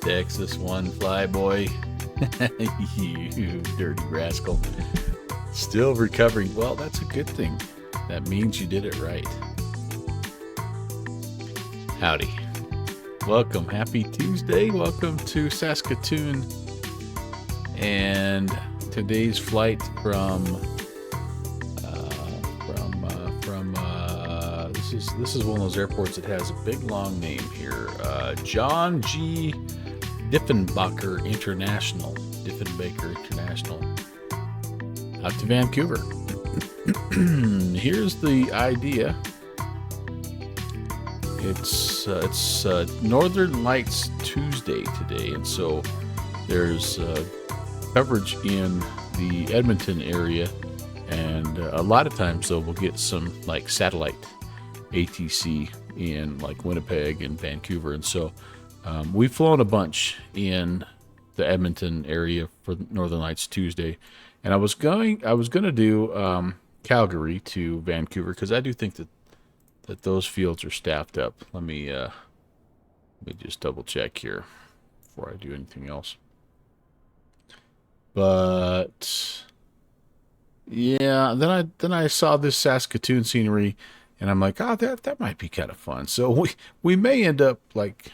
Texas one, flyboy. You dirty rascal. Still recovering. Well, that's a good thing. That means you did it right. Howdy. Welcome. Happy Tuesday. Welcome to Saskatoon. And today's flight from this is one of those airports that has a big long name here. John G. Diefenbaker International. Out to Vancouver. Here's the idea. It's Northern Lights Tuesday today, and so there's coverage in the Edmonton area, and a lot of times though we'll get some like satellite ATC in like Winnipeg and Vancouver, and so we've flown a bunch in the Edmonton area for Northern Lights Tuesday, and I was gonna do Calgary to Vancouver because I do think that those fields are staffed up. Let me just double check here before I do anything else. But yeah, then I saw this Saskatoon scenery, and I'm like, oh, that might be kind of fun. So we may end up like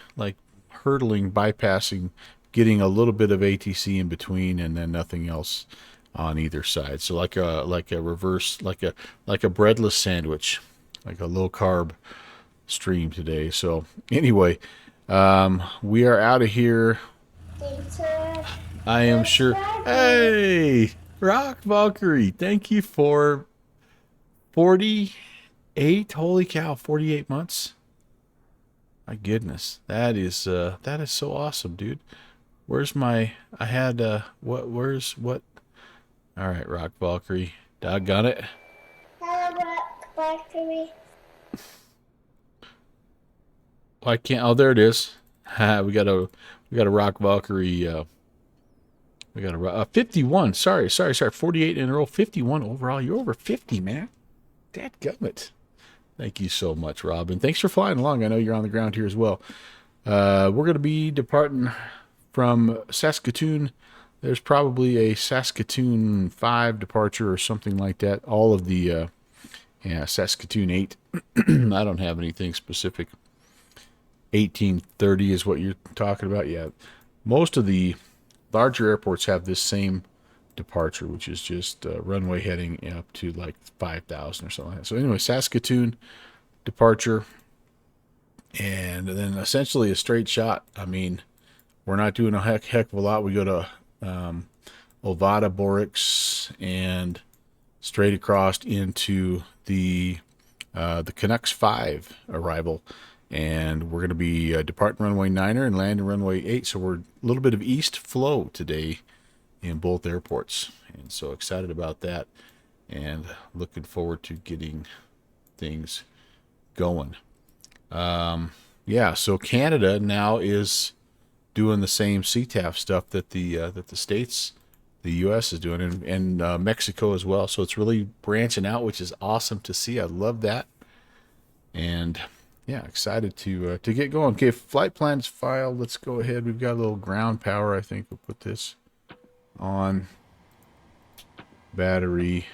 hurdling, bypassing, getting a little bit of ATC in between, and then nothing else on either side. So like a reverse, like a breadless sandwich, like a low carb stream today. So anyway, we are out of here. I am sure. Hey, Rock Valkyrie, thank you for 48. Holy cow, 48 months. My goodness, that is so awesome, dude. Where's my? I had Where's what? All right, Rock Valkyrie, doggone it. Hello, Rock Valkyrie. I can't. Oh, there it is. We got a Rock Valkyrie. We got a 51. Sorry. 48 in a row. 51 overall. You're over 50, man. Dadgummit. Thank you so much, Robin. Thanks for flying along. I know you're on the ground here as well. We're going to be departing from Saskatoon. There's probably a Saskatoon 5 departure or something like that. All of the Saskatoon 8. I don't have anything specific. 1830 is what you're talking about. Yeah, most of the larger airports have this same departure, which is just runway heading up to like 5,000 or something like that. So anyway, Saskatoon departure, and then essentially a straight shot. I mean, we're not doing a heck of a lot. We go to Ovada, Borix, and straight across into the Canucks 5 arrival. And we're going to be departing runway 9er and landing runway 8. So we're a little bit of east flow today in both airports. And so excited about that and looking forward to getting things going. Yeah, so Canada now is doing the same CTAF stuff that the States, the U.S. is doing, and Mexico as well. So it's really branching out, which is awesome to see. I love that. And yeah, excited to get going. Okay, flight plans file. Let's go ahead. We've got a little ground power. I think we'll put this on. Battery.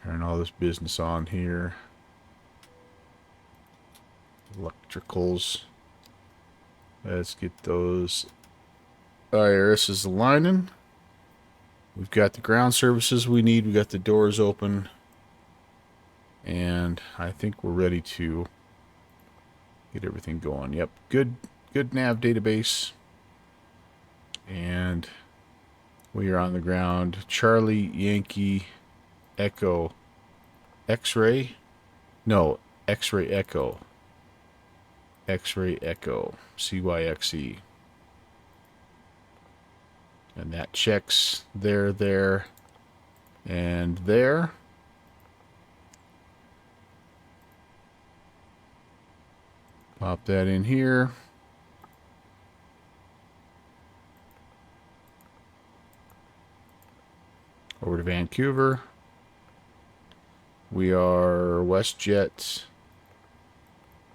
Turn all this business on here. Electricals. Let's get those IRSs aligning. We've got the ground services we need. We got the doors open. And I think we're ready to get everything going. Yep, good nav database. And we are on the ground. Charlie, Yankee, Echo, X-ray. No, X-ray Echo. X-ray Echo, CYXE. And that checks there, and there. Pop that in here. Over to Vancouver. We are WestJet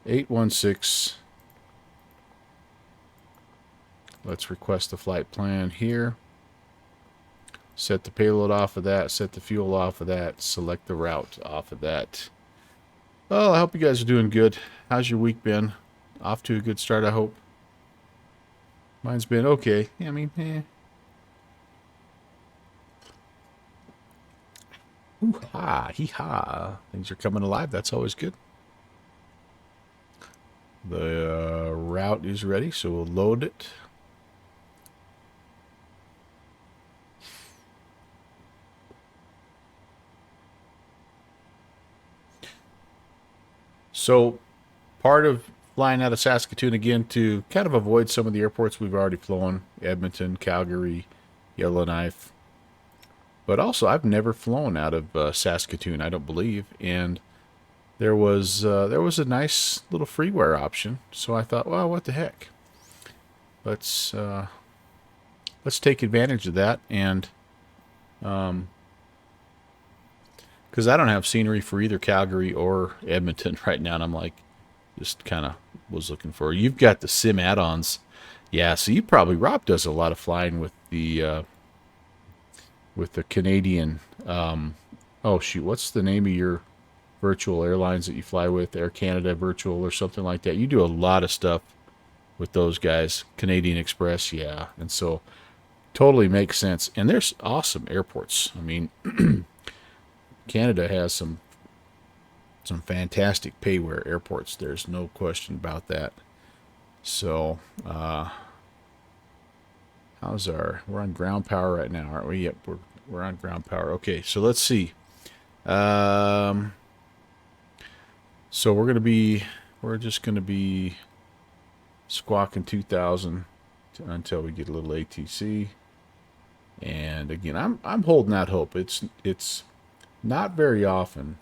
816 let's request the flight plan here. Set the payload off of that. Set the fuel off of that. Select the route off of that. Well, I hope you guys are doing good. How's your week been? Off to a good start, I hope. Mine's been okay. I mean, Hoo-ha, hee-ha. Things are coming alive. That's always good. The route is ready, so we'll load it. So, part of flying out of Saskatoon again to kind of avoid some of the airports we've already flown, Edmonton, Calgary, Yellowknife. But also, I've never flown out of Saskatoon, I don't believe, and there was a nice little freeware option. So I thought, well, what the heck? Let's take advantage of that, and because I don't have scenery for either Calgary or Edmonton right now, and I'm like, just kind of was looking for. You've got the sim add-ons, yeah. So you probably Rob does a lot of flying with the Canadian. Oh shoot, what's the name of your virtual airlines that you fly with? Air Canada Virtual or something like that. You do a lot of stuff with those guys. Canadian Express, yeah, and so totally makes sense. And there's awesome airports. I mean, Canada has some fantastic payware airports. There's no question about that. So, we're on ground power right now, aren't we? Yep, we're on ground power. Okay, so let's see. So we're just gonna be squawking 2,000 until we get a little ATC. And again, I'm holding out hope. It's not very often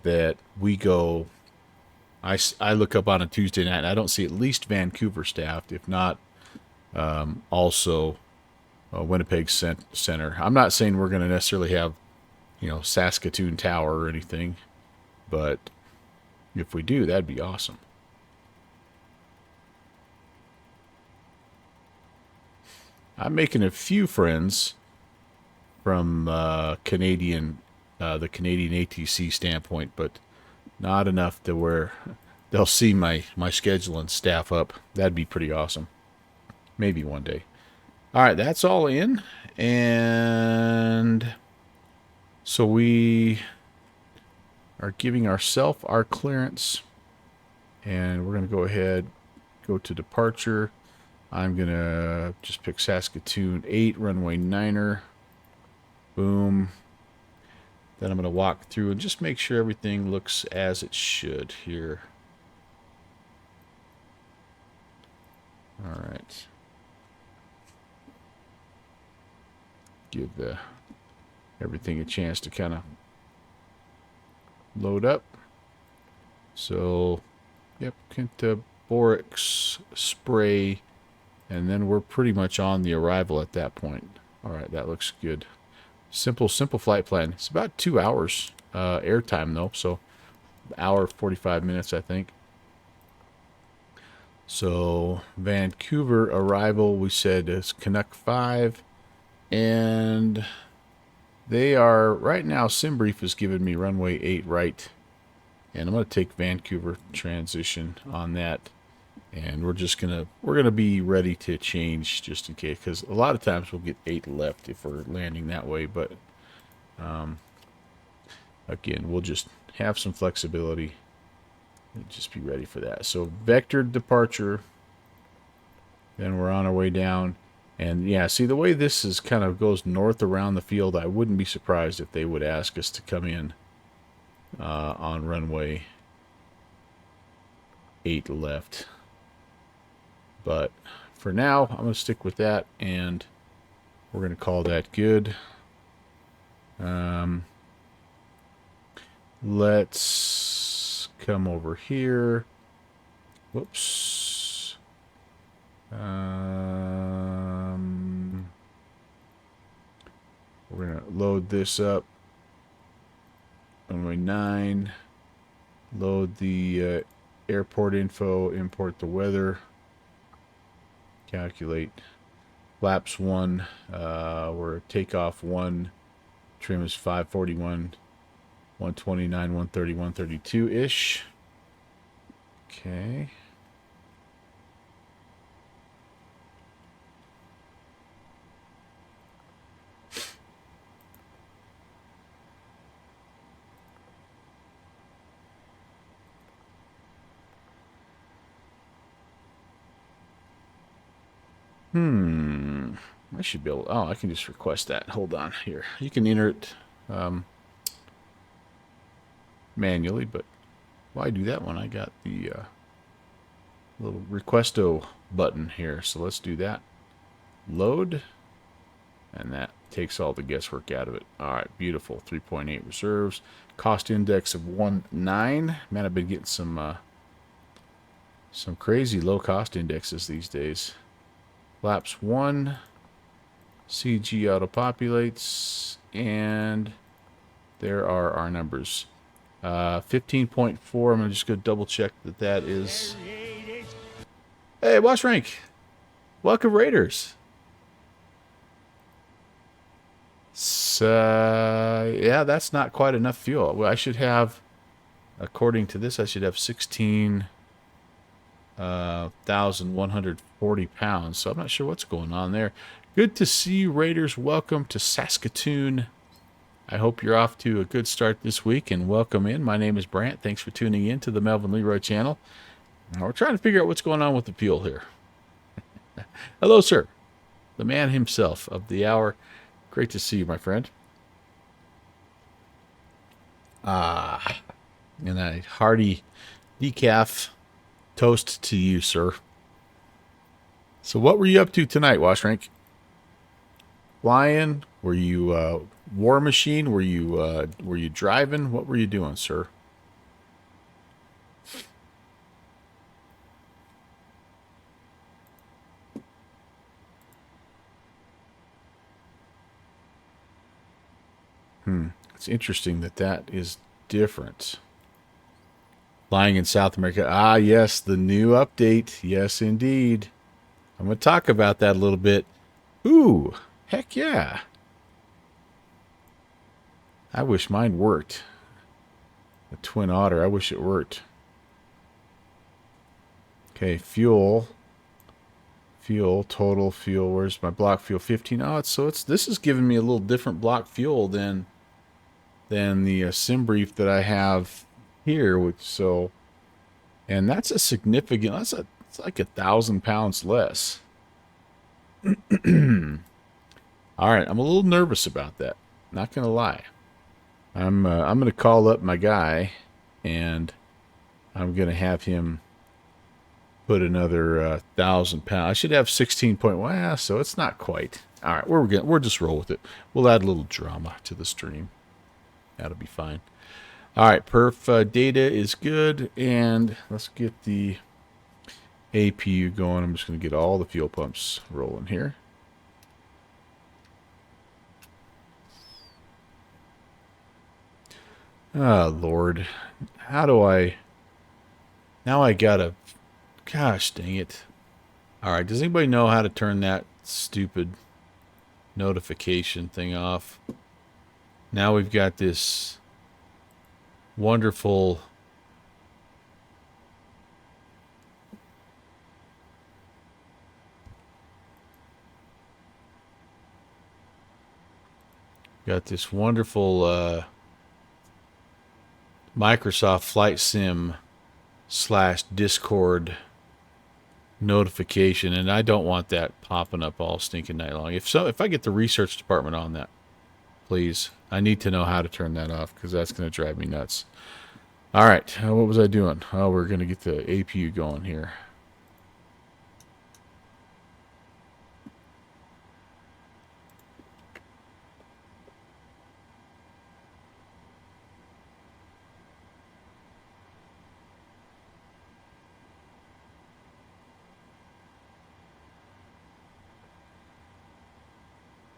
that we go. I look up on a Tuesday night and I don't see at least Vancouver staffed, if not also Winnipeg Center. I'm not saying we're going to necessarily have, Saskatoon Tower or anything, but if we do, that'd be awesome. I'm making a few friends from the Canadian ATC standpoint, but not enough to where they'll see my schedule and staff up. That'd be pretty awesome. Maybe one day. All right, that's all in. And so we are giving ourselves our clearance. And we're going to go ahead, go to departure. I'm going to just pick Saskatoon 8, runway 9er. Boom. Then I'm going to walk through and just make sure everything looks as it should here. All right. Give everything a chance to kind of load up. So, yep, Kenta Borax spray, and then we're pretty much on the arrival at that point. All right, that looks good. Simple flight plan. It's about 2 hours airtime though, so hour 45 minutes, I think. So Vancouver arrival, we said is Canuck 5, and they are right now. SimBrief has given me runway 8 right, and I'm going to take Vancouver transition on that. And we're gonna be ready to change just in case, because a lot of times we'll get 8 left if we're landing that way. But again, we'll just have some flexibility and just be ready for that. So vector departure. Then we're on our way down, and yeah, see the way this is kind of goes north around the field. I wouldn't be surprised if they would ask us to come in on runway 8 left. But for now, I'm going to stick with that, and we're going to call that good. Let's come over here. Whoops. We're going to load this up. Runway 9. Load the airport info, import the weather. Calculate. Flaps 1. We're takeoff 1. Trim is 541. 129, 130, 132-ish. Okay. I should be able. Oh, I can just request that. Hold on here. You can enter it manually, but why do that when I got the little requesto button here? So let's do that. Load, and that takes all the guesswork out of it. All right, beautiful. 3.8 reserves. Cost index of 1.9. Man, I've been getting some crazy low cost indexes these days. Flaps 1. CG auto-populates, and there are our numbers. 15.4, I'm going to just go double check that that is... Hey, Watch Rank! Welcome, Raiders! So, yeah, that's not quite enough fuel. Well, I should have, according to this, I should have 16,140 pounds, so I'm not sure what's going on there. Good to see you, Raiders. Welcome to Saskatoon. I hope you're off to a good start this week, and welcome in. My name is Brant. Thanks for tuning in to the Melvin Leroy channel. Now, we're trying to figure out what's going on with the fuel here. Hello, sir. The man himself of the hour. Great to see you, my friend. And a hearty decaf toast to you, sir. So what were you up to tonight, Washrank? Flying? Were you war machine? Were you driving? What were you doing, sir? It's interesting that that is different. Flying in South America. Ah, yes, the new update. Yes, indeed. I'm going to talk about that a little bit. Ooh, heck yeah. I wish mine worked. The Twin Otter, I wish it worked. Okay, fuel. Fuel, total fuel. Where's my block fuel? 15. Oh, this is giving me a little different block fuel than the sim brief that I have here, and that's a significant, it's like 1,000 pounds less. All right, I'm a little nervous about that. Not gonna lie. I'm gonna call up my guy, and I'm gonna have him put another 1,000 pounds. I should have 16.1, so it's not quite. All right, we're just roll with it. We'll add a little drama to the stream. That'll be fine. All right, perf data is good, and let's get the APU going. I'm just going to get all the fuel pumps rolling here. Oh, Lord. How do I... Now I gotta... Gosh, dang it. All right, does anybody know how to turn that stupid notification thing off? Now we've got this wonderful... Got this wonderful Microsoft Flight Sim / Discord notification, and I don't want that popping up all stinking night long. If I get the research department on that, please. I need to know how to turn that off, because that's going to drive me nuts. All right, what was I doing? Oh, we're going to get the APU going here.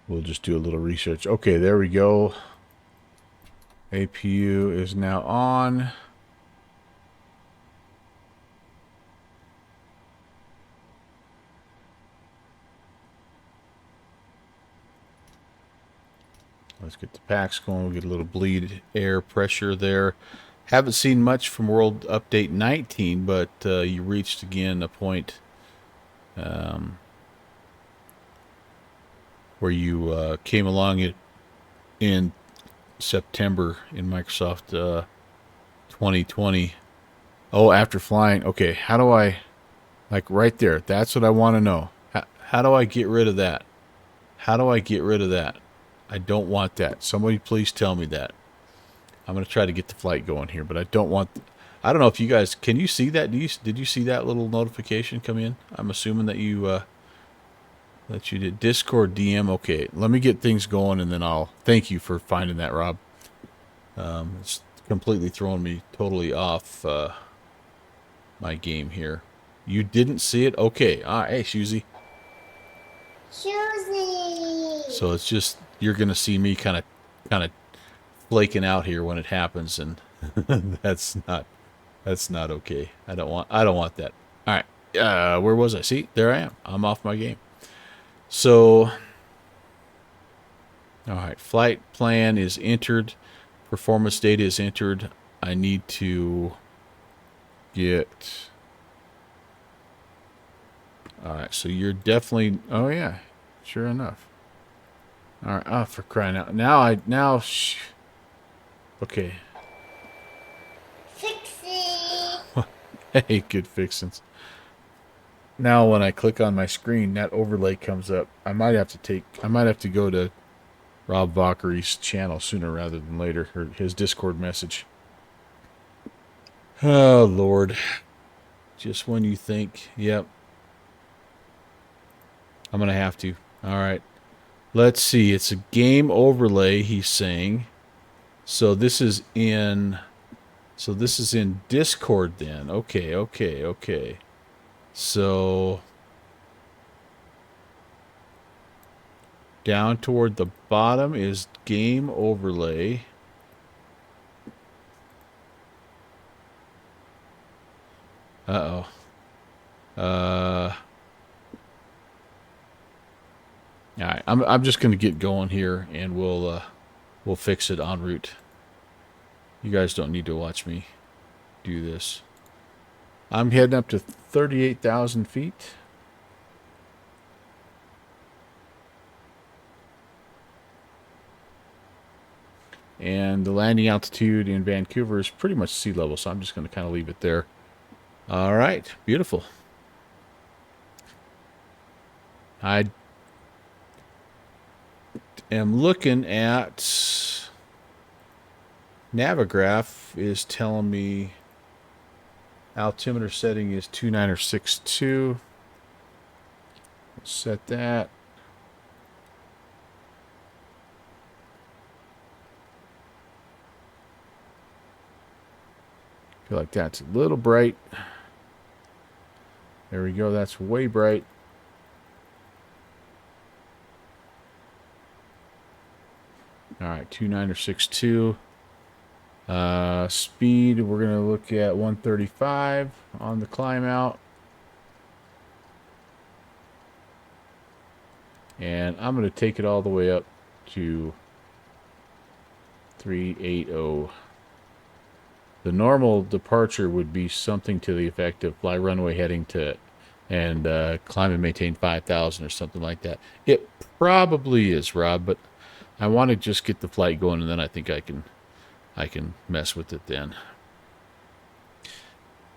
We'll just do a little research. Okay, there we go. APU is now on. Let's get the packs going. We'll get a little bleed air pressure there. Haven't seen much from World Update 19, but you reached again a point where you came along in September in Microsoft 2020. Oh, after flying. Okay, how do I, like right there, that's what I want to know. How do I get rid of that? How do I get rid of that? I don't want that. Somebody please tell me that. I'm going to try to get the flight going here, but I don't want... I don't know if you guys... Can you see that? Did you see that little notification come in? I'm assuming that you did. Discord DM. Okay, let me get things going, and then I'll... Thank you for finding that, Rob. It's completely thrown me totally off my game here. You didn't see it? Okay. Hey, Susie. Susie. So it's just... You're going to see me kind of flaking out here when it happens, and that's not okay. I don't want that. All right, where was I? See, there I am. I'm off my game. So, all right, flight plan is entered, performance data is entered. I need to get. All right, so you're definitely. Oh yeah, sure enough. All right. Oh, for crying out! Now. Okay. Fixie. Hey, good fixins. Now when I click on my screen, that overlay comes up. I might have to go to Rob Valkyrie's channel sooner rather than later, or his Discord message. Oh, Lord. Just when you think, yep. I'm going to have to. All right. Let's see. It's a game overlay, he's saying. So this is in Discord then. Okay. So down toward the bottom is game overlay. Uh-oh. All right, I'm just going to get going here, and we'll fix it en route. You guys don't need to watch me do this. I'm heading up to 38,000 feet. And the landing altitude in Vancouver is pretty much sea level, so I'm just going to kind of leave it there. All right, beautiful. I am looking at Navigraph is telling me altimeter setting is 2962. Set that. Feel like that's a little bright. There we go. That's way bright. All right, 2962. Speed, we're going to look at 135 on the climb out. And I'm going to take it all the way up to 380. The normal departure would be something to the effect of fly runway heading to and climb and maintain 5,000 or something like that. It probably is, Rob, but I want to just get the flight going, and then I think I can mess with it then.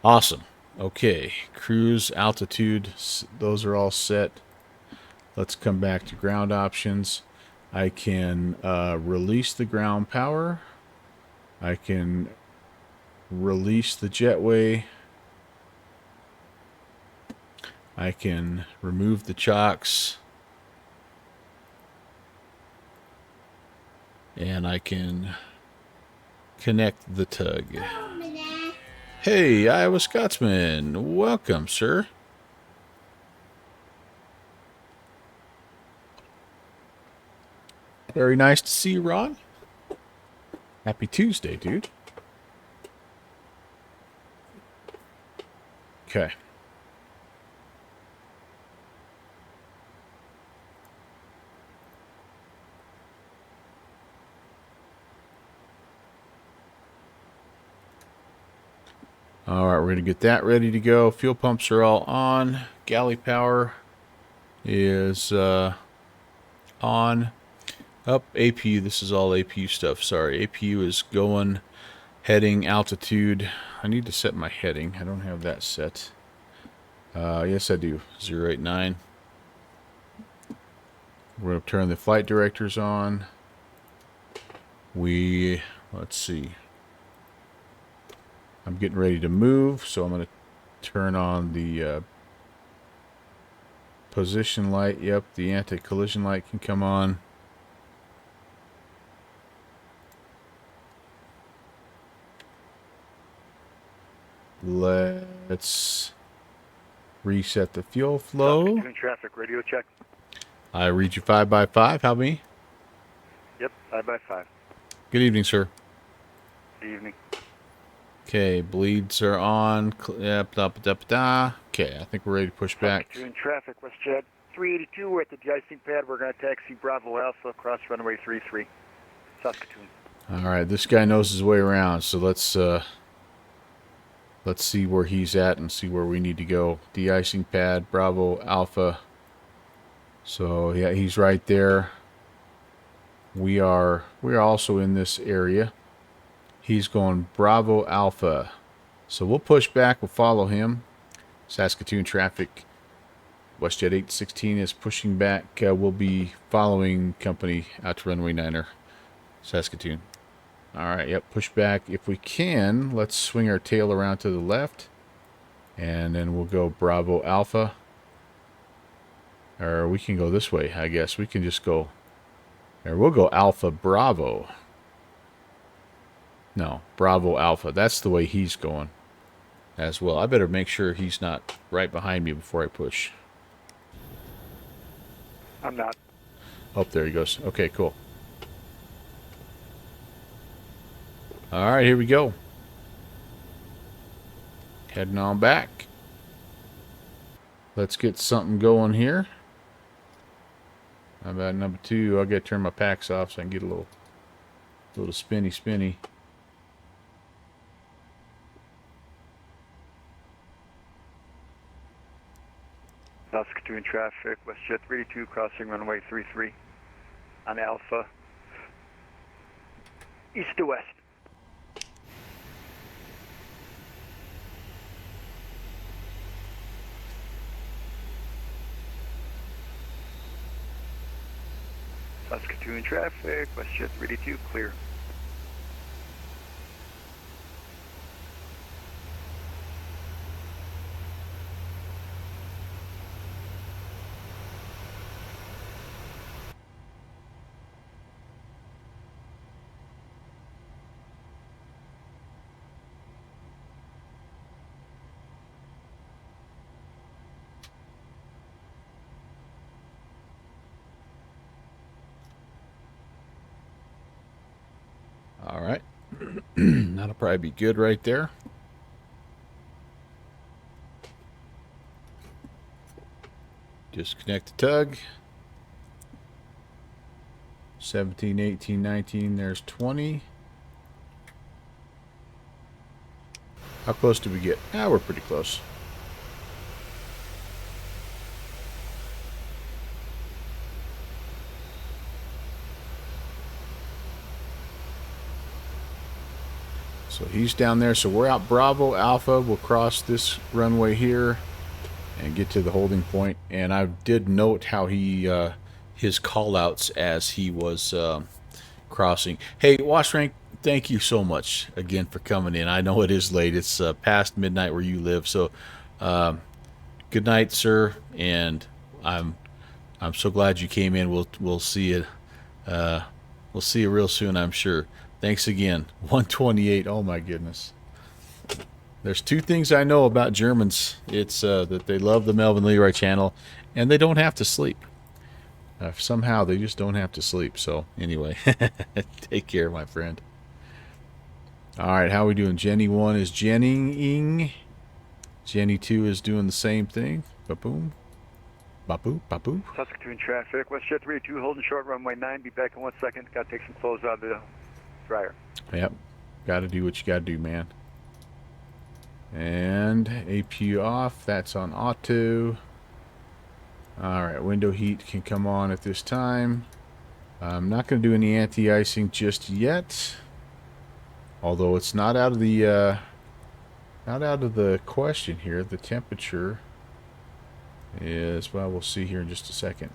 Awesome. Okay, cruise altitude, those are all set. Let's come back to ground options. I can release the ground power. I can release the jetway. I can remove the chocks. And I can connect the tug. Hey, Iowa Scotsman. Welcome, sir. Very nice to see you, Ron. Happy Tuesday, dude. Okay. All right, we're going to get that ready to go. Fuel pumps are all on. Galley power is on. Up, APU. This is all APU stuff. Sorry, APU is going. Heading, altitude. I need to set my heading. I don't have that set. Yes, I do. 089. We're going to turn the flight directors on. Let's see. I'm getting ready to move, so I'm going to turn on the position light. Yep, the anti-collision light can come on. Let's reset the fuel flow. Saskatoon traffic, radio check. I read you 5x5. How me? Yep, 5x5. Good evening, sir. Good evening. Okay, bleeds are on. Yep, okay, I think we're ready to push back. Saskatoon traffic, WestJet 382. We're at the de-icing pad. We're going to taxi Bravo Alpha across runway 33. Saskatoon. All right, this guy knows his way around, so let's see where he's at and see where we need to go. De-icing pad, Bravo Alpha. So yeah, he's right there. We are also in this area. He's going Bravo Alpha. So we'll push back. We'll follow him. Saskatoon traffic. WestJet 816 is pushing back. We'll be following company out to runway 9er. Saskatoon. All right, yep, push back. If we can, let's swing our tail around to the left. And then we'll go Bravo Alpha. Or we can go this way, I guess. We can just go... Or we'll go Alpha Bravo. No, Bravo Alpha. That's the way he's going as well. I better make sure he's not right behind me before I push. I'm not. Oh, there he goes. Okay, cool. All right, here we go. Heading on back. Let's get something going here. How about number 2? I'll get to turn my packs off so I can get a little spinny. Saskatoon traffic, WestJet 382 crossing runway 33 on Alpha. East to west. Saskatoon traffic, WestJet 382 clear. All right. That'll probably be good right there. Disconnect the tug. 17, 18, 19. There's 20. How close did we get? Ah, we're pretty close. So he's down there. So we're out Bravo Alpha. We'll cross this runway here and get to the holding point. And I did note how he his call outs as he was crossing. Hey, Wash Rank, thank you so much again for coming in. I know it is late. It's past midnight where you live. So good night, sir. And I'm so glad you came in. We'll see you. We'll see you real soon, I'm sure. Thanks again. 128. Oh my goodness. There's 2 things I know about Germans. It's that they love the Melvin Leroy channel, and they don't have to sleep. Somehow they just don't have to sleep. So anyway, take care, my friend. All right, how are we doing? Jenny 1 is Jennying. Jenny 2 is doing the same thing. Ba-boom. Ba-boo, ba-boo. Saskatoon traffic, WestJet 382 holding short runway 9. Be back in 1 second. Got to take some clothes out of the dryer. Yep. Got to do what you got to do, man. And APU off. That's on auto. Alright, window heat can come on at this time. I'm not going to do any anti-icing just yet. Although it's not out of the question here. The temperature is, well, we'll see here in just a second.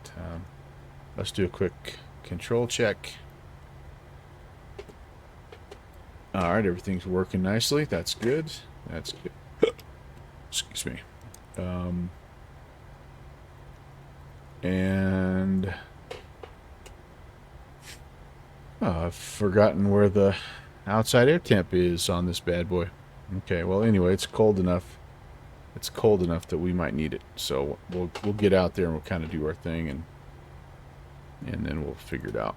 Let's do a quick control check. Alright, everything's working nicely. That's good. That's good. Excuse me. And I've forgotten where the outside air temp is on this bad boy. Okay, well anyway, it's cold enough. It's cold enough that we might need it. So we'll get out there and we'll kind of do our thing and then we'll figure it out.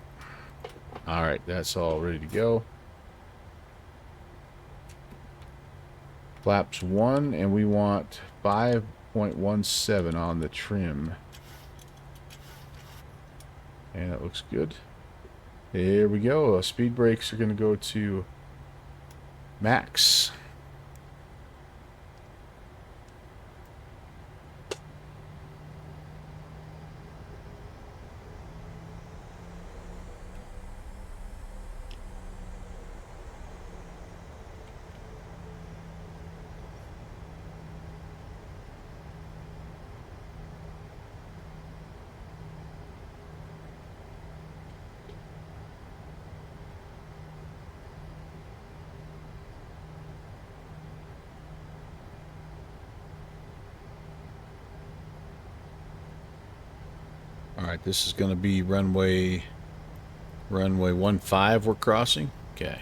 All right, that's all ready to go. Flaps 1, and we want 5.17 on the trim. And that looks good. There we go. Speed brakes are going to go to max. Alright, this is going to be runway 15 we're crossing. Okay.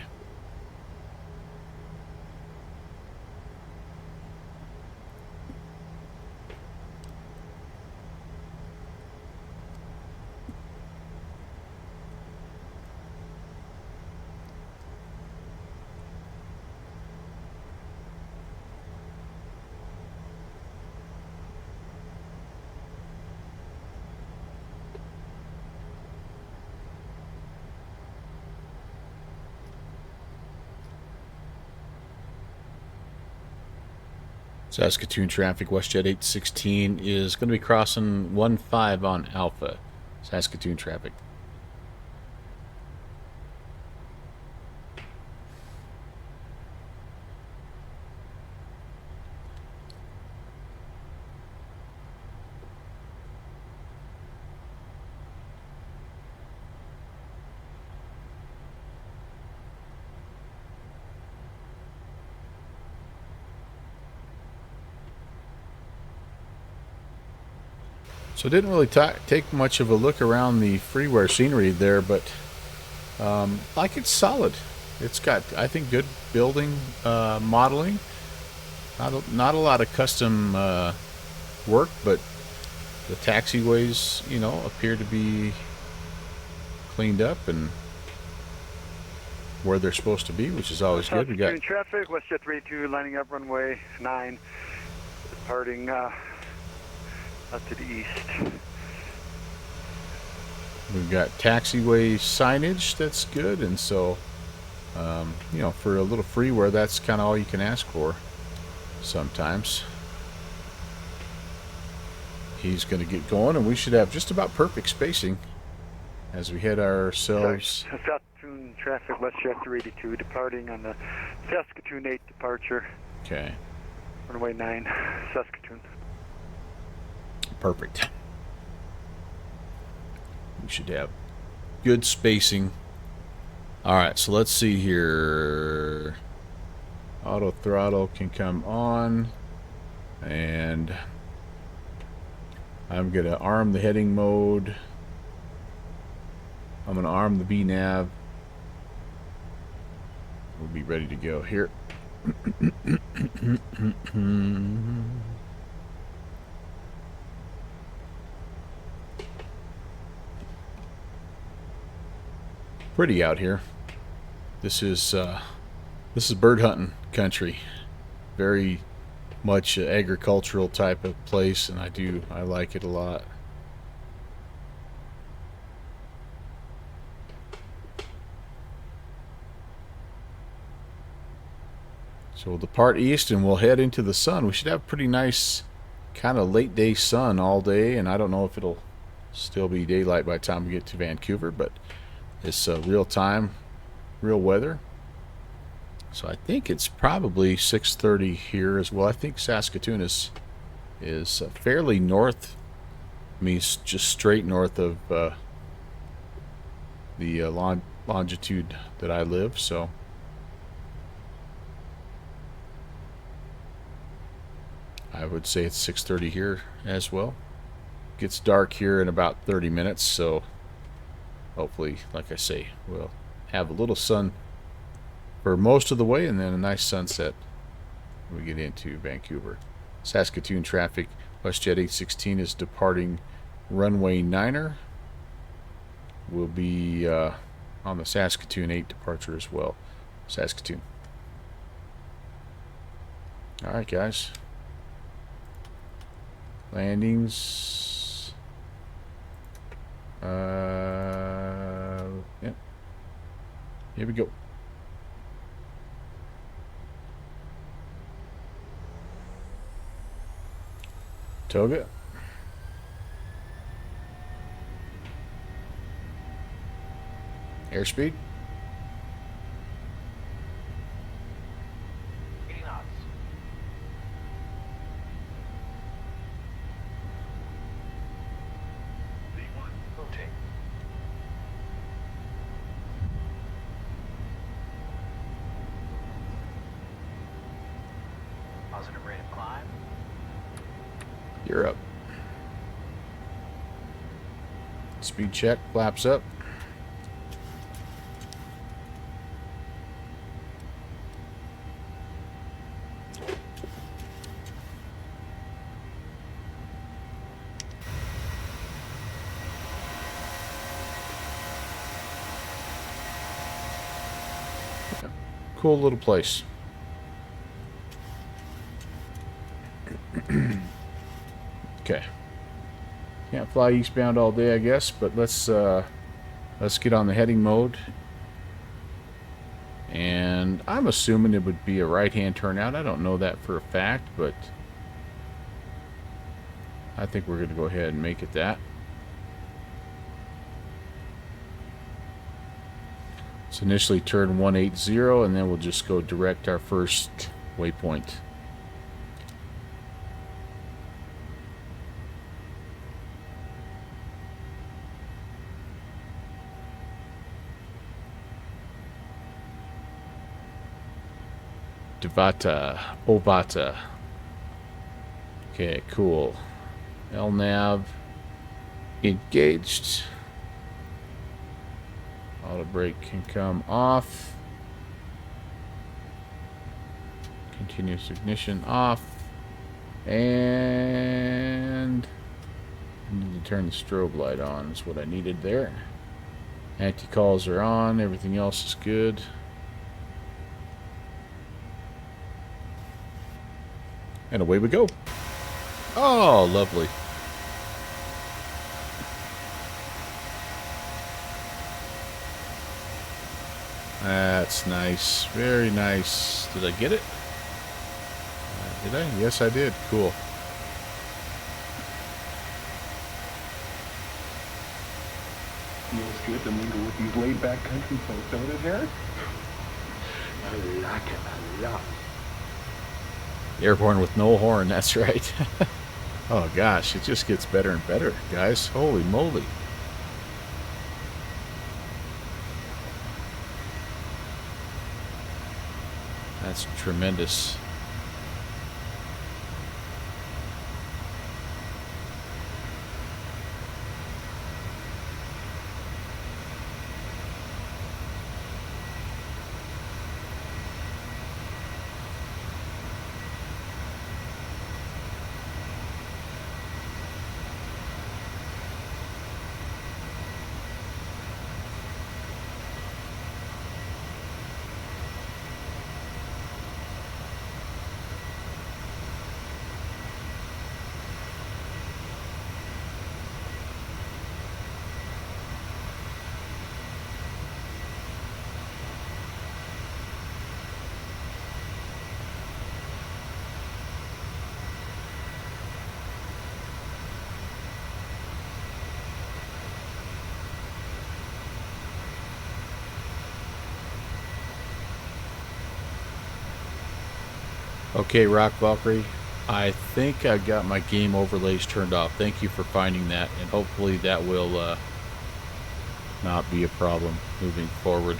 Saskatoon traffic, WestJet 816 is going to be crossing 15 on Alpha. Saskatoon traffic. So didn't really take much of a look around the freeware scenery there, but like it's solid. It's got, I think, good building modeling. Not a lot of custom work, but the taxiways, you know, appear to be cleaned up and where they're supposed to be, which is always good. We got traffic, WestJet 32 lining up runway 9, departing up to the east. We've got taxiway signage that's good, and so you know, for a little freeware, that's kind of all you can ask for sometimes. He's going to get going, and we should have just about perfect spacing as we head ourselves. Saskatoon traffic, WestJet 382 departing on the Saskatoon 8 departure. Okay. Runway 9, Saskatoon. Perfect. We should have good spacing. Alright, so let's see here. Auto throttle can come on. And I'm going to arm the heading mode. I'm going to arm the B-nav. We'll be ready to go here. Pretty out here. This is bird hunting country. Very much agricultural type of place, and I like it a lot. So we'll depart east and we'll head into the sun. We should have pretty nice kind of late day sun all day, and I don't know if it'll still be daylight by the time we get to Vancouver, but it's real time, real weather. So I think it's probably 6:30 here as well. I think Saskatoon is fairly north. I mean, it's just straight north of the longitude that I live, so I would say it's 6:30 here as well. Gets dark here in about 30 minutes, so hopefully, like I say, we'll have a little sun for most of the way and then a nice sunset when we get into Vancouver. Saskatoon traffic, WestJet 816 is departing runway 9er. We'll be on the Saskatoon 8 departure as well. Saskatoon. Alright, guys. Landings. Yeah. Here we go. Toga. Airspeed. 80 knots. V1, rotate. Positive rate of climb. You're up. Speed check, flaps up. Cool little place. Okay. Can't fly eastbound all day, I guess, but let's get on the heading mode. And I'm assuming it would be a right-hand turnout. I don't know that for a fact, but I think we're going to go ahead and make it that. So initially turn 180, and then we'll just go direct our first waypoint. Ovata. Okay, cool. LNAV engaged. Auto brake can come off. Continuous ignition off. And I need to turn the strobe light on. Is what I needed there. Anti-calls are on. Everything else is good. And away we go. Oh, lovely. That's nice. Very nice. Did I get it? Did I? Yes, I did. Cool. Feels good to mingle with these laid-back country folks, don't it, Harry? I like it a lot. Airborne with no horn, that's right. Oh gosh, it just gets better and better, guys. Holy moly. That's tremendous. Okay, Rock Valkyrie, I think I've got my game overlays turned off. Thank you for finding that, and hopefully that will not be a problem moving forward.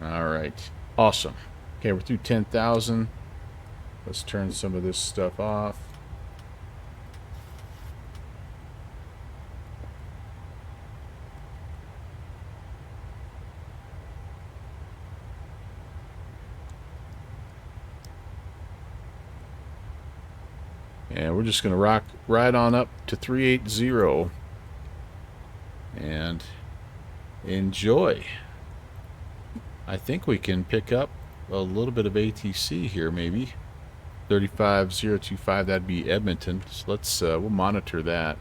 All right, awesome. Okay, we're through 10,000. Let's turn some of this stuff off. And we're just going to rock right on up to 380 and enjoy. I think we can pick up a little bit of ATC here, maybe. 35025, that'd be Edmonton. So let's, we'll monitor that.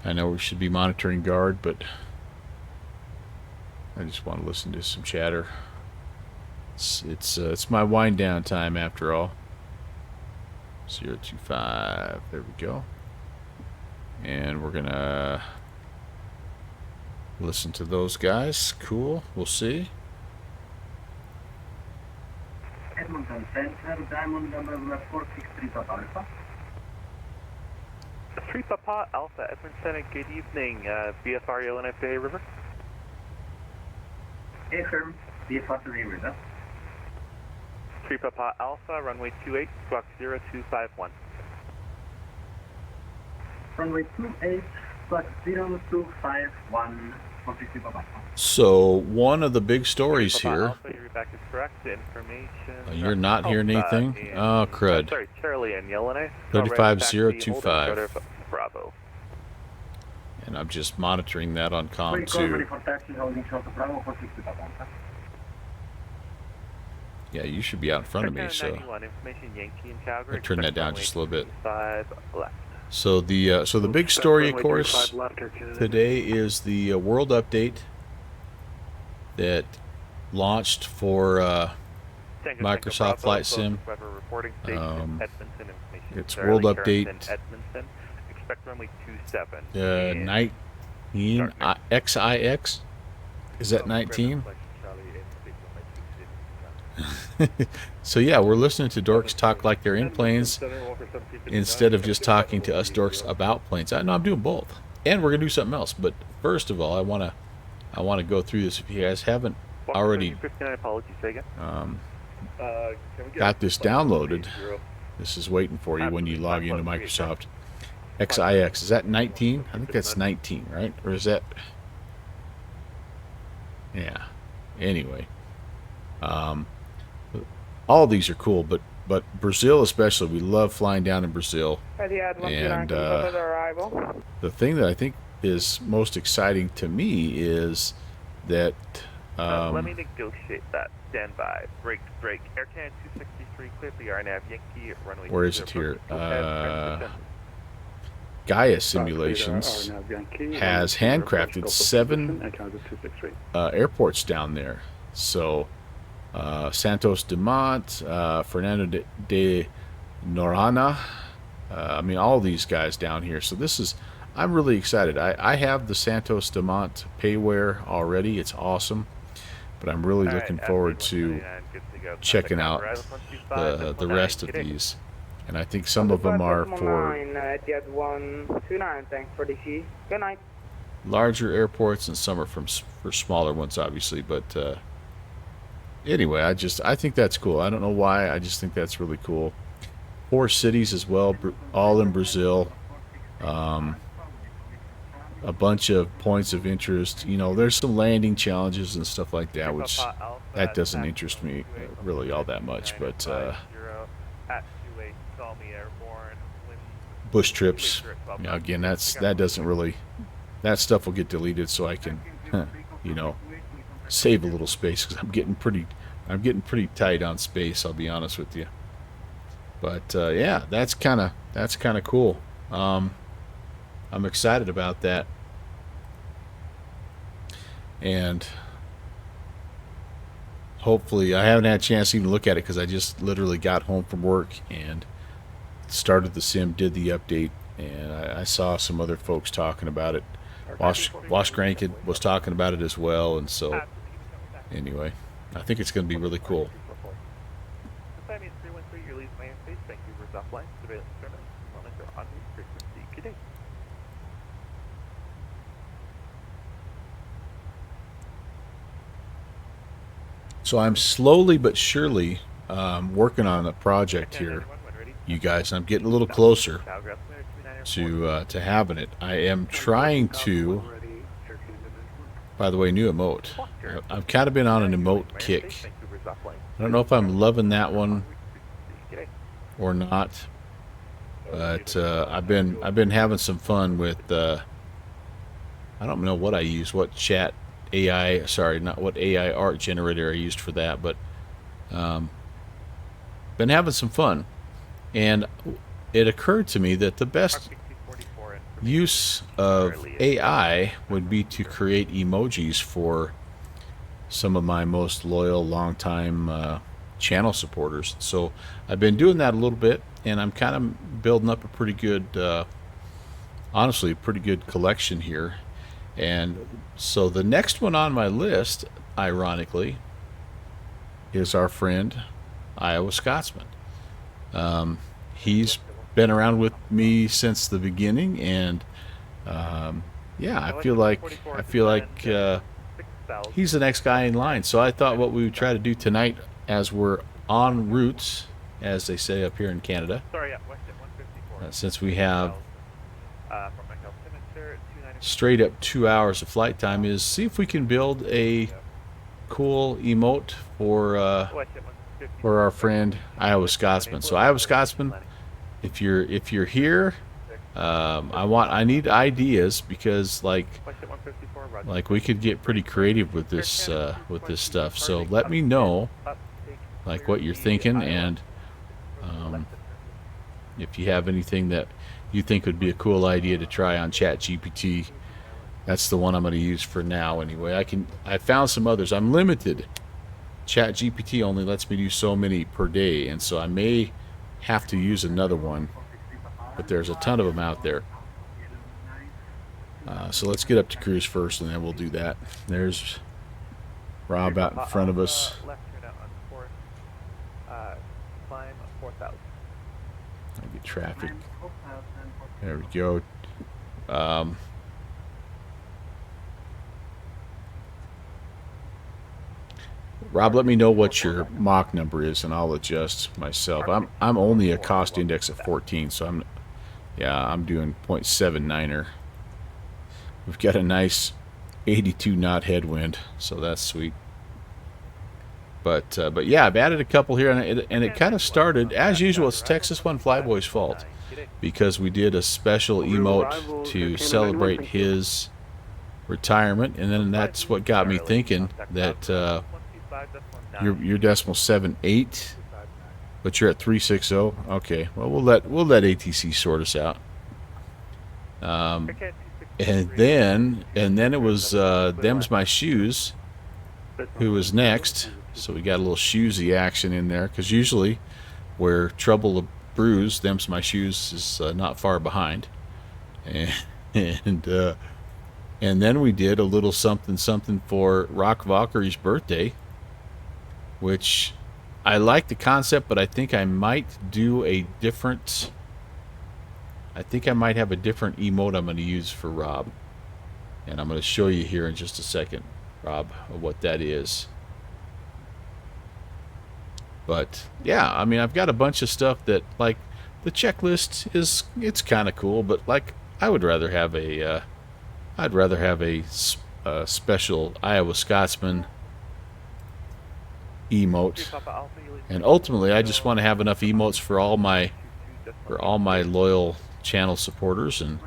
I know we should be monitoring guard, but I just want to listen to some chatter. It's my wind down time after all. 025, there we go. And we're gonna listen to those guys. Cool, we'll see. Edmonton Center, Diamond number 463 Papa Alpha. 3 Papa Alpha, Edmonton, good evening. VFR Yellow FA River. Affirm, VFR to the river. 3 Papa Alpha, runway 28, squawk 0251. Runway 28, squawk 0251, 463 Papa Alpha. So one of the big stories Papa here. Alpha, your back is correct. Information. You're not hearing anything? Oh, crud. Sorry, Charlie and Yellowknife. 35025. Bravo. And I'm just monitoring that on COM 2. Yeah, you should be out in front of me, so I'll turn that down just a little bit. So the big story, of course, today is the world update that launched for Microsoft Flight Sim. It's world update XIX XIX. Is that 19? So yeah, we're listening to dorks talk like they're in planes instead of just talking to us dorks about planes. I know I'm doing both, and we're gonna do something else. But first of all, I wanna go through this. If you guys haven't already got this downloaded, this is waiting for you when you log into Microsoft. XIX, is that 19? I think that's 19, right? Or is that? Yeah. Anyway. All these are cool, but Brazil especially, we love flying down in Brazil. And the thing that I think is most exciting to me is that let me negotiate that. Stand by. Break. Air Canada 263, clear for RNAV Yankee, runway. Where is it here? Gaia Simulations has handcrafted 7 airports down there. So Santos Dumont, Fernando de Noronha, I mean all these guys down here. So I'm really excited. I have the Santos Dumont payware already. It's awesome, but I'm really looking forward to checking out the rest of these. And I think some of them are for larger airports, and some are for smaller ones, obviously. But anyway, I think that's cool. I don't know why. I just think that's really cool. 4 cities as well, all in Brazil. A bunch of points of interest. You know, there's some landing challenges and stuff like that, which that doesn't interest me really all that much. But bush trips, you know, again, that doesn't really, that stuff will get deleted, so I can, you know, save a little space, because I'm getting pretty tight on space, I'll be honest with you. But yeah, that's kind of cool. I'm excited about that, and hopefully, I haven't had a chance to even look at it because I just literally got home from work and started the sim, did the update, and I saw some other folks talking about it. Lost Grandkid was talking about it as well, and so anyway, I think it's going to be really cool. Climbing 313, your lead land space, Vancouver's offline, surveillance terminal, monitor on route frequency, good day. So I'm slowly but surely working on a project here, you guys. I'm getting a little closer to having it. I am trying to. By the way, new emote. I've kind of been on an emote kick. I don't know if I'm loving that one or not, but I've been having some fun with. I don't know what I use, what chat AI. Sorry, not what AI art generator I used for that, but been having some fun, and it occurred to me that the best use of AI would be to create emojis for some of my most loyal, long-time channel supporters. So I've been doing that a little bit, and I'm kind of building up a pretty good, honestly, a pretty good collection here. And so the next one on my list, ironically, is our friend Iowa Scotsman. He's been around with me since the beginning, and yeah, I feel like he's the next guy in line. So I thought what we would try to do tonight, as we're en route, as they say up here in Canada, since we have straight up 2 hours of flight time, is see if we can build a cool emote for our friend Iowa Scotsman. So Iowa Scotsman, if you're here, I need ideas, because like we could get pretty creative with this stuff. So let me know like what you're thinking, and if you have anything that you think would be a cool idea to try on ChatGPT. That's the one I'm going to use for now anyway. I found some others. I'm limited. ChatGPT only lets me do so many per day, and so I may have to use another one, but there's a ton of them out there. So let's get up to cruise first, and then we'll do that. There's Rob out in front of us. Left turn out on course. Climb 4,000. I get traffic. There we go. Rob, let me know what your Mach number is, and I'll adjust myself. I'm only a cost index of 14, so I'm doing 0.79er. We've got a nice 82 knot headwind, so that's sweet. But yeah, I've added a couple here, and it kind of started as usual. It's Texas One Flyboy's fault, because we did a special emote to celebrate his retirement, and then that's what got me thinking that your decimal 7.8, but you're at 360. Okay, well we'll let ATC sort us out. And then it was Them's My Shoes who was next. So we got a little shoesy action in there, because usually where Trouble Brews, Them's My Shoes is not far behind. And then we did a little something for Rock Valkyrie's birthday, which I like the concept, but I think I might do a different. I think I might have a different emote I'm going to use for Rob, and I'm going to show you here in just a second, Rob, of what that is. But yeah, I mean, I've got a bunch of stuff that, like, the checklist it's kind of cool, but like I would rather have a special Iowa Scotsman emote, and ultimately I just want to have enough emotes for all my loyal channel supporters, and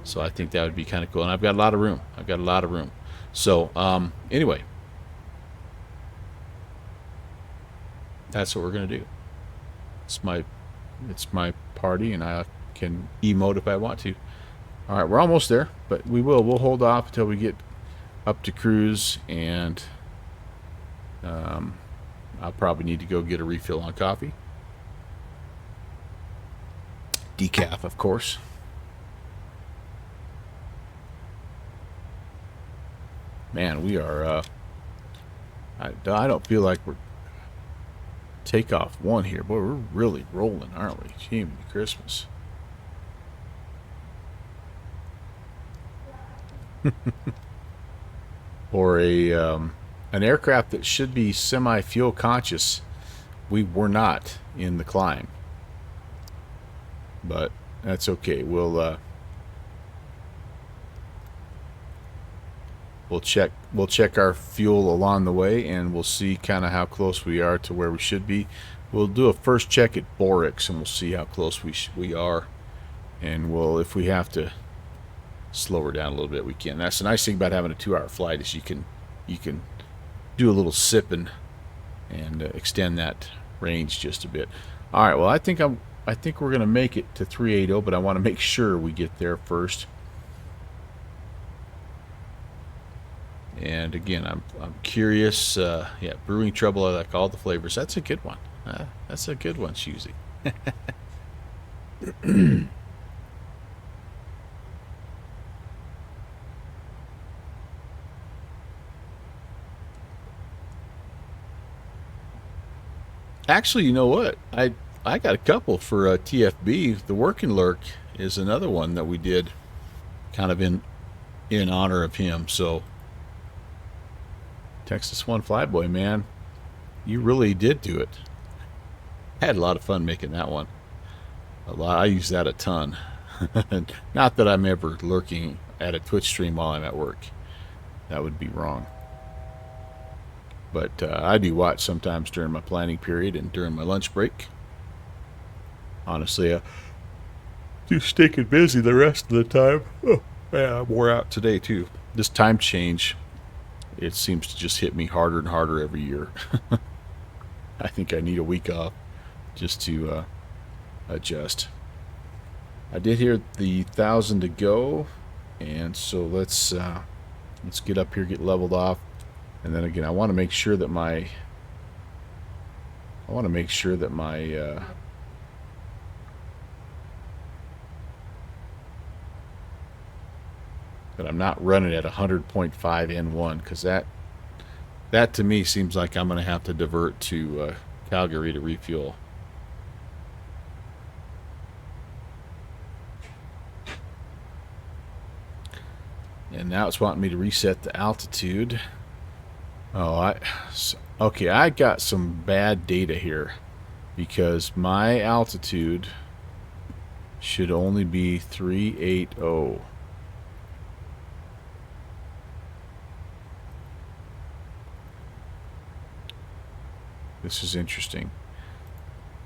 so I think that would be kind of cool. And I've got a lot of room. So anyway, that's what we're gonna do. It's my party, and I can emote if I want to. All right, we're almost there, but we'll hold off until we get up to cruise, and I'll probably need to go get a refill on coffee. Decaf, of course. Man, we are, I don't feel like we're takeoff one here. Boy, we're really rolling, aren't we? Jiminy Christmas. Or an aircraft that should be semi-fuel conscious, we were not in the climb. But that's okay. We'll check our fuel along the way, and we'll see kind of how close we are to where we should be. We'll do a first check at Borix, and we'll see how close we are. And if we have to slow her down a little bit, we can. That's the nice thing about having a 2-hour flight, is you can do a little sipping and extend that range just a bit. All right. Well, I think we're gonna make it to 380, but I want to make sure we get there first. And again, I'm curious. Yeah, brewing trouble. I like all the flavors. That's a good one. That's a good one, Shusey. Actually, you know what? I got a couple for TFB. The Working Lurk is another one that we did, kind of in honor of him. So, Texas One Flyboy, man, you really did do it. I had a lot of fun making that one. I use that a ton. Not that I'm ever lurking at a Twitch stream while I'm at work. That would be wrong. But I do watch sometimes during my planning period and during my lunch break. Honestly, I do stinking busy the rest of the time. Oh, man, I'm wore out today too. This time change, it seems to just hit me harder and harder every year. I think I need a week off just to adjust. I did hear the 1,000 to go, and so let's get up here, get leveled off. And then again, I want to make sure that that I'm not running at 100.5 N1, because that to me seems like I'm going to have to divert to Calgary to refuel. And now it's wanting me to reset the altitude. Oh, okay, I got some bad data here, because my altitude should only be 380. This is interesting.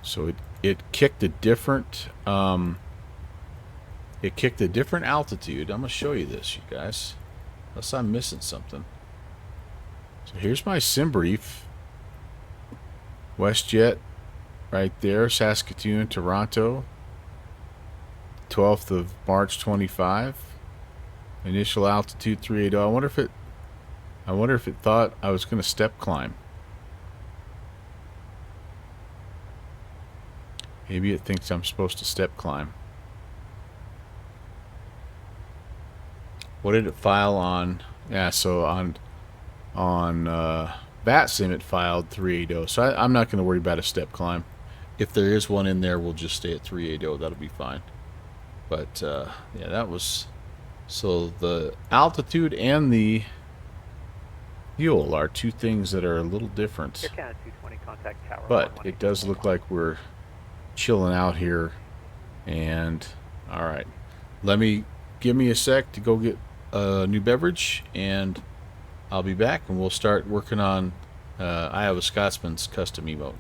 So it kicked a different altitude. I'm gonna show you this, you guys, unless I'm missing something. So here's my sim brief. WestJet right there, Saskatoon, Toronto, 12th of March 25. Initial altitude 380. I wonder if it thought I was going to step climb. Maybe it thinks I'm supposed to step climb. What did it file on? Yeah, so on VATSIM it filed 380. So I'm not going to worry about a step climb. If there is one in there, we'll just stay at 380. That'll be fine. But yeah, that was... So the altitude and the fuel are two things that are a little different. Air Canada 220, contact tower. But it does look like we're chilling out here. And alright, give me a sec to go get a new beverage, and I'll be back, and we'll start working on Iowa Scotsman's custom emote.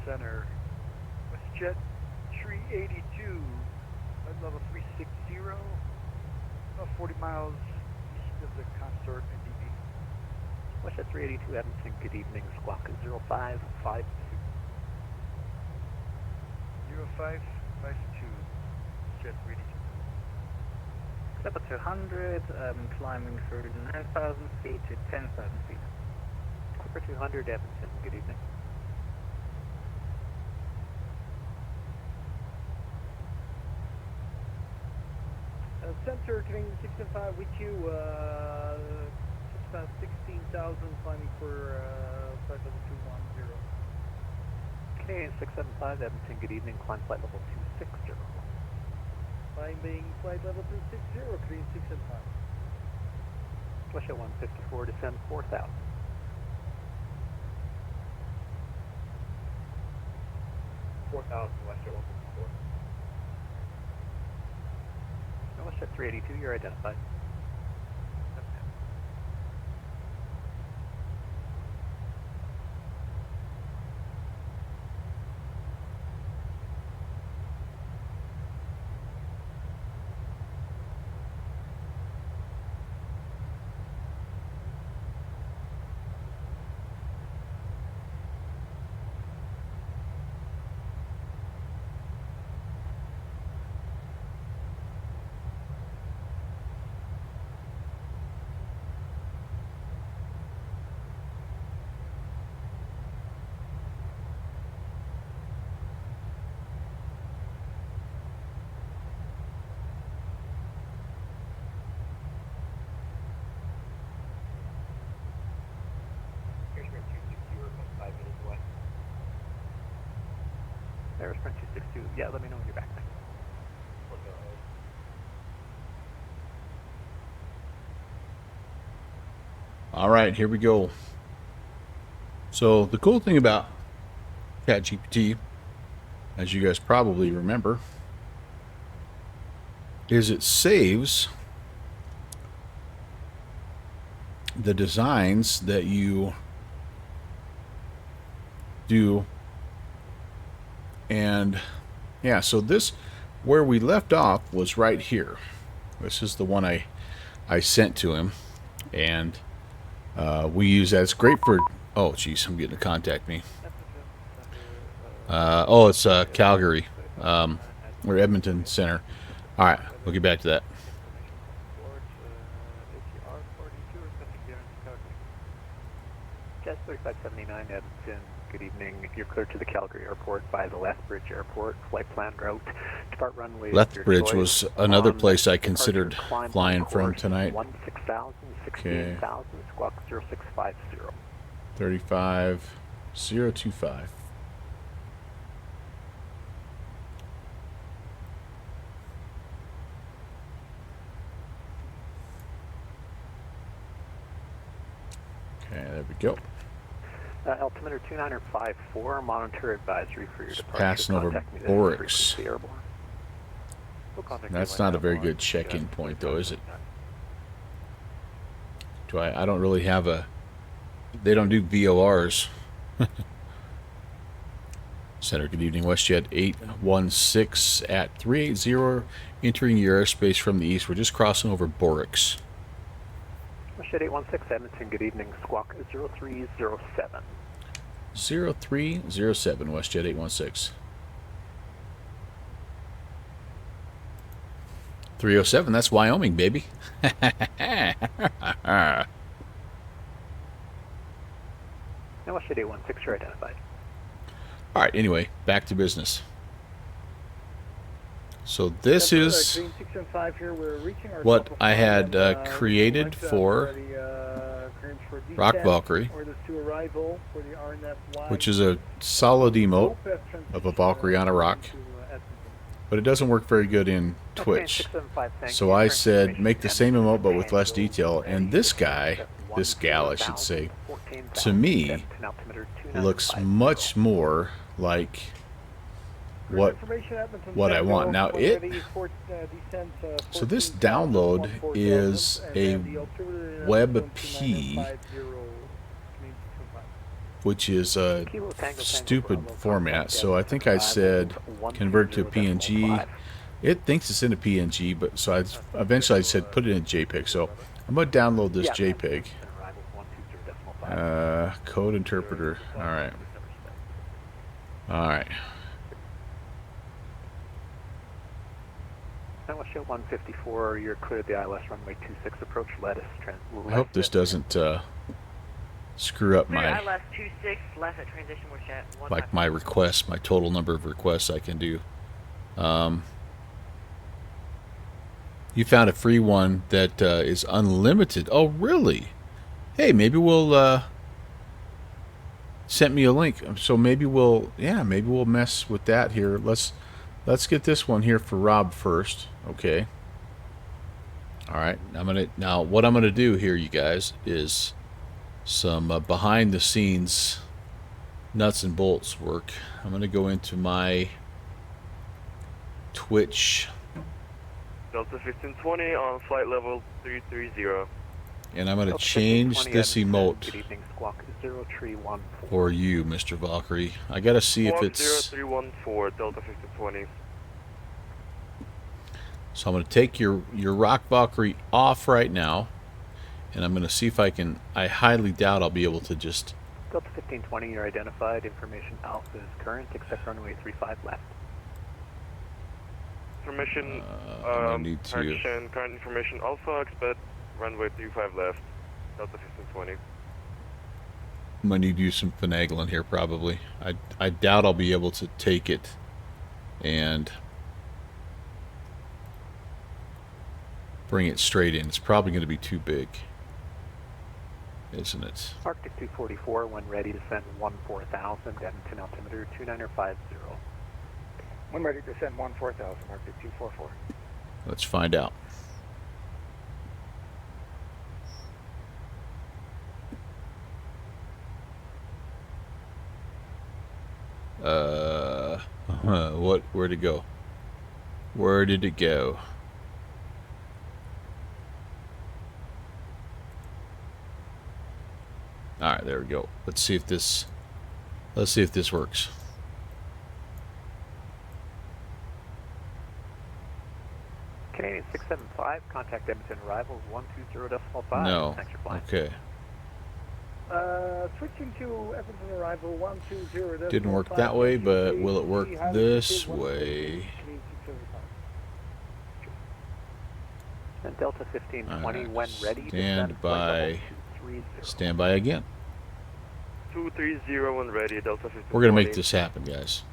Center. WestJet 382, flight level 360, about 40 miles east of the consort NDB. WestJet 382, Edmonton, good evening, squawk 0552. 0552, Jet 382. Step up to 100, climbing through 9,000 feet to 10,000 feet. Clipper 200, Edmonton, good evening. Center, Canadian 675 with you, about 16,000 climbing for flight level 210. Canadian 675, Edmonton, good evening, climb flight level 260. Climbing flight level 260, Canadian 675. WestJet 154, descend 4,000. WestJet 154. WestJet 382, you're identified. There's Sprint 262. Yeah, let me know when you're back. All right, here we go. So the cool thing about ChatGPT, as you guys probably remember, is it saves the designs that you do. And yeah, so this, where we left off was right here. This is the one I sent to him, and we use that. It's great for, oh geez, I'm getting to contact me. Oh, it's Calgary, or Edmonton Center. All right, we'll get back to that. Jet 3579, Edmonton, good evening. You're clear to the Calgary airport by the Lethbridge Airport. Flight plan route. Depart runway. Lethbridge was another place I considered flying from tonight. 16,000, 16,000, squawk 0650. 35025. Okay, there we go. Altimeter 2954, monitor advisory for your departure. Passing over Contact me Borix. frequency airborne. We'll contact you That's when not a very airborne. good check-in point, though, is it? Do I don't really have a... They don't do VORs. Center, good evening. WestJet 816 at 380, entering your airspace from the east. We're just crossing over Borix. WestJet 816, Edmonton, good evening. Squawk 0307. 0307, WestJet 816. 307, that's Wyoming, baby. Now WestJet 816, you're identified. All right, anyway, back to business. So this is what I had created for Rock Valkyrie, which is a solid emote of a Valkyrie on a rock, but it doesn't work very good in Twitch. So I said make the same emote but with less detail, and this guy, this gal I should say, to me looks much more like what I want. Now so this download is a WebP which is a Kilo Tango stupid Bravo, format. contact So I think I Edmonton said arrivals convert to a 120.5. PNG. It thinks it's in a PNG, but so eventually I said put it in a JPEG. So I'm gonna download this Yeah, JPEG. Edmonton arrivals 120.5. Code interpreter. All right. All right. Now show 154, you're clear the ILS runway 26 approach, lettuce I hope this doesn't screw up Clear my ILS 26, left at transition WestJet. like my requests, my total number of requests I can do. You found a free one that is unlimited. Oh, really? Hey, maybe we'll send me a link. So maybe we'll mess with that here. Let's get this one here for Rob first. Okay. All right. Now what I'm gonna do here, you guys, is some behind the scenes nuts and bolts work. I'm gonna go into my Twitch. Delta 1520 on flight level 330. And I'm going to change this emote Good evening, Squawk 0314. for you, Mr. Valkyrie. I got to see if it's... 0314, Delta 1520. So I'm going to take your Rock Valkyrie off right now. And I'm going to see if I can... I highly doubt I'll be able to just... Delta 1520, you're identified. Information Alpha is current, except runway 35 left. Information, need to... correction, current information Alpha, expect runway 35 left, Delta 1520. I'm going to need to do some finagling here, probably. I doubt I'll be able to take it and bring it straight in. It's probably going to be too big, isn't it? Arctic 244, when ready to send 14,000, Edmonton altimeter 2950. When ready to send 14,000, Arctic 244. Let's find out. Where'd it go? Where did it go? All right, there we go. Let's see if this works. Canadian 675, contact Edmonton arrivals 120.5. No. Thanks for flying. Okay. Switching to Edmonton arrival 120. Didn't work that way, but will it work this way? And Delta 1520, when ready to Stand send by. flight level 230. Stand by again. 230 when ready, Delta 1520. We're gonna make this happen, guys.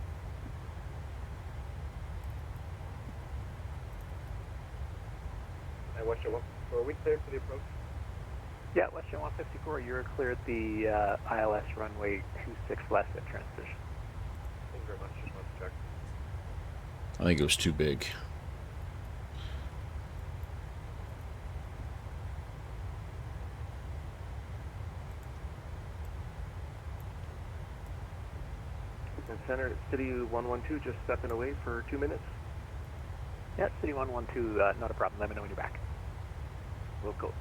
Are we clear for the approach? Yeah, WestJet 154, you're clear at the ILS runway 26 left at transition. Thank you very much. Just wanted to check. I think it was too big. Center, City 112, just stepping away for 2 minutes. Yeah, City 112, not a problem. Let me know when you're back. We'll go.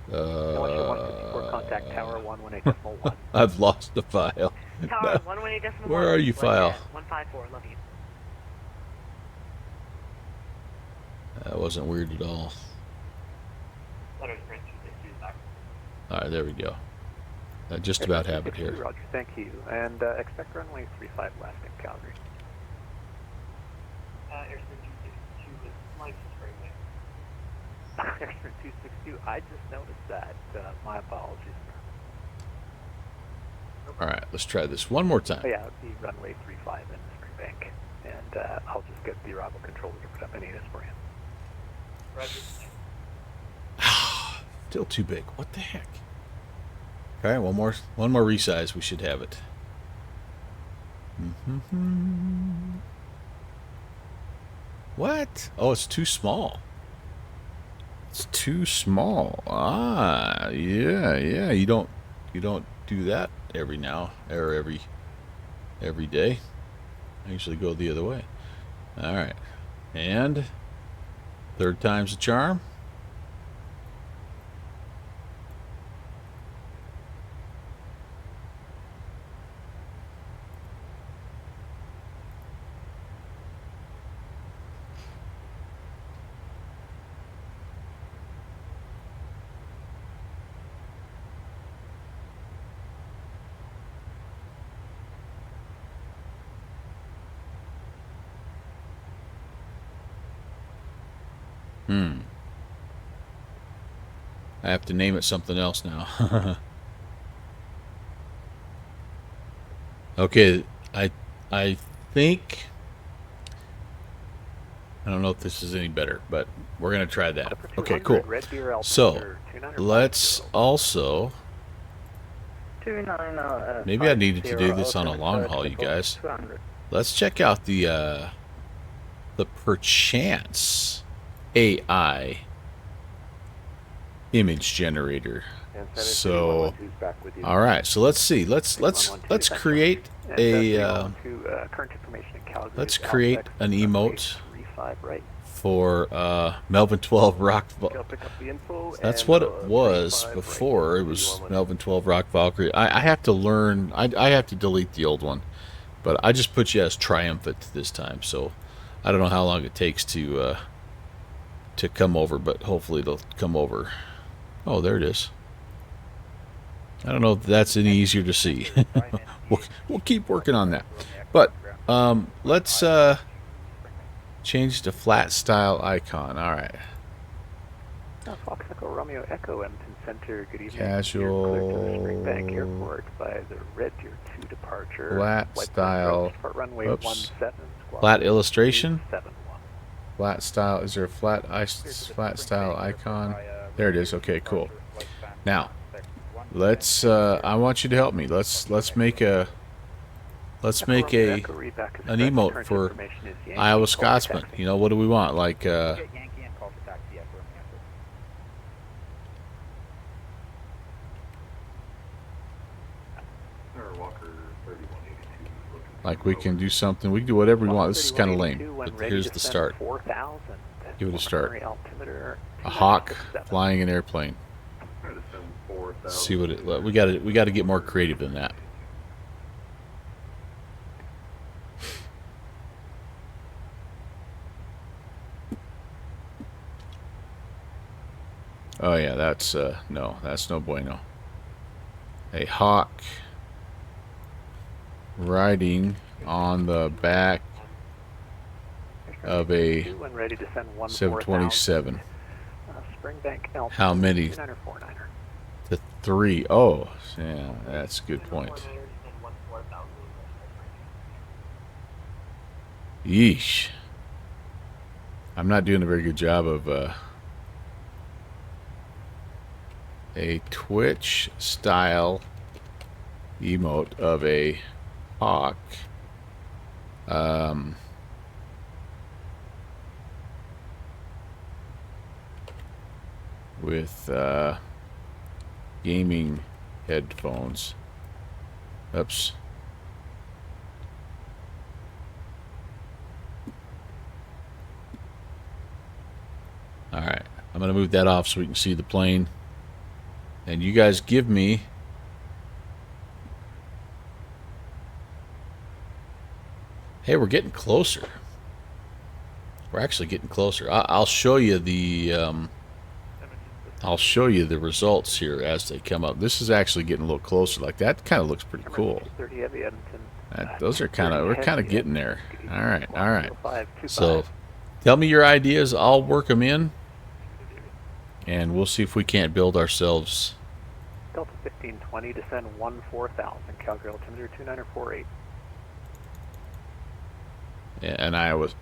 WestJet 154, contact Tower 118.1. I've lost the file. Tower 118.1. Where are you, file? 154, love you. That wasn't weird at all. Alright, there we go. I just about have it here. Roger, thank you. And expect runway 35 left in Calgary. Airstream 262 is flight straightway. Airstream 262, I just noticed that. My apologies. Alright, let's try this one more time. Oh, yeah, the runway 35 in Springbank. And I'll just get the arrival controller to put up an ANIS for you. Roger. Still too big. What the heck? Okay, one more resize. We should have it. What? Oh, it's too small. It's too small. Ah, yeah. You don't do that every now or every day. I usually go the other way. All right, and third time's the charm. I have to name it something else now. Okay, I think I don't know if this is any better, but we're gonna try that. Okay, cool. So let's also maybe I needed to do this on a long haul, you guys. Let's check out the perchance AI image generator. So all right, so let's see. Let's create a let's create an emote for Melvin 12 Rock. That's what it was before. It was Melvin 12 Rock Valkyrie. I have to learn. I have to delete the old one, but I just put you as triumphant this time. So I don't know how long it takes to come over, but hopefully it'll come over. Oh, there it is. I don't know if that's any easier to see. we'll keep working on that. But let's change to flat style icon. All right. Fox Echo Romeo Echo Edmonton Center. Good evening. Casual. You're cleared to Springbank Airport by the Red Deer 2 departure. Flat style. Runway Oops. 17, Flat illustration. 71. Flat style. Is there a flat style icon? There it is. Okay, cool. Now, let's. I want you to help me. Let's make a. Let's make an emote for Iowa Scotsman. You know, what do we want? Like. Like we can do something. We can do whatever we want. This is kind of lame. But here's the start. Give it a start. A hawk flying an airplane. Let's see what it. We got to get more creative than that. Oh yeah, that's no, that's no bueno. A hawk riding on the back of a 727. How many? The 3. Oh, yeah, that's a good point. Yeesh. I'm not doing a very good job of a Twitch style emote of a hawk. With gaming headphones. Oops. Alright, I'm going to move that off so we can see the plane. And you guys give me hey, we're getting closer. We're actually getting closer. I'll show you the results here as they come up. This is actually getting a little closer. Like that kind of looks pretty cool. Those are we're kind of getting there. All right. So tell me your ideas. I'll work them in, and we'll see if we can't build ourselves. Delta 1520, descend 14,000, Calgary altimeter 2948. And I was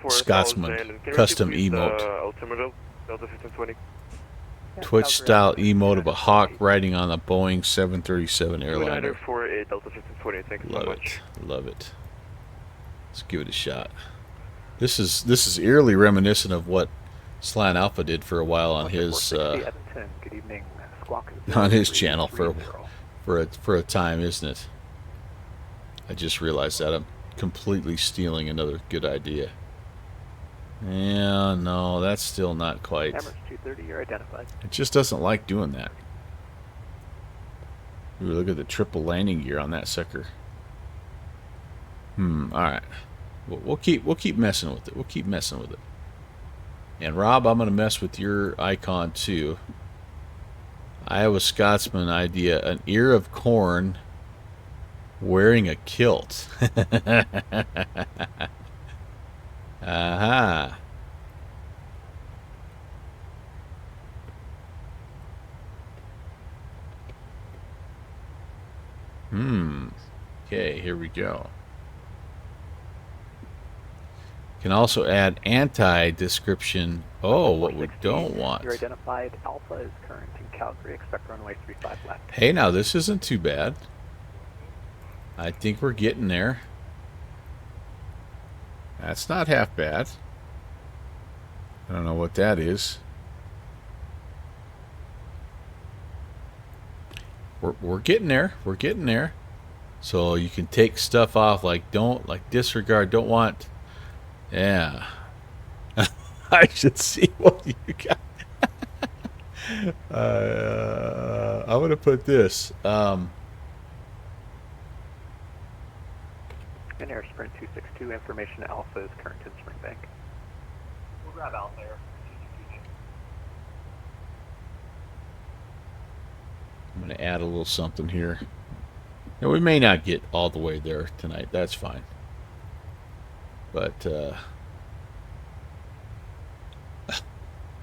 Scotsman custom emote. Altimeter, Delta 1520. Twitch style emote of a hawk riding on a Boeing 737 airliner. 2948, Delta 1520. Thanks so much. Love it. Let's give it a shot. This is eerily reminiscent of what Slan Alpha did for a while on his channel for a time, isn't it? I just realized that I'm completely stealing another good idea. Yeah, no, that's still not quite. Emirates 230, you're identified. It just doesn't like doing that. Ooh, look at the triple landing gear on that sucker. All right. We'll keep messing with it. We'll keep messing with it. And Rob, I'm gonna mess with your icon too. Iowa Scotsman idea: an ear of corn wearing a kilt. Aha. Okay, here we go. Can also add anti-description. Oh, what we don't want. Your identified Alpha is current in Calgary. Expect runway 35 left. Hey, now this isn't too bad. I think we're getting there. That's not half bad. I don't know what that is. We're getting there. We're getting there. So you can take stuff off like don't, like disregard, don't want. Yeah. I should see what you got. I'm going to put this. And Air Sprint 262, information Alpha is current in Springbank. We'll grab Alpha there. I'm going to add a little something here. Now, we may not get all the way there tonight. That's fine. But,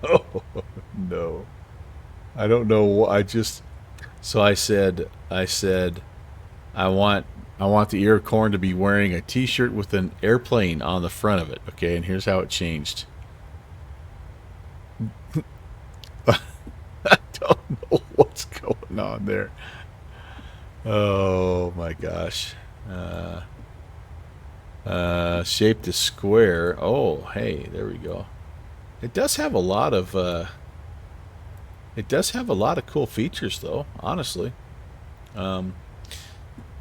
oh, no. I don't know. So I said, I want the Aircorn to be wearing a T-shirt with an airplane on the front of it. Okay, and here's how it changed. I don't know what's going on there. Oh my gosh. Shaped a square. Oh, hey, there we go. It does have a lot of cool features though, honestly. All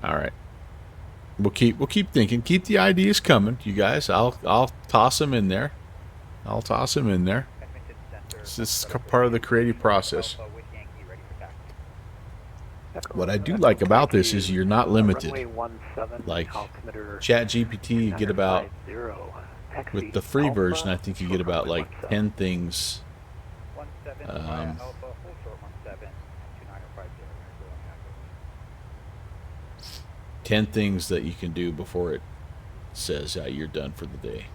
right. We'll keep thinking. Keep the ideas coming, you guys. I'll toss them in there. This is part of the creative process. What I do like about this is you're not limited. Like ChatGPT, you get about, with the free version, I think you get about like 10 things. 10 things that you can do before it says you're done for the day.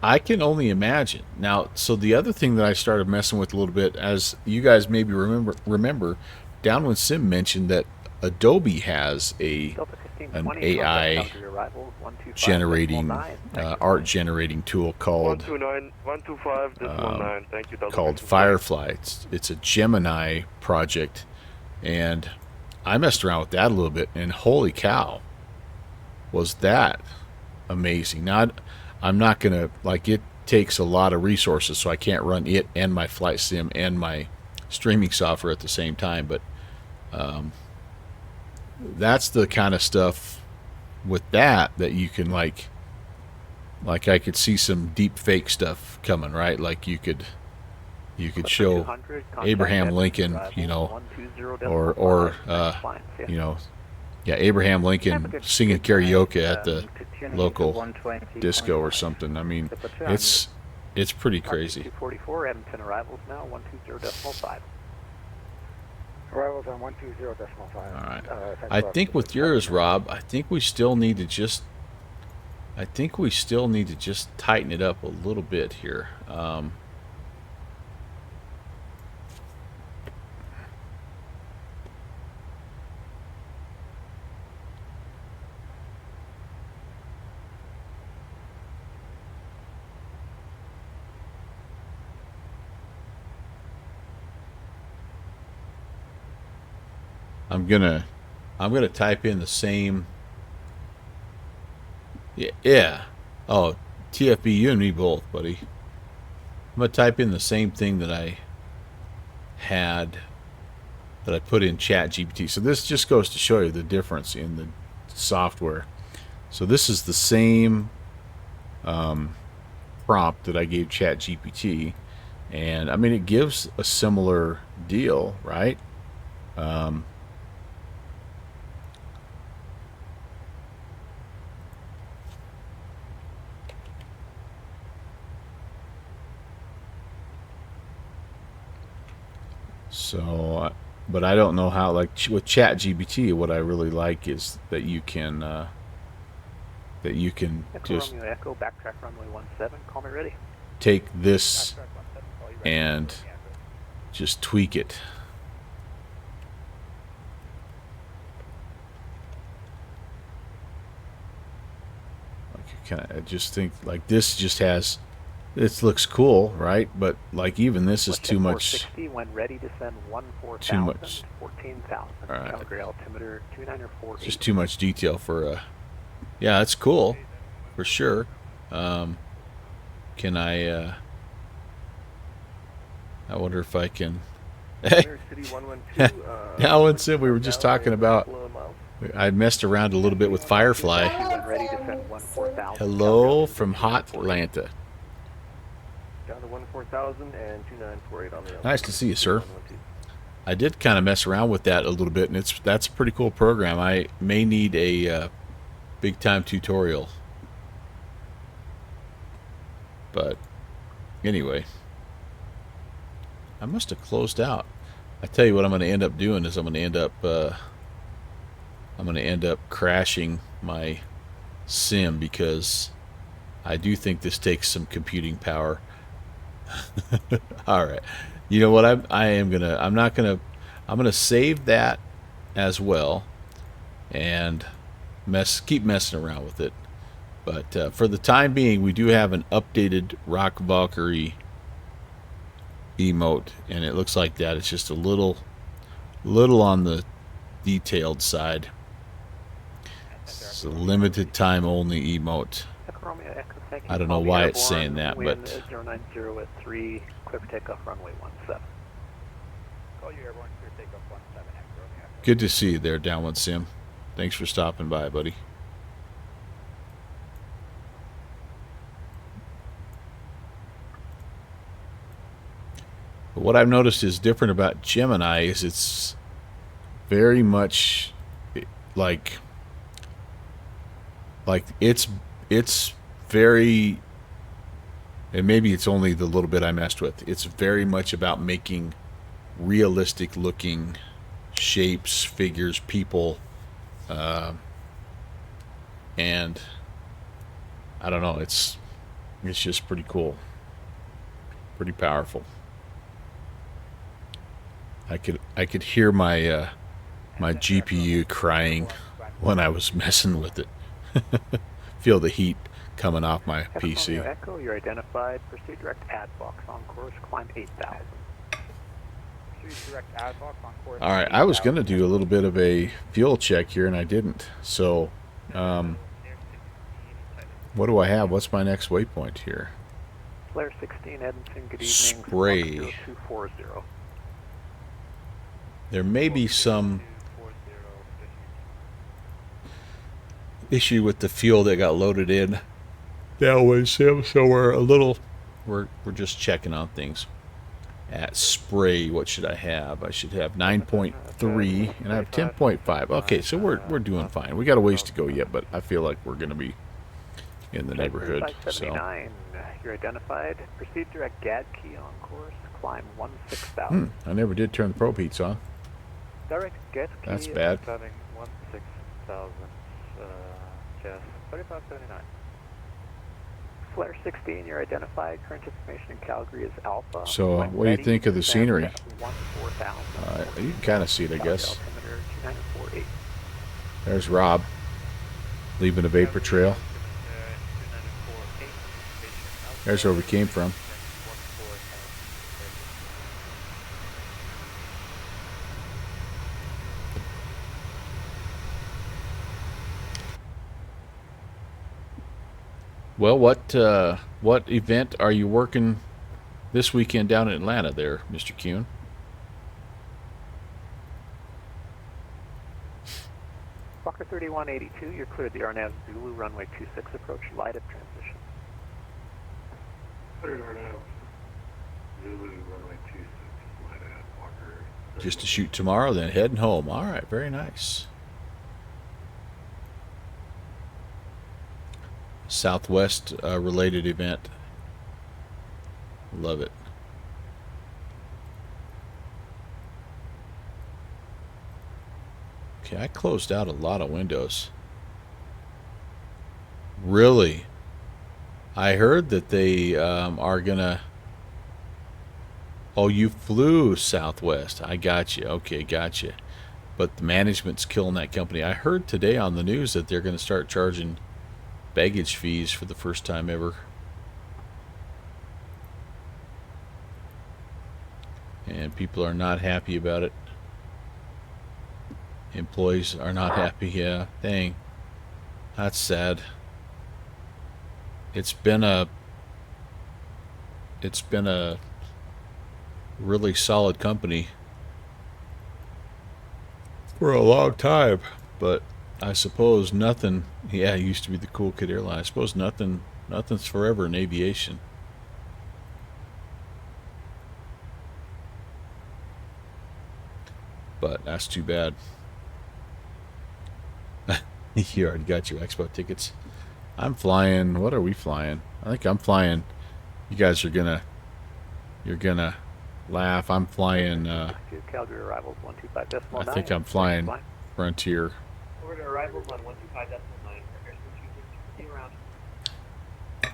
I can only imagine. Now, so the other thing that I started messing with a little bit, as you guys maybe remember, Downwind Sim mentioned that Adobe has an AI generating art generating tool called 125.9. Thank you. Called Firefly. It's a Gemini project, and I messed around with that a little bit, and holy cow, was that amazing. Now, I'm not gonna, like, it takes a lot of resources, so I can't run it and my flight sim and my streaming software at the same time, but that's the kind of stuff with that you can like I could see some deep fake stuff coming, right? Like you could show Abraham Lincoln, you know, or you know, yeah, Abraham Lincoln singing karaoke at the local disco or something. I mean, it's pretty crazy. 244 Edmonton arrivals now 120.5. Arrivals on 120.5. All right. I think with yours, Rob, I think we still need to just tighten it up a little bit here. I'm gonna type in the same. Yeah. Oh, TFB, you and me both, buddy. I'm gonna type in the same thing that I put in ChatGPT. So this just goes to show you the difference in the software. So this is the same prompt that I gave ChatGPT, and I mean it gives a similar deal, right? So, but I don't know how, like with ChatGPT, what I really like is that you can just Echo, backtrack runway 17, call me ready. take this and just tweak it I just think like this just has. It looks cool, right? But like even this is too much. 460 when ready to send 14,000. Too much. 14,000. All right. Calgary altimeter 2948. Just too much detail for a. Yeah, it's cool, for sure. Can I? I wonder if I can. Alan said we were just talking about. I messed around a little bit with Firefly. When ready to send 14,000. Hello from hot Atlanta. Down to 14,000 and 2948 on the Nice to see you, sir. I did kind of mess around with that a little bit, and that's a pretty cool program. I may need a big time tutorial, but anyway, I must have closed out. I tell you what, I'm going to end up doing is I'm going to end up crashing my sim because I do think this takes some computing power. All right. You know what? I'm gonna save that as well and keep messing around with it. But for the time being, we do have an updated Rock Valkyrie emote, and it looks like that. It's just a little on the detailed side. It's a limited time only emote. I don't know why it's saying that, but 090 at 3, clear for takeoff, runway 17. Call you airborne, clear takeoff 17. good to see you there, Downwind Sim. Thanks for stopping by, buddy. But what I've noticed is different about Gemini is it's very much like it's very, and maybe it's only the little bit I messed with, it's very much about making realistic looking shapes, figures, people, and I don't know, it's just pretty cool, pretty powerful. I could hear my my GPU crying when I was messing with it. Feel the heat coming off my PC. Echo, you're identified. Proceed direct ad box on course. Climb 8,000. Direct ad box on course. All right, I was going to do a little bit of a fuel check here, and I didn't. So, what do I have? What's my next waypoint here? Flare 16, Edmonton. Good evening. Spray. 0240. There may be some issue with the fuel that got loaded in that way, Sim. So we're just checking on things. At spray, what should I have? I should have 9.3 and I have 10.5. Okay, so we're doing fine. We got a ways to go yet, but I feel like we're going to be in the neighborhood. So You're identified. Proceed direct GAD key on course. Climb 16,000. I never did turn the probe heats on. Direct GAD key. That's bad. 16,000. Jess, 3579. Flare 16, you're identified. Current information in Calgary is Alpha. So, When what do you ready, think of the send scenery? 14,000. You can kind of see it, I guess. Altimeter 2948. There's Rob leaving a vapor trail. There's where we came from. Well, what event are you working this weekend down in Atlanta there, Mr. Kuhn? Fokker 3182, you're cleared the RNAV Zulu, runway 26, approach light up transition. Cleared RNAV Zulu, runway 26, light up, Fokker. Just to shoot tomorrow, then heading home. All right, very nice. Southwest related event. Love it. Okay, I closed out a lot of windows. Really? I heard that they are gonna. Oh, you flew Southwest. I got you. Okay, got you. But the management's killing that company. I heard today on the news that they're going to start charging baggage fees for the first time ever. And people are not happy about it. Employees are not happy. Yeah, dang. That's sad. It's been a really solid company for a long time, but I suppose nothing. Yeah, it used to be the cool kid airline. I suppose nothing's forever in aviation. But that's too bad. You already got your expo tickets. I'm flying. What are we flying? I think I'm flying. You guys are you're gonna laugh. I'm flying. Calgary arrivals 125.9. I think I'm flying Frontier. Order arrivals on 125.9. Around.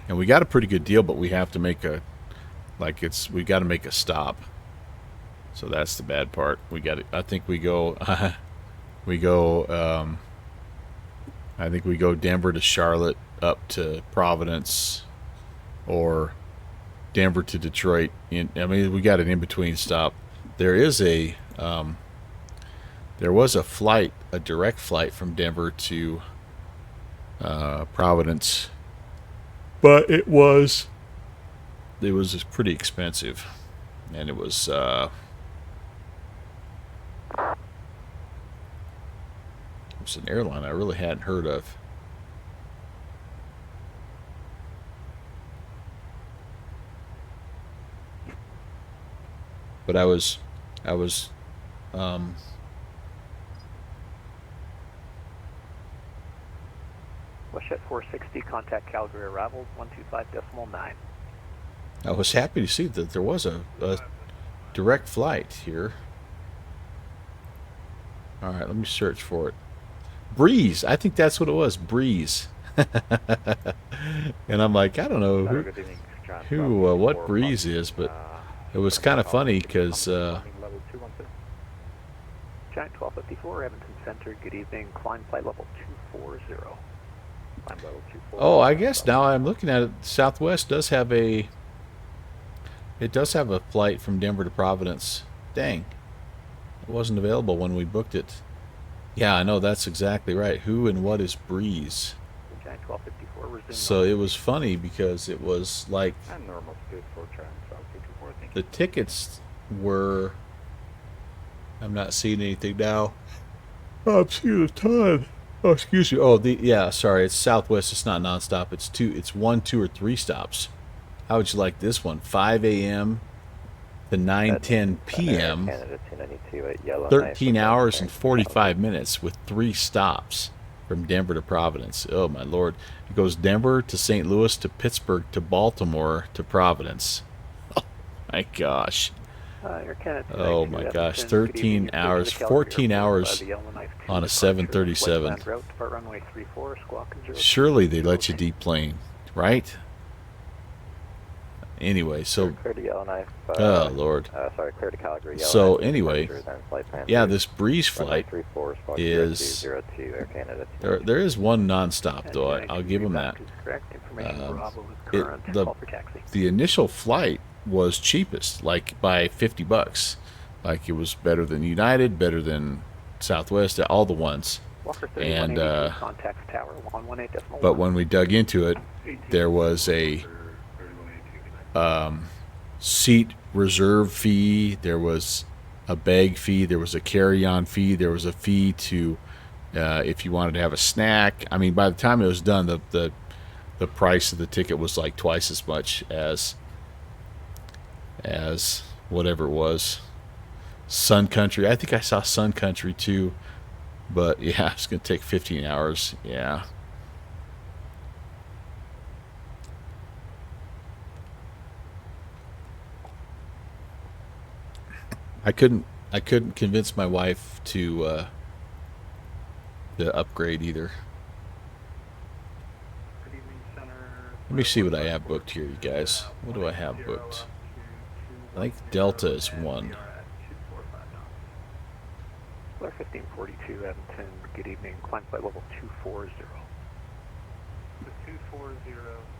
And we got a pretty good deal, but we have to make we got to make a stop. So that's the bad part. I think we go I think we go Denver to Charlotte, up to Providence, or Denver to Detroit. We got an in-between stop. There was a flight, a direct flight from Denver to Providence, but it was pretty expensive, and it was an airline I really hadn't heard of. But I was WestJet 460, contact Calgary arrivals 125.9. I was happy to see that there was a direct flight here. All right, let me search for it. Breeze. I think that's what it was. Breeze. And I'm like, I don't know what Breeze is, but it was kind of funny because Giant 1254, Edmonton Center. Good evening. Climb flight level 240. Climb level 240. oh, I guess now I'm looking at it. Southwest does have a flight from Denver to Providence. Dang, it wasn't available when we booked it. Yeah, I know, that's exactly right. Who and what is Breeze? Giant 1254, resume. So it was funny because it was like the tickets were. I'm not seeing anything now. Oh, I'm seeing a ton. Oh, excuse me. Oh, sorry. It's Southwest. It's not nonstop. It's 1, 2, or 3 stops. How would you like this one? 5 a.m. to 9:10 p.m. 13 hours and 45 minutes with 3 stops from Denver to Providence. Oh, my Lord. It goes Denver to St. Louis to Pittsburgh to Baltimore to Providence. Oh, my gosh. Oh, my gosh. 13 hours, 14 hours on a 737. Surely they let you deplane, right? Anyway, so oh Lord. Clear to Calgary. So anyway, yeah, this Breeze flight is there is one nonstop though. I'll give them that. The initial flight was cheapest, like by $50. Like it was better than United, better than Southwest, all the ones. And but when we dug into it, there was a seat reserve fee, there was a bag fee, there was a carry-on fee, there was a fee to if you wanted to have a snack. I mean, by the time it was done, the price of the ticket was like twice as much as whatever it was. Sun Country. I think I saw Sun Country too, but yeah, it's gonna take 15 hours. Yeah. I couldn't convince my wife to upgrade either. Let me see what I have booked here, you guys. What do I have booked? I think Delta is 1. 1542, Edmonton. Good evening. Climb flight level 240. 240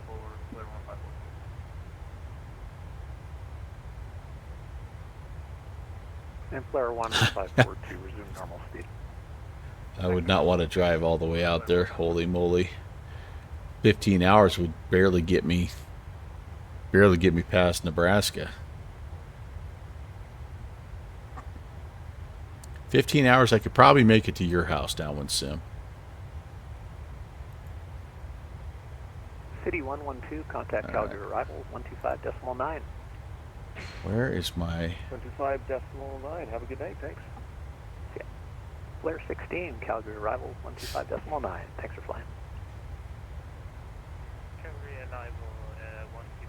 for Flare 154. And Flare 1542, resume normal speed. I would not want to drive all the way out there. Holy moly. 15 hours would barely get me past Nebraska. 15 hours, I could probably make it to your house, Downwind Sim. City 112, contact Calgary arrival 125.9. Where is my... 25.9. Have a good night. Thanks. Yeah. Flare 16, Calgary arrival 125.9. Thanks for flying. Calgary arrival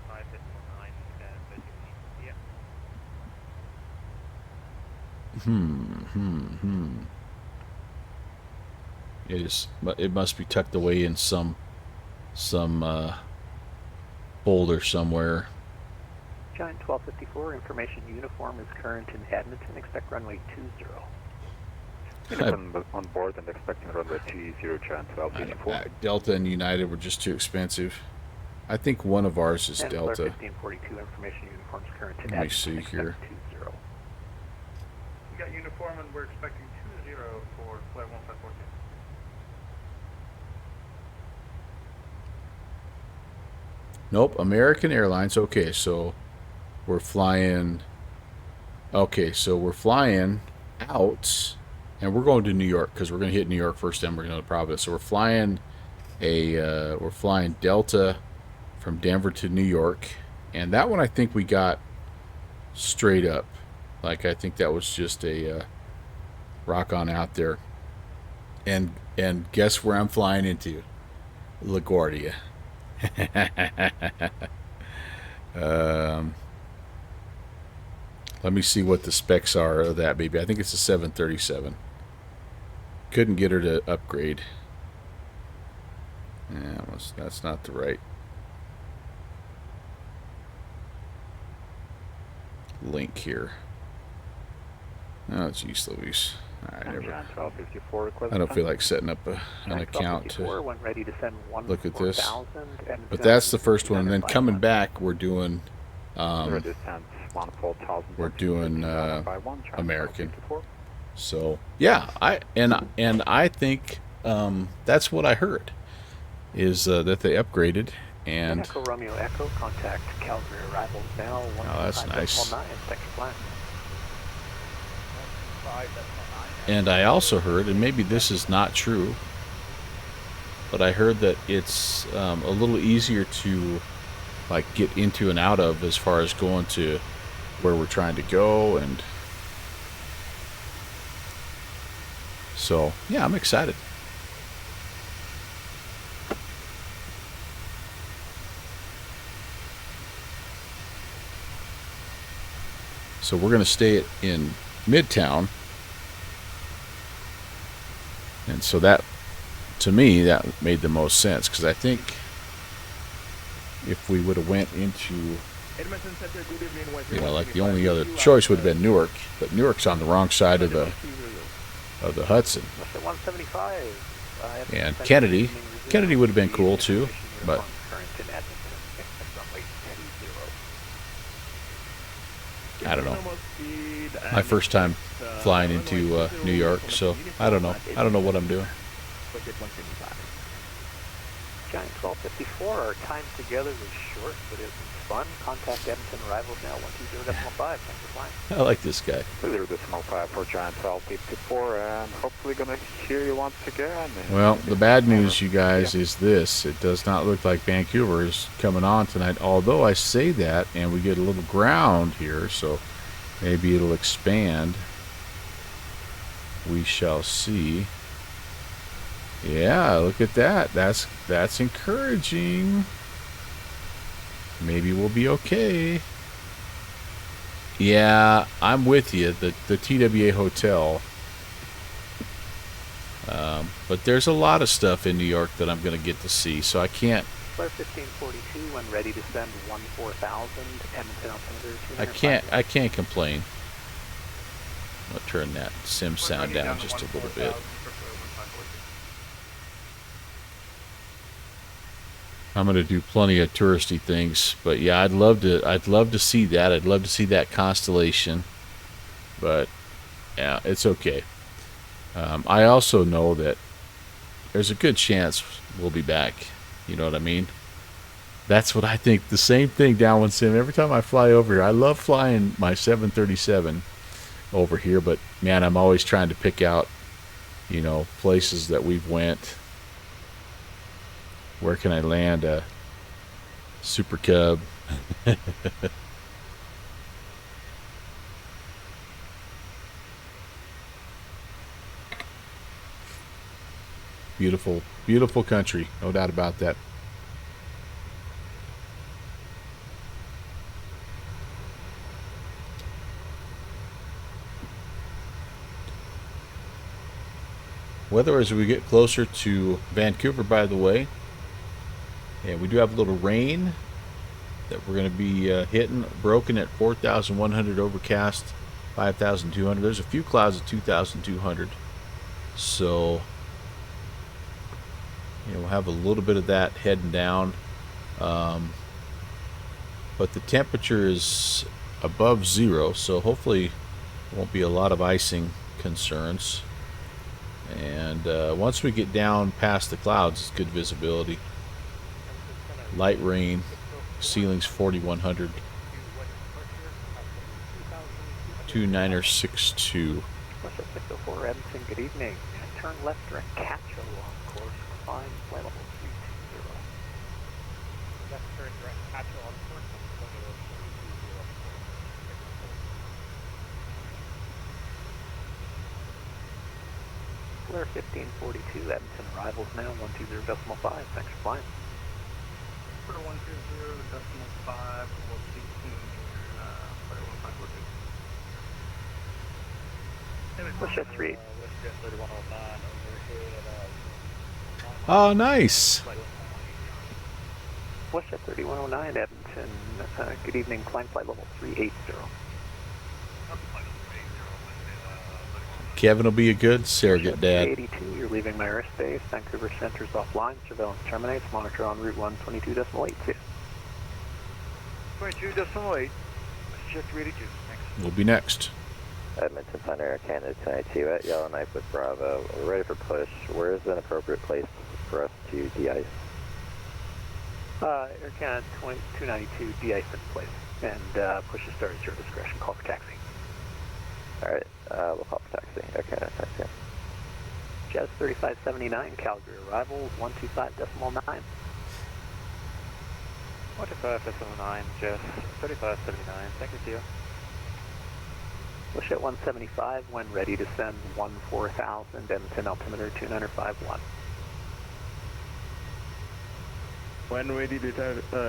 125.9. Yeah. It must be tucked away in some folder somewhere. Giant 1254, information uniform is current in Edmonton. Expect runway 20. On board and expecting runway 20, Giant 1254. Delta and United were just too expensive. I think one of ours is and Delta. Flare 1542, information uniform is current in Let me Edmonton. see Expect here. 20. We got uniform and we're expecting 20 for Flare 1542. Nope, American Airlines. Okay, so we're flying. Okay, so we're flying out, and we're going to New York because we're going to hit New York first. Then we're going to Providence. So we're flying Delta from Denver to New York, and that one I think we got straight up. Like I think that was just a rock on out there. And guess where I'm flying into? LaGuardia. Let me see what the specs are of that baby. I think it's a 737. Couldn't get her to upgrade. Yeah, that's not the right link here. Oh, jeez Louise. I don't feel like setting up an account to look at this. But that's the first one. And then coming back, we're doing American. So yeah, I think that's what I heard is that they upgraded and. Echo Romeo Echo, contact Calgary arrivals now. Oh, that's nice. Thanks for flying. And I also heard, and maybe this is not true, but I heard that it's a little easier to like get into and out of as far as going to where we're trying to go, and so yeah, I'm excited. So we're going to stay in Midtown. And so that, to me, that made the most sense, because I think if we would have went into, like the only other choice would have been Newark, but Newark's on the wrong side of the Hudson. And Kennedy would have been cool too, but I don't know. My first time flying into New York, so I don't know. I don't know what I'm doing. Giant 1254, our time together was short, but it was fun. Contact Edmonton arrivals now, 120.5. Thanks for flying. I like this guy. 0.5 for Giant 1254, and hopefully going to hear you once again. Well, the bad news, you guys, is this. It does not look like Vancouver is coming on tonight, although I say that, and we get a little ground here, so maybe it'll expand. We shall see. Yeah, look at that. That's encouraging. Maybe we'll be okay. Yeah, I'm with you. The TWA Hotel. But there's a lot of stuff in New York that I'm going to get to see, so I can't. Flare 1542, when ready to send 14,000. Edmonton altimeter 205. I can't complain. I'm going to turn that sim sound down just a little bit. I'm gonna do plenty of touristy things, but yeah, I'd love to see that. I'd love to see that constellation, but yeah, it's okay. I also know that there's a good chance we'll be back. You know what I mean? That's what I think. The same thing, Downwind Sim. Every time I fly over here, I love flying my 737 over here, but man, I'm always trying to pick out, you know, places that we've went. Where can I land a Super Cub? Beautiful, beautiful country, no doubt about that. Weather as we get closer to Vancouver, by the way. And we do have a little rain that we're going to be hitting. Broken at 4,100, overcast 5,200. There's a few clouds at 2,200. So, you know, we'll have a little bit of that heading down. But the temperature is above zero, so hopefully there won't be a lot of icing concerns. And once we get down past the clouds, it's good visibility. Light rain, ceiling's 4,100. 29er62. WestJet 604 Edmonton, good evening. Turn left direct Catcho on course, climb flight level 320. Left turn direct Hatchel on course, flight level 320. Flare 1542 Edmonton, arrivals now 120.5. Thanks for flying. For 120.5, we'll see soon here, flight 1542. WestJet 3. WestJet 3109 overhead at Oh, nice. WestJet 3109 Edmonton, good evening, climb flight level 380. Kevin will be a good surrogate dad. 382, you're leaving my airspace. Vancouver Center's offline. Surveillance terminates. Monitor en route 122.8. See ya. 22.8. WestJet 382. Thanks. We'll be next. Edmonton Thunder Air Canada 292 at Yellowknife with Bravo. We're ready for push. Where is an appropriate place for us to de-ice? Air Canada 292, de-ice in place. And push to start at your discretion. Call for taxi. Alright, we'll call for taxi. Okay, taxi. Jazz 3579, Calgary arrivals 125.9. 125.9, Jess. 3579. Thank you, Theo. Push at 175 when ready to send 14,000, Edmonton altimeter 2951. When ready to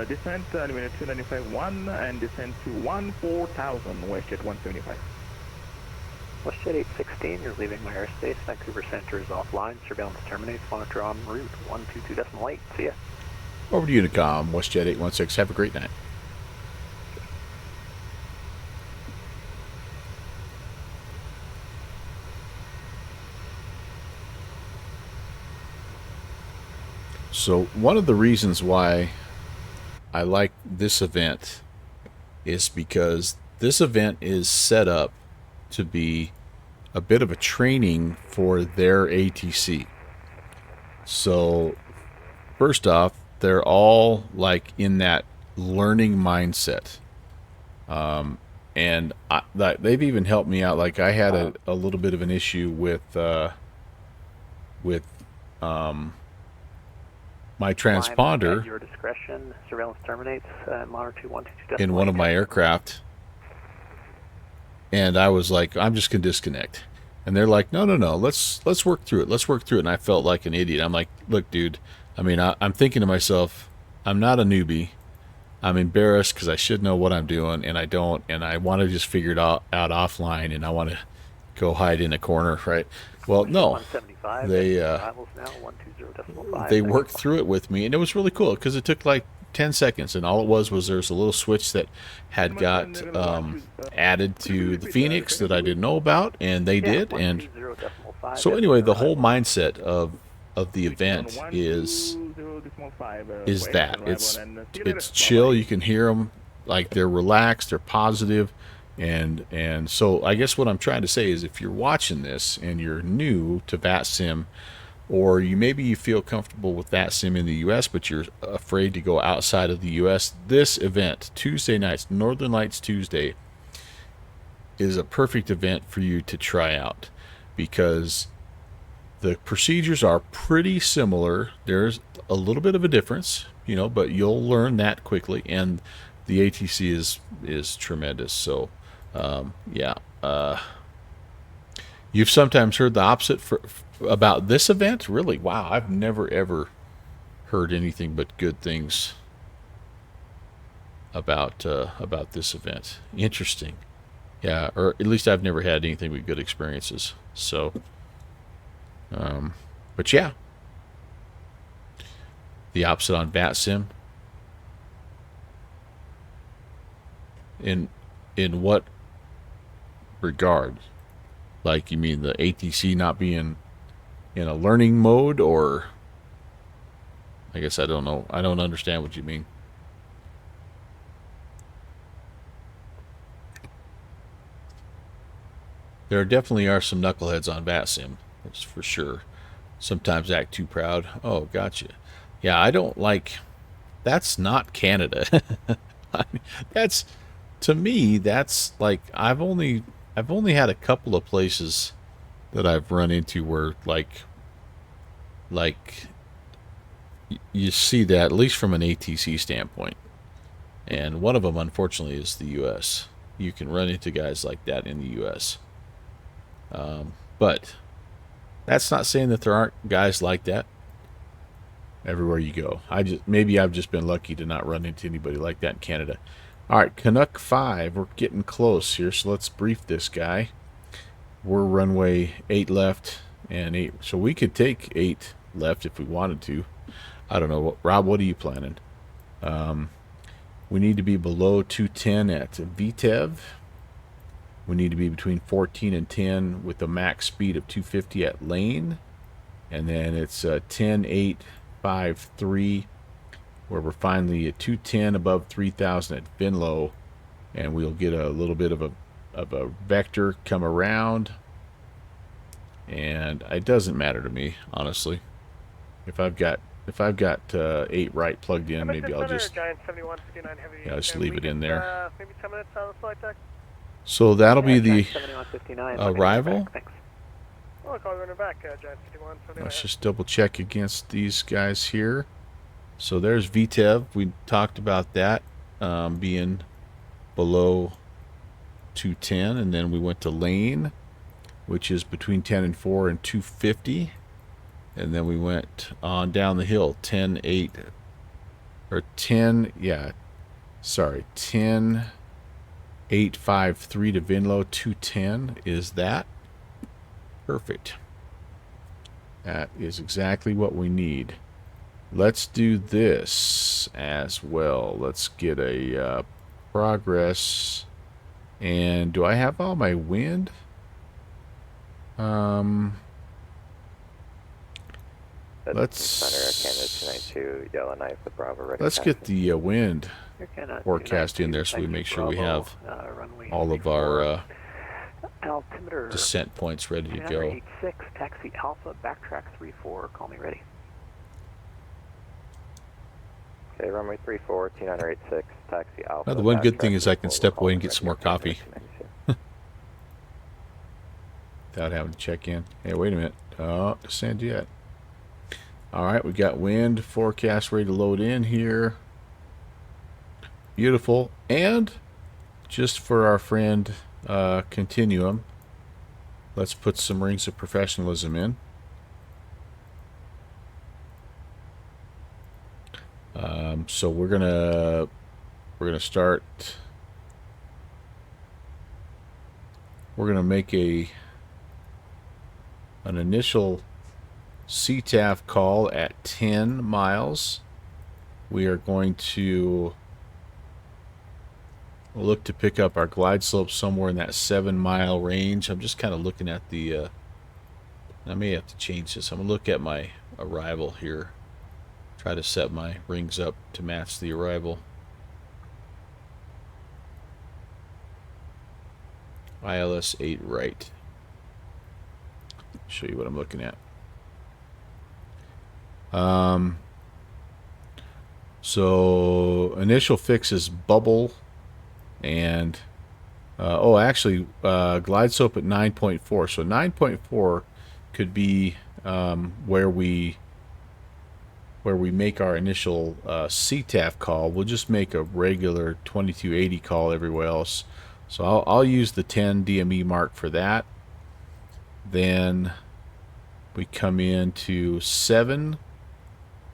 descend to altimeter 2951 and descend to 14,000, WestJet 175. WestJet 816, you're leaving my airspace. Vancouver Center is offline. Surveillance terminates. Monitor en route 122.8. See ya. Over to Unicom, WestJet 816. Have a great night. So one of the reasons why I like this event is because this event is set up to be a bit of a training for their ATC. So first off, they're all like in that learning mindset. And they've even helped me out. Like I had a little bit of an issue with my transponder at your discretion. Surveillance terminates. Monitor 122.8. in one of my aircraft. And I was like, I'm just going to disconnect. And they're like, no, let's work through it. Let's work through it. And I felt like an idiot. I'm like, look, dude, I mean, I'm thinking to myself, I'm not a newbie. I'm embarrassed because I should know what I'm doing, and I don't. And I want to just figure it out offline, and I want to go hide in a corner, right? Well, no. They worked through it with me, and it was really cool because it took like 10 seconds, and all it was there's a little switch that had got added to the Phoenix that I didn't know about, and they did. And so anyway, the whole mindset of the event is Decimal 5. is West that arrival, it's and see you later. chill. Bye-bye. You can hear them like they're relaxed, they're positive, and so I guess what I'm trying to say is if you're watching this and you're new to VATSIM, or maybe you feel comfortable with VATSIM in the U.S. but you're afraid to go outside of the U.S., this event, Tuesday nights, Northern Lights Tuesday, is a perfect event for you to try out because the procedures are pretty similar. There's a little bit of a difference, but you'll learn that quickly, and the ATC is tremendous. So, yeah. You've sometimes heard the opposite about this event. Really, wow! I've never ever heard anything but good things about this event. Interesting. Yeah, or at least I've never had anything but good experiences. So, but yeah, the opposite on VATSIM. In what regard? Like, you mean the ATC not being in a learning mode, or I guess I don't know. I don't understand what you mean. There definitely are some knuckleheads on VATSIM, that's for sure. Sometimes act too proud. Oh, gotcha. Yeah, I don't like. That's not Canada. I mean, that's, to me, that's like I've only had a couple of places that I've run into where like you see that, at least from an ATC standpoint. And one of them, unfortunately, is the U.S. You can run into guys like that in the U.S. But that's not saying that there aren't guys like that everywhere you go. Maybe I've just been lucky to not run into anybody like that in Canada. All right, Canuck 5, we're getting close here, so let's brief this guy. We're runway 8 left and 8, so we could take 8 left if we wanted to. I don't know, Rob, what are you planning? We need to be below 210 at VTEV. We need to be between 14 and 10 with a max speed of 250 at lane. And then it's 10.853 where we're finally at 210 above 3,000 at Venlo. And we'll get a little bit of a vector come around. And it doesn't matter to me, honestly. If I've got 8 right plugged in, maybe I'll just leave it in there. Maybe 10 minutes on the flight deck. So that'll be the 7159. arrival. Thanks. Oh, call running back, Giant 51. Let's just double check against these guys here. So there's VTEV. We talked about that being below 210, and then we went to lane, which is between 10 and 4 and 250. And then we went on down the hill, 10.8 or 10, yeah, sorry, 10.853 to Venlo, 210 is that. Perfect. That is exactly what we need. Let's do this as well. Let's get a progress. And do I have all my wind? Let's get the wind forecast in there so we make sure we have all of our altimeter descent points ready to go. 86, taxi Alpha, backtrack 34, call me ready. Okay, runway 34, 2986, taxi Alpha. Now, the one good thing is I can step away and get some more coffee without having to check in. Hey, wait a minute. Oh, descend yet. All right, we got wind forecast ready to load in here. Beautiful. And just for our friend Continuum, let's put some rings of professionalism in. So we're gonna start. We're gonna make an initial CTAF call at 10 miles. We are going to look to pick up our glide slope somewhere in that 7-mile range. I'm just kind of looking at the I may have to change this. I'm gonna look at my arrival here, Try to set my rings up to match the arrival. ILS 8 right. Show you what I'm looking at. So initial fix is bubble, and actually glide slope at 9.4. So 9.4 could be where we make our initial CTAF call. We'll just make a regular 2280 call everywhere else. So I'll use the 10 DME mark for that. Then we come into 7,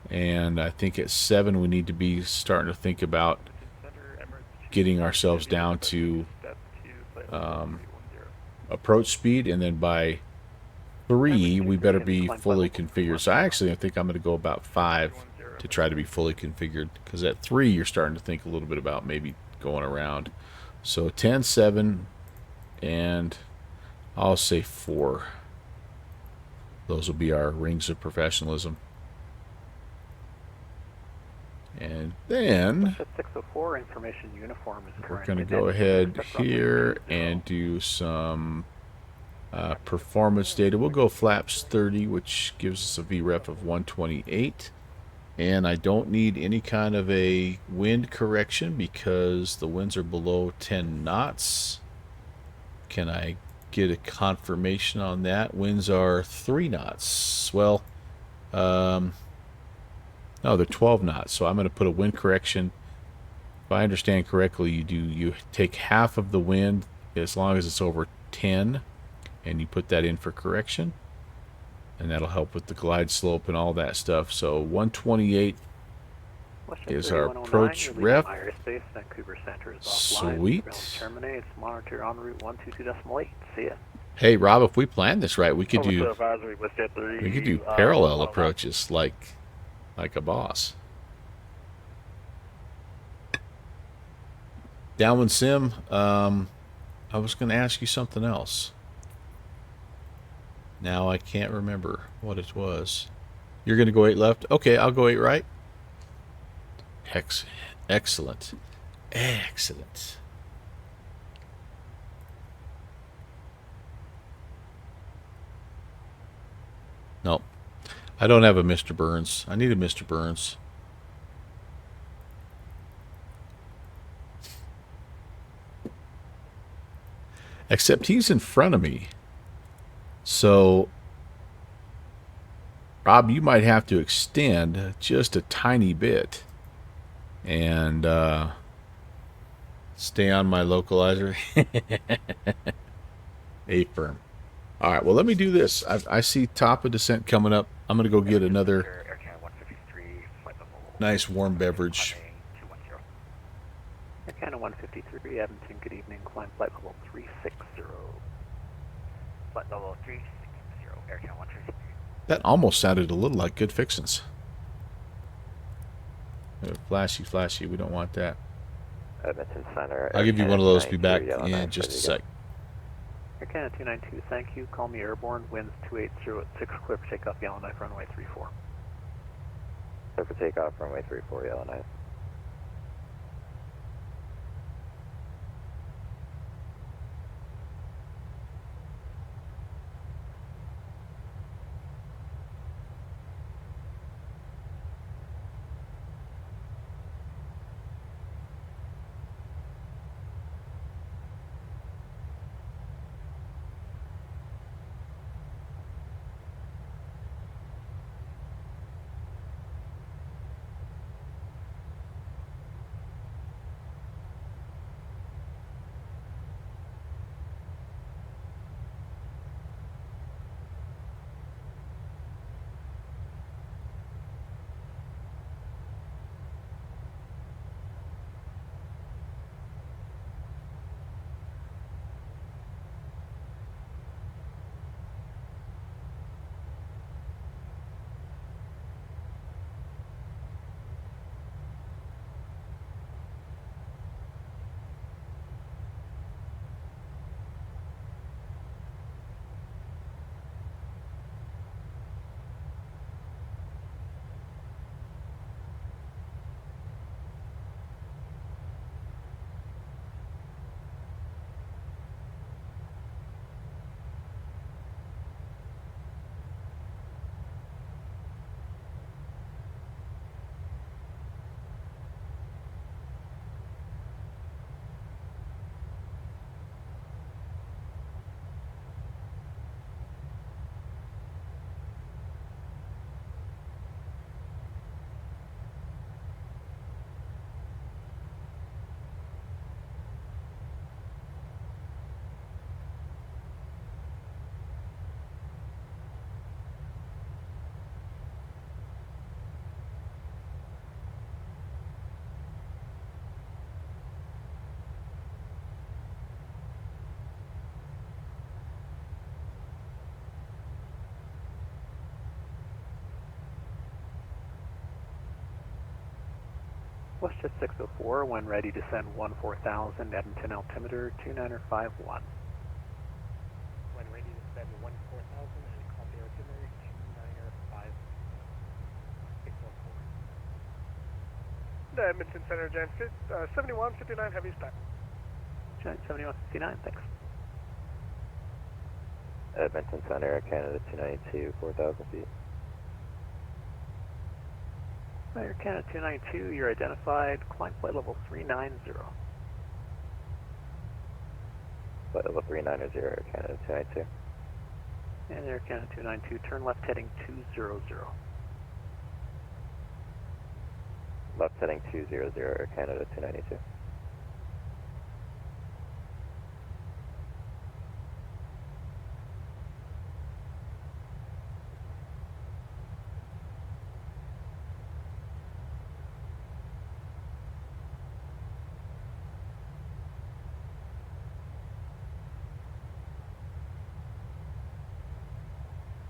and I think at 7 we need to be starting to think about getting ourselves down to approach speed, and then by 3 we better be fully configured. So I think I'm going to go about 5 to try to be fully configured, because at 3 you're starting to think a little bit about maybe going around. So 10, 7, and I'll say 4. Those will be our rings of professionalism. And then WestJet 604 information uniform is we're current. going to go ahead here and do some performance data. We'll go flaps 30, which gives us a VREF of 128. And I don't need any kind of a wind correction because the winds are below 10 knots. Can I get a confirmation on that? Winds are 3 knots. Well, no, they're 12 knots. So I'm going to put a wind correction. If I understand correctly, you take half of the wind as long as it's over 10, and you put that in for correction, and that'll help with the glide slope and all that stuff. So 128 is our approach rep. Vancouver Center is Sweet. Terminates. Monitor en route 122.8. See ya. Hey Rob, if we plan this right, we could do We parallel approaches like a boss. Downwind sim. I was going to ask you something else. Now I can't remember what it was. You're going to go 8 left? Okay, I'll go 8 right. Excellent. Excellent. Nope. I don't have a Mr. Burns. I need a Mr. Burns. Except he's in front of me. So, Rob, you might have to extend just a tiny bit and stay on my localizer. A-firm. All right, well, let me do this. I see top of descent coming up. I'm going to go get another nice warm beverage. Air Canada 153, Edmonton, good evening. Climb flight level 360. Flight level 360, Air Canada 153. That almost sounded a little like good fixins'. Flashy, flashy. We don't want that. Edmonton Center. I'll give you one of those. Be back in just a sec. Air Canada 292, thank you. Call me airborne. Winds 280 at 6, clear for takeoff, Yellowknife, runway 34. Clear for takeoff, runway 34, Yellowknife. WestJet 604, when ready, descend 14,000, Edmonton altimeter 29051. When ready to send 14,000 and copy altimeter 295. 614. The Edmonton Center, Giant 7159, heavy start. Giant 7159, thanks. Edmonton Center, Canada 292, 4,000 feet. Air Canada 292, you're identified, climb flight level 390. Flight level 390, Air Canada 292. And Air Canada 292, turn left heading 200. Left heading 200, Air Canada 292.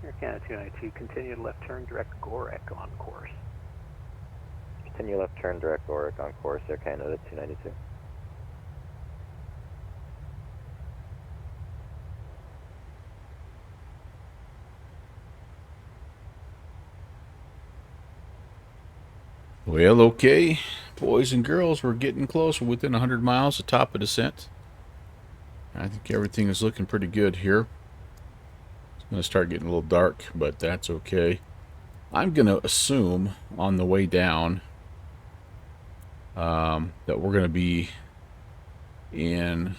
Air Canada 292, continue to left turn, direct Gorek on course. Continue left turn, direct Oric on course, Air Canada 292. Well, okay, boys and girls, we're getting close. We're within 100 miles of top of descent. I think everything is looking pretty good here. It's going to start getting a little dark, but that's okay. I'm going to assume on the way down that we're going to be in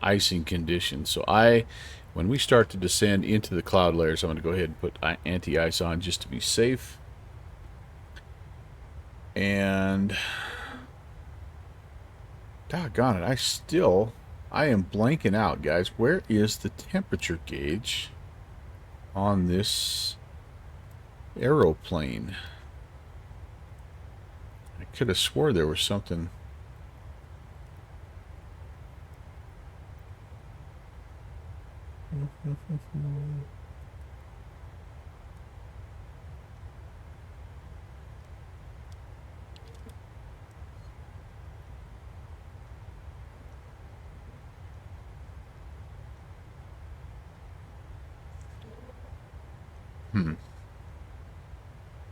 icing conditions. So when we start to descend into the cloud layers, I'm going to go ahead and put anti-ice on just to be safe. And doggone it, I am blanking out, guys. Where is the temperature gauge on this aeroplane? I could have swore there was something.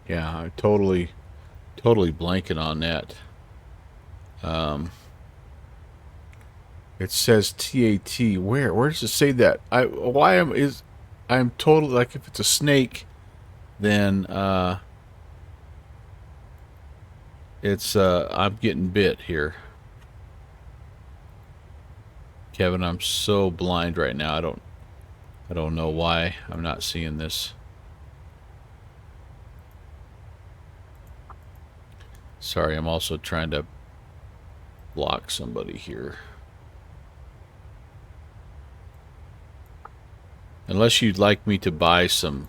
Yeah, I'm totally blanking on that. It says TAT. Where does it say that? I'm totally, like, if it's a snake, then it's I'm getting bit here. Kevin, I'm so blind right now. I don't know why I'm not seeing this. Sorry, I'm also trying to block somebody here. Unless you'd like me to buy some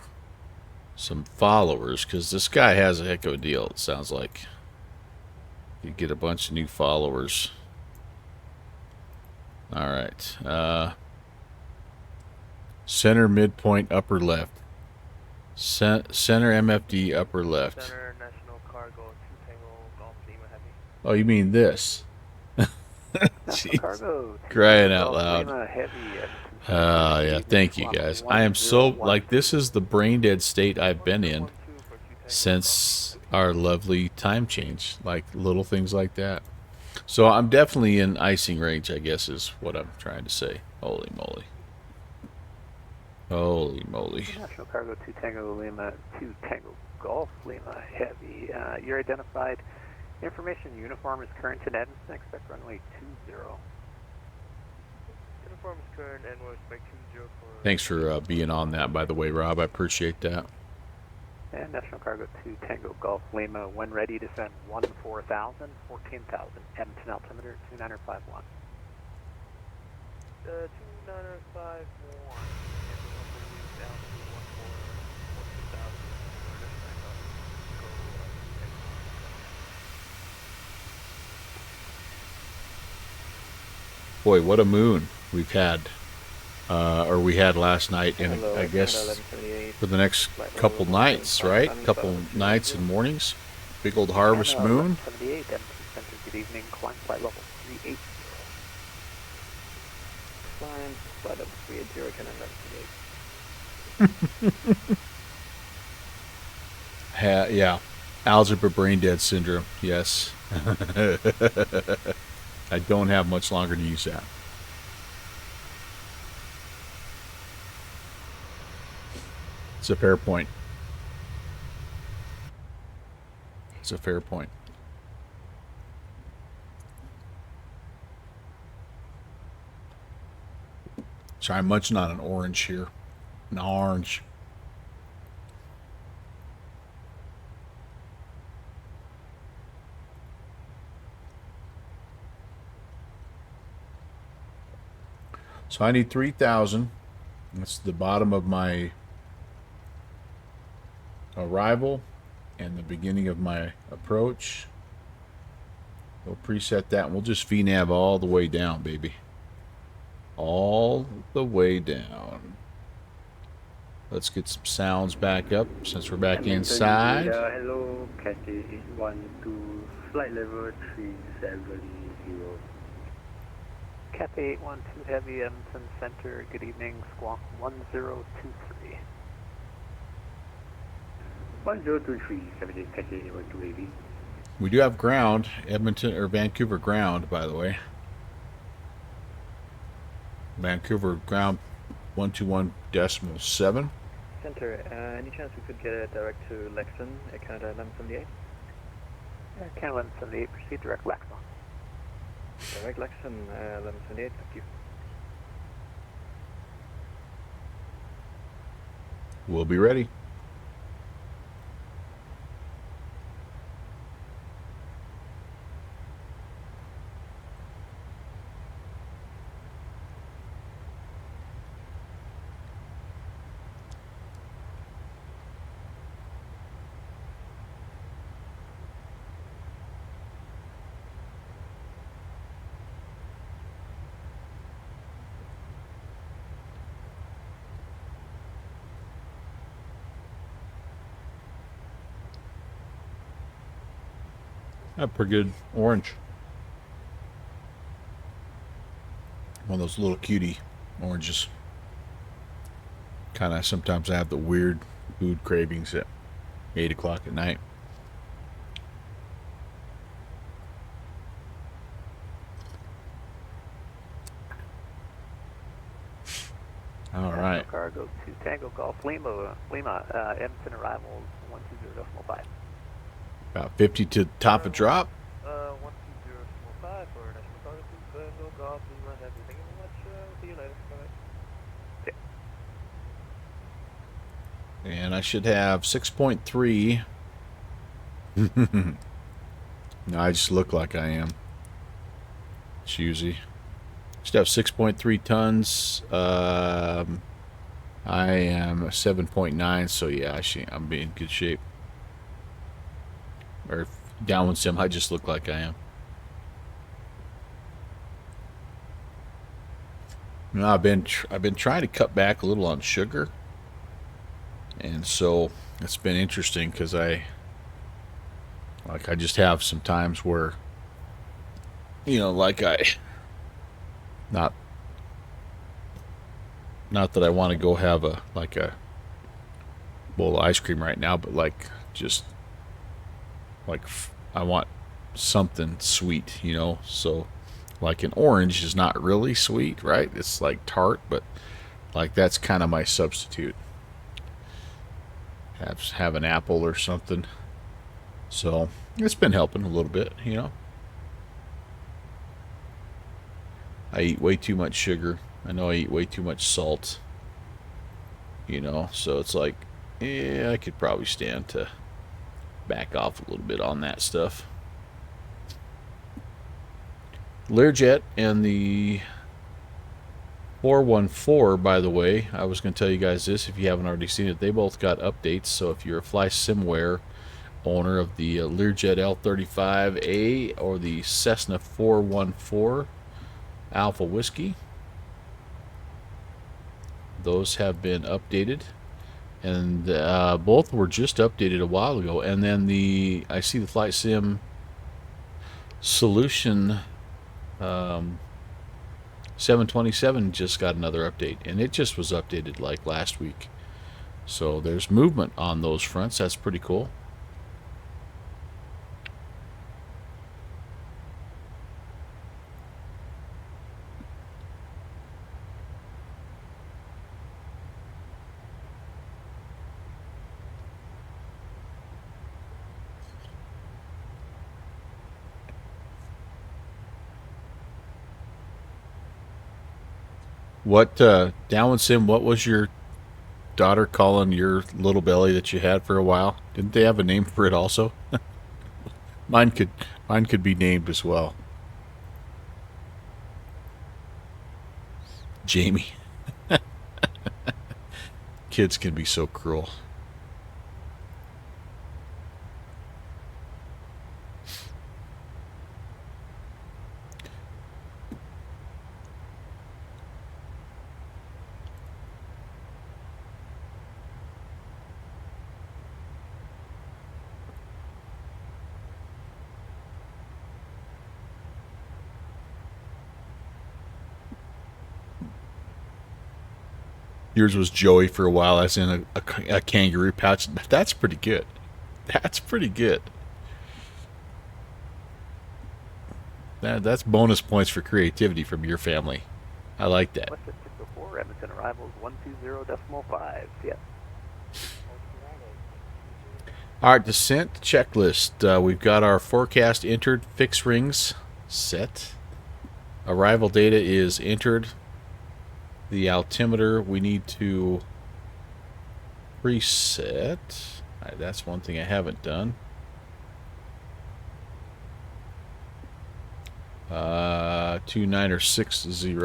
followers, because this guy has a heck of a deal, it sounds like. You get a bunch of new followers. Alright. Center midpoint upper left. Center MFD upper left. Center National Cargo 2 Tango Golf Lima Heavy. Oh, you mean this? National Cargo, Crying out loud. Lima Heavy, Yeah, thank you guys. I am so, like, this is the brain dead state I've been in since our lovely time change. Like, little things like that. So I'm definitely in icing range, I guess, is what I'm trying to say. Holy moly. Holy moly. National Cargo 2 Tango Lima 2 Tango Golf Lima Heavy. You're identified. Information uniform is current in Edmonton. Expect runway 20. Uniform is current and we'll expect 20 for... Thanks for being on that, by the way, Rob. I appreciate that. And National Cargo 2 Tango Golf Lima, when ready, descend 14,000, 14,000, Edmonton altimeter 29051. 29051. Boy, what a moon we've had, or we had last night, and I guess for the next couple nights, right? Couple nights and mornings. Big old harvest moon. 78, Edmonton good evening, climb flight level 38. Climb flight level 380, can I Yeah. Algebra brain dead syndrome. Yes. I don't have much longer to use that. It's a fair point. It's a fair point. So I'm munching on an orange here. An orange. So I need 3,000. That's the bottom of my arrival and the beginning of my approach. We'll preset that and we'll just VNAV all the way down, baby. All the way down. Let's get some sounds back up since we're back inside. Hello, Cathay 812, flight level 370. Cathay 812 Heavy, Edmonton Center, good evening, squawk 1023. 1023, 78 Cathay 812 Heavy. We do have ground, Edmonton or Vancouver ground, by the way. Vancouver ground 121.7. Center, any chance we could get a direct to Lexington at Canada 1178? Canada 1178, proceed direct Lexington. Direct Lexington 1178, thank you. We'll be ready. A pretty good orange. One of those little cutie oranges. Kind of sometimes I have the weird food cravings at 8 o'clock at night. All right. Cargo to Tango Golf Lima, Edmonton arrivals 120.5. About 50 to top of drop. 120.5 for National Cargo to Tango Golf Lima. Heavy. Thank you very much. See you later. Bye. And I should have 6.3. No, I just look like I am. Choosy. Should have 6.3 tons. I am 7.9, so yeah, I'm being in good shape. Or downwind sim, I just look like I am. No, I've been trying to cut back a little on sugar, and so it's been interesting because I just have some times where, you know, like not that I want to go have a bowl of ice cream right now, but I want something sweet, you know. So like an orange is not really sweet, right? It's like tart, but like that's kind of my substitute. Have an apple or something. So it's been helping a little bit, you know. I eat way too much sugar. I know I eat way too much salt. You know, so it's like, yeah, I could probably stand to back off a little bit on that stuff. Learjet and the 414, by the way, I was going to tell you guys this if you haven't already seen it. They both got updates, so if you're a Fly Simware owner of the Learjet L35A or the Cessna 414 Alpha Whiskey, those have been updated, and both were just updated a while ago. And then I see the Flight Sim Solution 727 just got another update, and it just was updated like last week. So there's movement on those fronts. That's pretty cool. What, Downwind Sim, what was your daughter calling your little belly that you had for a while? Didn't they have a name for it also? mine could be named as well. Jamie. Kids can be so cruel. Yours was Joey for a while, as in a kangaroo pouch. That's pretty good. That's pretty good. That's bonus points for creativity from your family. I like that. WestJet 604, Edmonton arrivals 120.5. Yes. All right, descent checklist. We've got our forecast entered, fixed rings set. Arrival data is entered. The altimeter we need to preset. That's one thing I haven't done. 2960.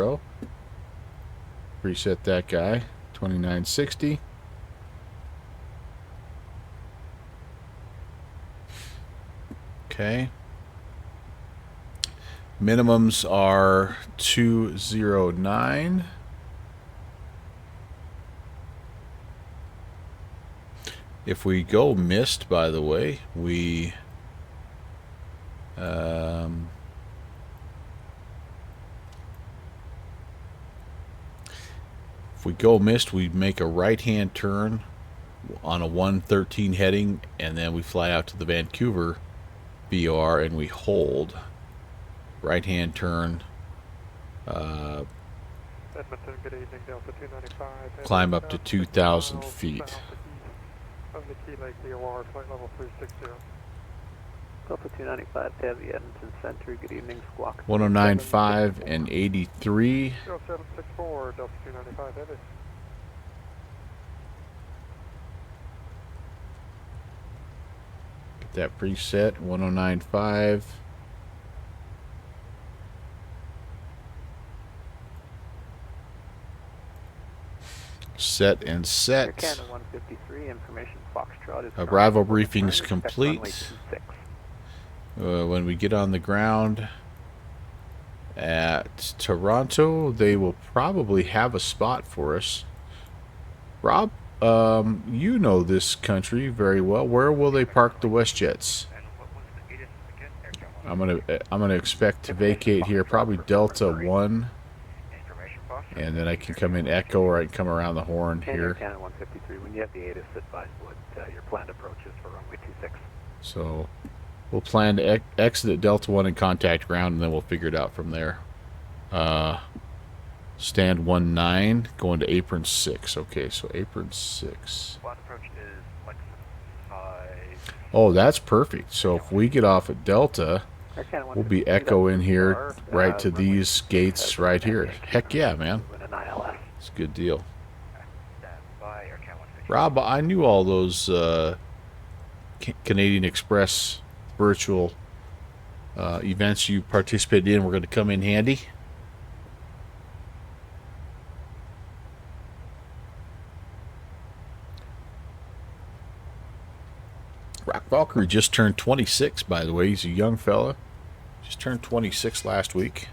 Preset that guy. 2960. Okay. Minimums are 209. If we go missed, by the way, we if we go missed, we make a right-hand turn on a 113 heading, and then we fly out to the Vancouver BR and we hold. Right-hand turn. Edmonton, good evening, Delta 295. Climb up to 2,000 feet. Of the Key Lake DOR, flight level 360. Delta 295, heavy Edmonton Center, good evening, squawk. 1095 and 83. 0764, Delta 295, heavy. Get that preset, 1095. Set and set. Canada 153, information Foxtrot is Arrival briefing's complete. When we get on the ground at Toronto, they will probably have a spot for us. Rob, you know this country very well. Where will they park the WestJets? I'm gonna expect to vacate here, probably Delta 1. And then I can come in Echo, or I can come around the horn here. Canada 153, when you have the ATIS, advise what your planned approach is for runway 26. So we'll plan to exit at Delta 1 and contact ground, and then we'll figure it out from there. Stand 19, going to apron 6. Okay, so apron 6. Planned approach is Lexus 5. Oh, that's perfect. So if we get off at Delta, we'll be Echo in here right to these gates right here. Heck yeah, man. It's a good deal. Rob, I knew all those Canadian Express virtual events you participated in were going to come in handy. Rock Valkyrie just turned 26, by the way. He's a young fella. Just turned 26 last week.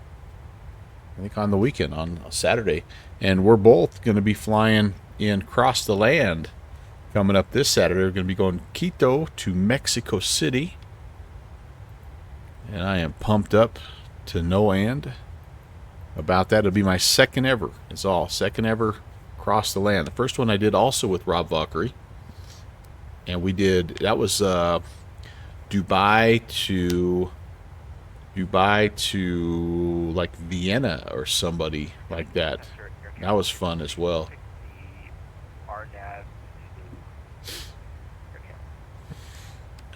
I think on the weekend, on Saturday. And we're both going to be flying in across the land coming up this Saturday. We're going to be going Quito to Mexico City. And I am pumped up to no end about that. It'll be my second ever. It's all second ever across the land. The first one I did also with Rob Valkyrie. And we did, that was Dubai to like Vienna or somebody like that. That was fun as well.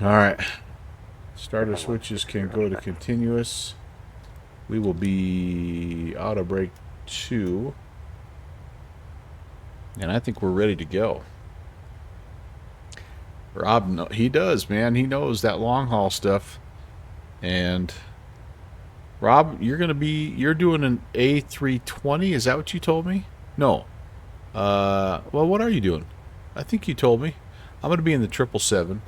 All right. Starter switches can go to continuous. We will be auto brake 2. And I think we're ready to go. Rob, he does, man. He knows that long haul stuff. And Rob, you're doing an A320. Is that what you told me? No. Well, what are you doing? I think you told me. I'm going to be in the 777.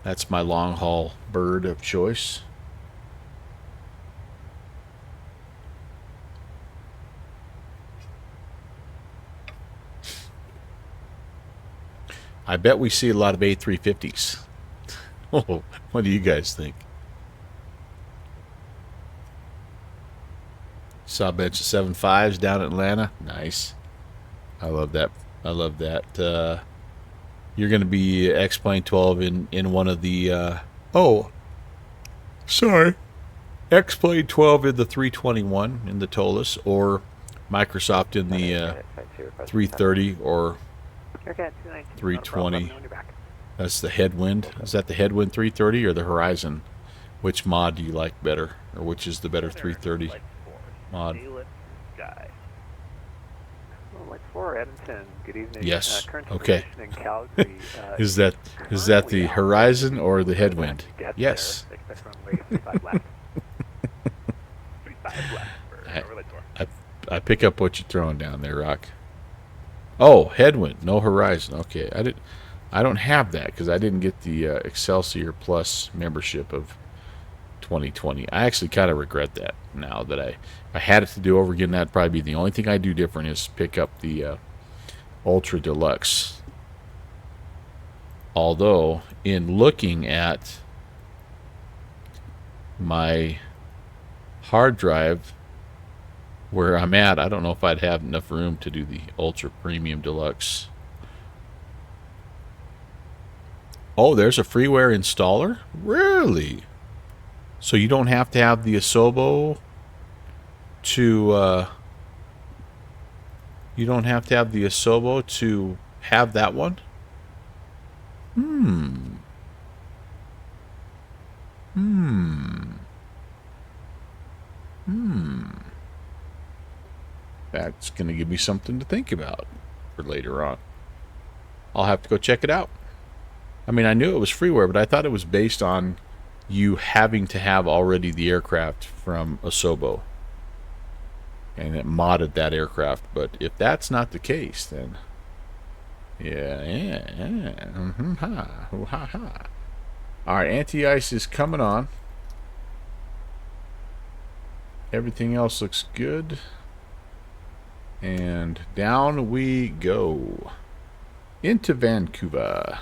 That's my long haul bird of choice. I bet we see a lot of A350s. Oh, what do you guys think? Saw a bunch of 75s down in Atlanta. Nice. I love that. I love that. You're going to be X-Plane 12 in one of the... X-Plane 12 in the 321 in the TOLUS, or Microsoft in the 330 or 320. That's the Headwind. Is that the Headwind 330 or the Horizon? Which mod do you like better? Or which is the better 330 mod? For Edmonton, good evening. Yes. Current Okay. situation in Calgary, Is that the Horizon or the Headwind? Yes. Expect runway 35 left. I pick up what you're throwing down there, Rock. Oh, Headwind, no Horizon. Okay, I don't have that because I didn't get the Excelsior Plus membership of 2020. I actually kind of regret that now that I had it to do over again. That'd probably be the only thing I do different is pick up the Ultra Deluxe. Although, in looking at my hard drive where I'm at, I don't know if I'd have enough room to do the Ultra Premium Deluxe. Oh, there's a freeware installer? Really? So you don't have to have the Asobo to you don't have to have the Asobo to have that one? That's going to give me something to think about for later on. I'll have to go check it out. I mean, I knew it was freeware, but I thought it was based on you having to have already the aircraft from Asobo. And it modded that aircraft. But if that's not the case, then... Yeah. Alright, anti-ice is coming on. Everything else looks good. And down we go. Into Vancouver.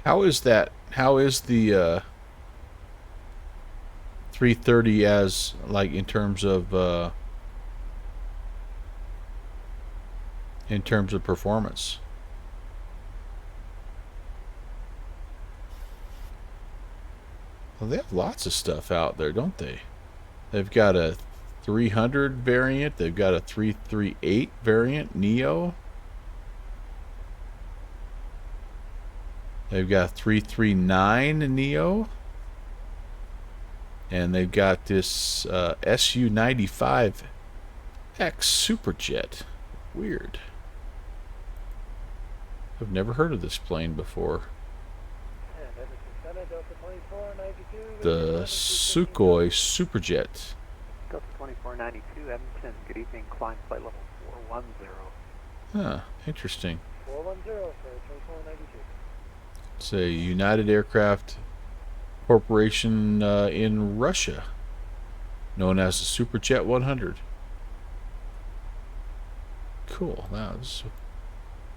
How is that? How is the 330 as like in terms of performance? Well, they have lots of stuff out there, don't they? They've got a 300 variant. They've got a 338 variant Neo. They've got 339 Neo. And they've got this SU-95X Superjet. Weird. I've never heard of this plane before. And Edmonton Center, Delta 2492. The Sukhoi Superjet. Delta 2492, Edmonton, good evening, climb flight level 410. Huh, interesting. 410 for 2492. It's a United Aircraft Corporation in Russia, known as the Superjet 100. Cool. Wow,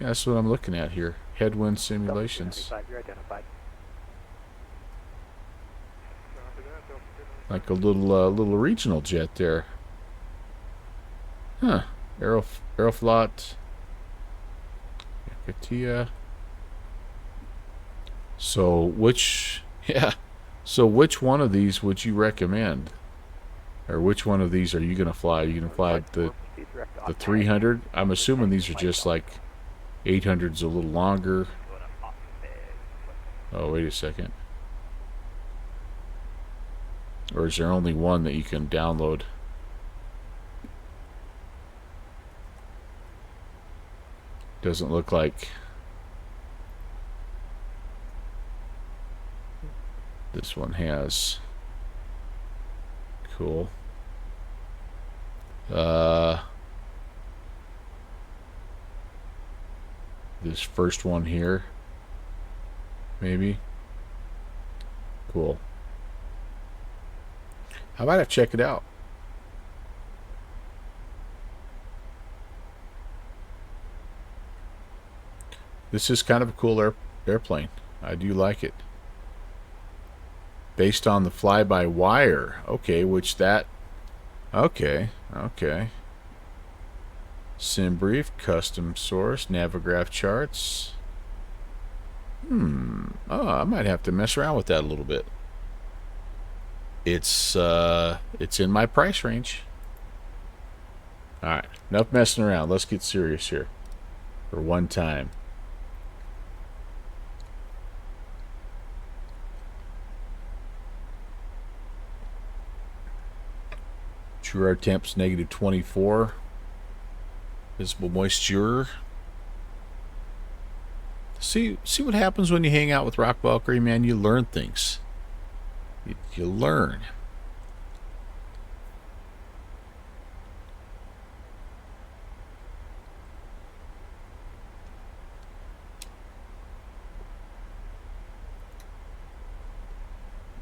that's what I'm looking at here. Headwind simulations. Delta 295, you're identified. Like a little regional jet there. Huh. Aeroflot. Katia. So which one of these would you recommend? Or which one of these are you gonna fly? Are you gonna fly the 300? I'm assuming these are just like 800's a little longer. Oh, wait a second. Or is there only one that you can download? Doesn't look like this one has. Cool. This first one here, maybe. Cool. How about I check it out? This is kind of a cool airplane. I do like it. Based on the fly-by-wire. Okay, okay. Sim brief, custom source, Navigraph charts. Oh, I might have to mess around with that a little bit. It's in my price range. Alright, enough messing around. Let's get serious here. For one time. True air temps -24. Visible moisture. See what happens when you hang out with Rock Valkyrie, man. You learn things. You learn.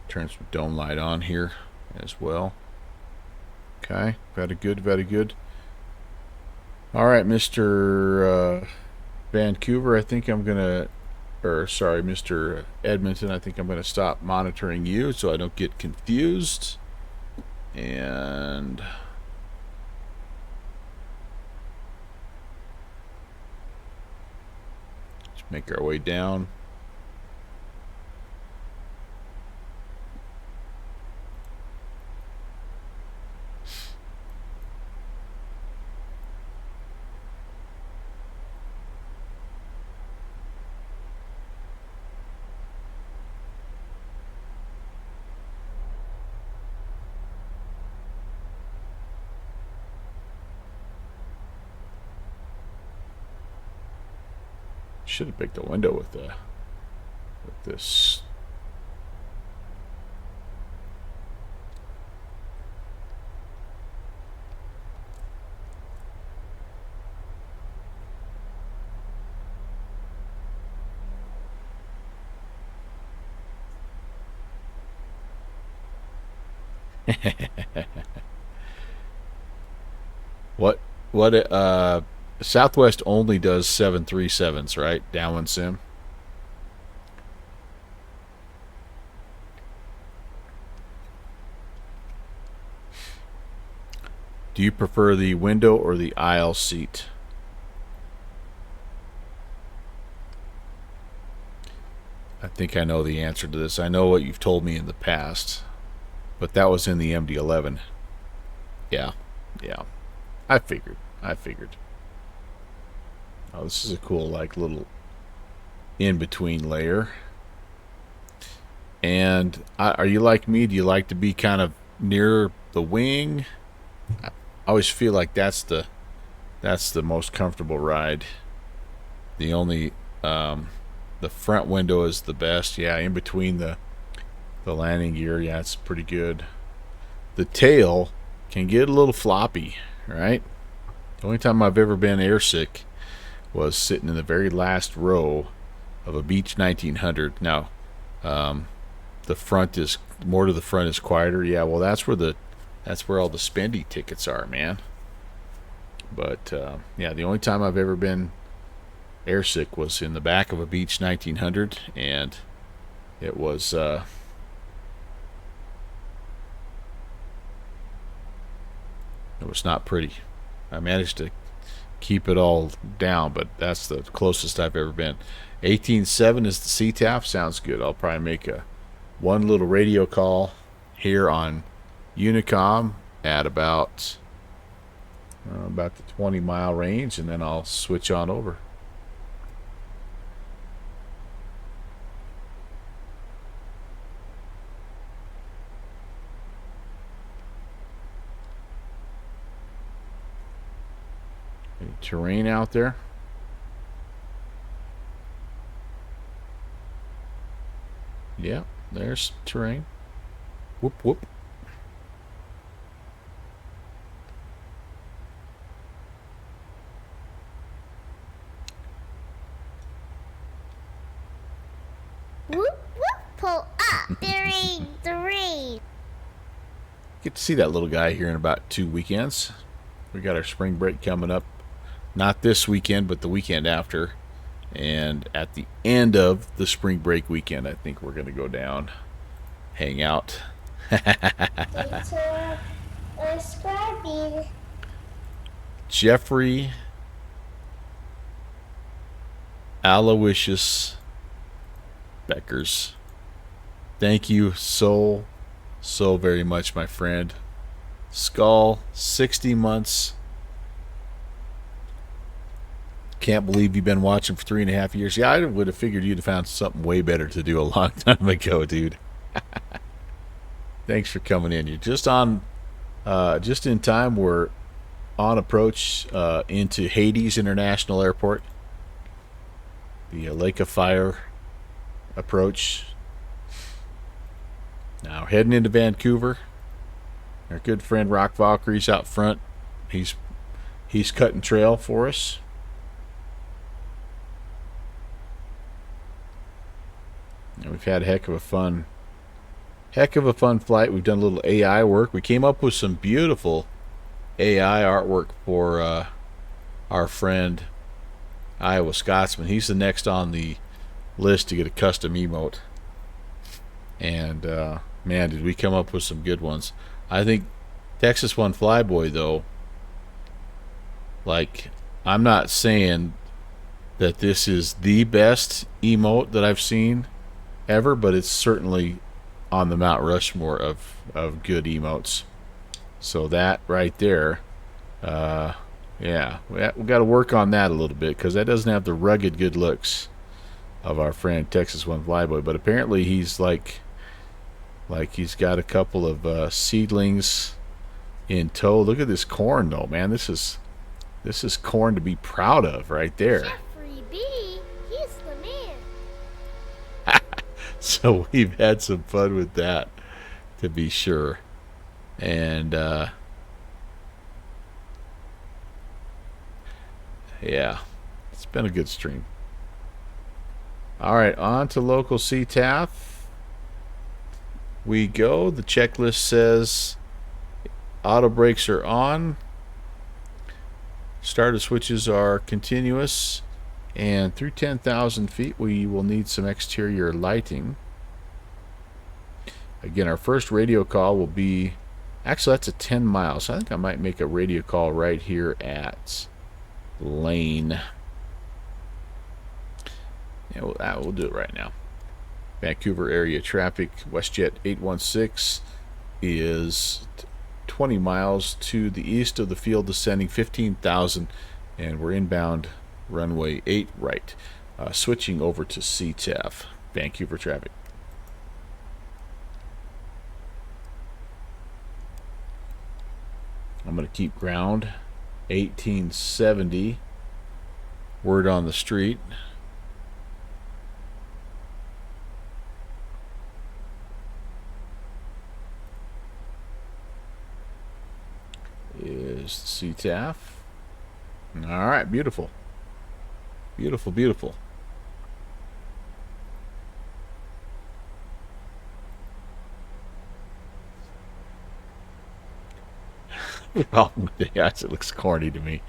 Turn some dome light on here as well. Okay, very good, very good. All right, Mr. Vancouver, I think I'm gonna, or sorry, Mr. Edmonton, I think I'm gonna stop monitoring you so I don't get confused. And let's make our way down. Should have picked a window with this. What Southwest only does 737s, right? Downwind sim. Do you prefer the window or the aisle seat? I think I know the answer to this. I know what you've told me in the past, but that was in the MD-11. Yeah. I figured. Oh, this is a cool, like, little in-between layer. And are you like me? Do you like to be kind of near the wing? I always feel like that's the most comfortable ride. The only The front window is the best. Yeah, in between the landing gear. Yeah, it's pretty good. The tail can get a little floppy, right? The only time I've ever been airsick was sitting in the very last row of a Beech 1900. Now, the front is more to the front is quieter. Yeah, well, that's where all the spendy tickets are, man. But yeah, the only time I've ever been airsick was in the back of a Beech 1900, and it was not pretty. I managed to keep it all down, but that's the closest I've ever been. 18.7 is the CTAF. Sounds good. I'll probably make one little radio call here on Unicom at about the 20-mile range, and then I'll switch on over. Any terrain out there? Yeah, there's terrain. Whoop, whoop. Whoop, whoop, pull up. The rain. Get to see that little guy here in about 2 weekends. We got our spring break coming up. Not this weekend, but the weekend after. And at the end of the spring break weekend, I think we're going to go down, hang out. Jeffrey Aloysius Beckers. Thank you so very much, my friend. Skull, 60 months. Can't believe you've been watching for 3.5 years. Yeah, I would have figured you'd have found something way better to do a long time ago, dude. Thanks for coming in. You're just in time. We're on approach into Hades International Airport. The Lake of Fire approach. Now heading into Vancouver. Our good friend Rock Valkyrie's out front. He's cutting trail for us. And we've had a heck of a fun flight. We've done a little AI work. We came up with some beautiful AI artwork for our friend Iowa Scotsman. He's the next on the list to get a custom emote. And man, did we come up with some good ones. I think Texas One Flyboy, though, like, I'm not saying that this is the best emote that I've seen ever, but it's certainly on the Mount Rushmore of good emotes. So that right there, yeah, we got to work on that a little bit, because that doesn't have the rugged good looks of our friend Texas One Flyboy. But apparently he's like he's got a couple of seedlings in tow. Look at this corn, though, man. This is corn to be proud of right there. Jeffrey B, he's the man. So we've had some fun with that, to be sure. And yeah, it's been a good stream. All right, on to local CTAF we go. The checklist says auto brakes are on, starter switches are continuous, and through 10,000 feet we will need some exterior lighting. Again, our first radio call will be, actually that's a 10 miles, so I think I might make a radio call right here at Lane. Yeah, we'll do it right now. Vancouver area traffic, WestJet 816 is 20 miles to the east of the field, descending 15,000, and we're inbound runway 8 right. Switching over to CTAF, Vancouver traffic. I'm going to keep ground, 1870, word on the street. There's the CTAF. All right, beautiful. Beautiful, beautiful. Problem with the eyes, it looks corny to me.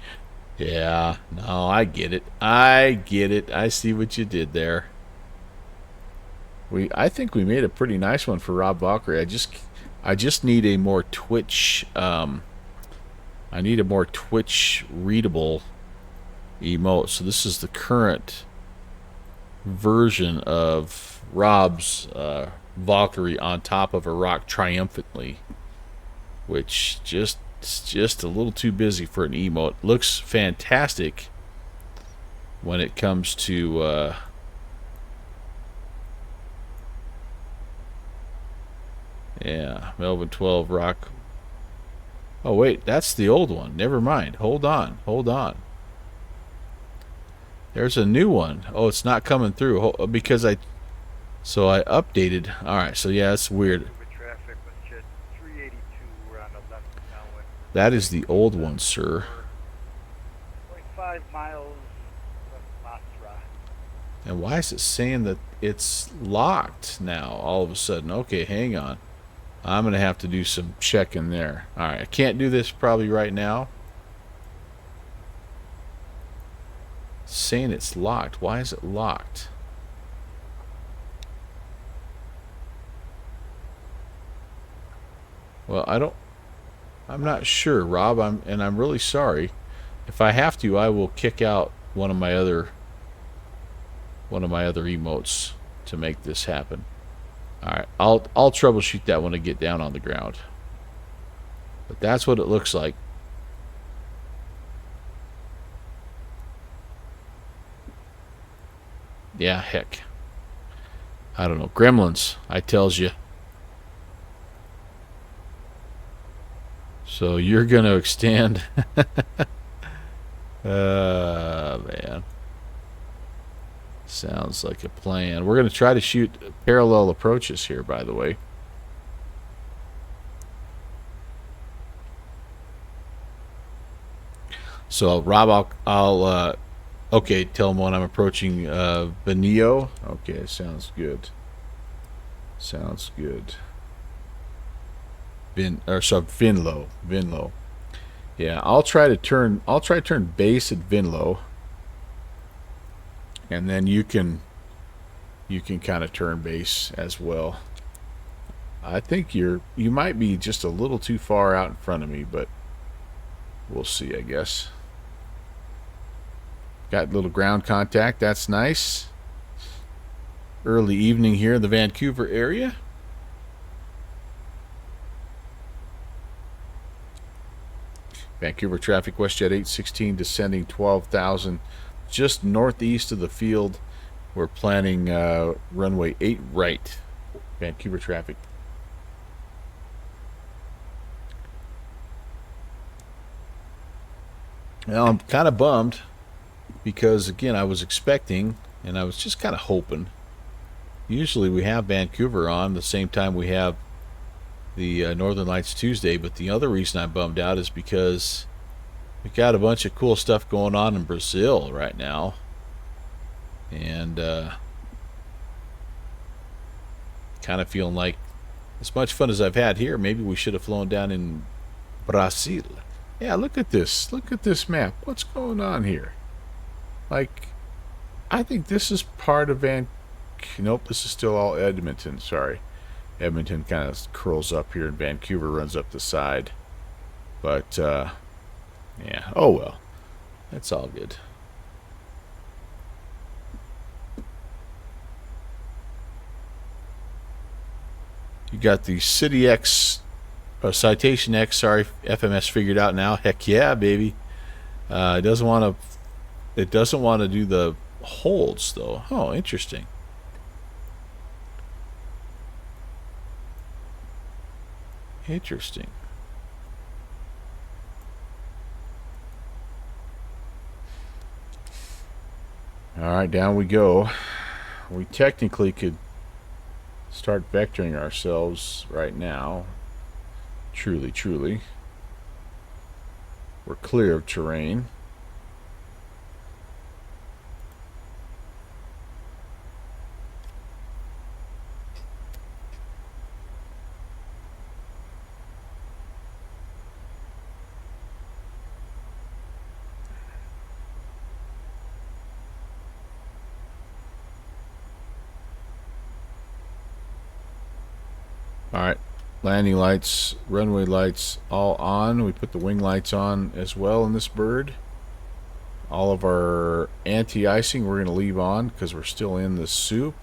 Yeah, no, I get it. I get it. I see what you did there. I think we made a pretty nice one for Rob Valkyrie. I just need a more Twitch I need a more Twitch readable emote. So this is the current version of Rob's Valkyrie on top of a rock triumphantly, which it's just a little too busy for an emote. Looks fantastic when it comes to yeah, Melvin 12 rock. Oh wait, that's the old one. Never mind. Hold on. There's a new one. Oh, it's not coming through because I updated. All right, so yeah, it's weird. Traffic was jet 382. We're on the left now. That is the old one, sir. 0.5 miles west Basra. And why is it saying that it's locked now all of a sudden? Okay, hang on. I'm going to have to do some checking there. All right, I can't do this probably right now. It's saying it's locked. Why is it locked? Well, I'm not sure, Rob. I'm really sorry. If I have to, I will kick out one of my other emotes to make this happen. All right, I'll troubleshoot that when I get down on the ground. But that's what it looks like. Yeah, heck. I don't know. Gremlins, I tells you. So you're going to extend. Man. Sounds like a plan. We're going to try to shoot parallel approaches here, by the way. So, Rob, I'll okay, tell him when I'm approaching Benio. Okay, sounds good. Sounds good. Vinlo. Yeah, I'll try to turn base at Vinlo. And then you can kind of turn base as well. I think you might be just a little too far out in front of me, but we'll see, I guess. Got a little ground contact. That's nice. Early evening here in the Vancouver area. Vancouver traffic, WestJet 816 descending 12,000. Just northeast of the field. We're planning runway 8 right. Vancouver traffic. Well, I'm kind of bummed because, again, I was expecting and I was just kind of hoping. Usually we have Vancouver on the same time we have the Northern Lights Tuesday, but the other reason I'm bummed out is because we got a bunch of cool stuff going on in Brazil right now. And kind of feeling like as much fun as I've had here, maybe we should have flown down in Brazil. Yeah, look at this. Look at this map. What's going on here? Like, I think this is part of Nope, this is still all Edmonton. Sorry. Edmonton kind of curls up here and Vancouver runs up the side. But, yeah. Oh, well. That's all good. You got the City X, Citation X, sorry, FMS figured out now. Heck yeah, baby. It doesn't want to do the holds though. Oh, interesting. Interesting. All right, down we go. We technically could start vectoring ourselves right now. Truly. We're clear of terrain. All right, landing lights, runway lights all on. We put the wing lights on as well in this bird. All of our anti-icing we're going to leave on because we're still in the soup.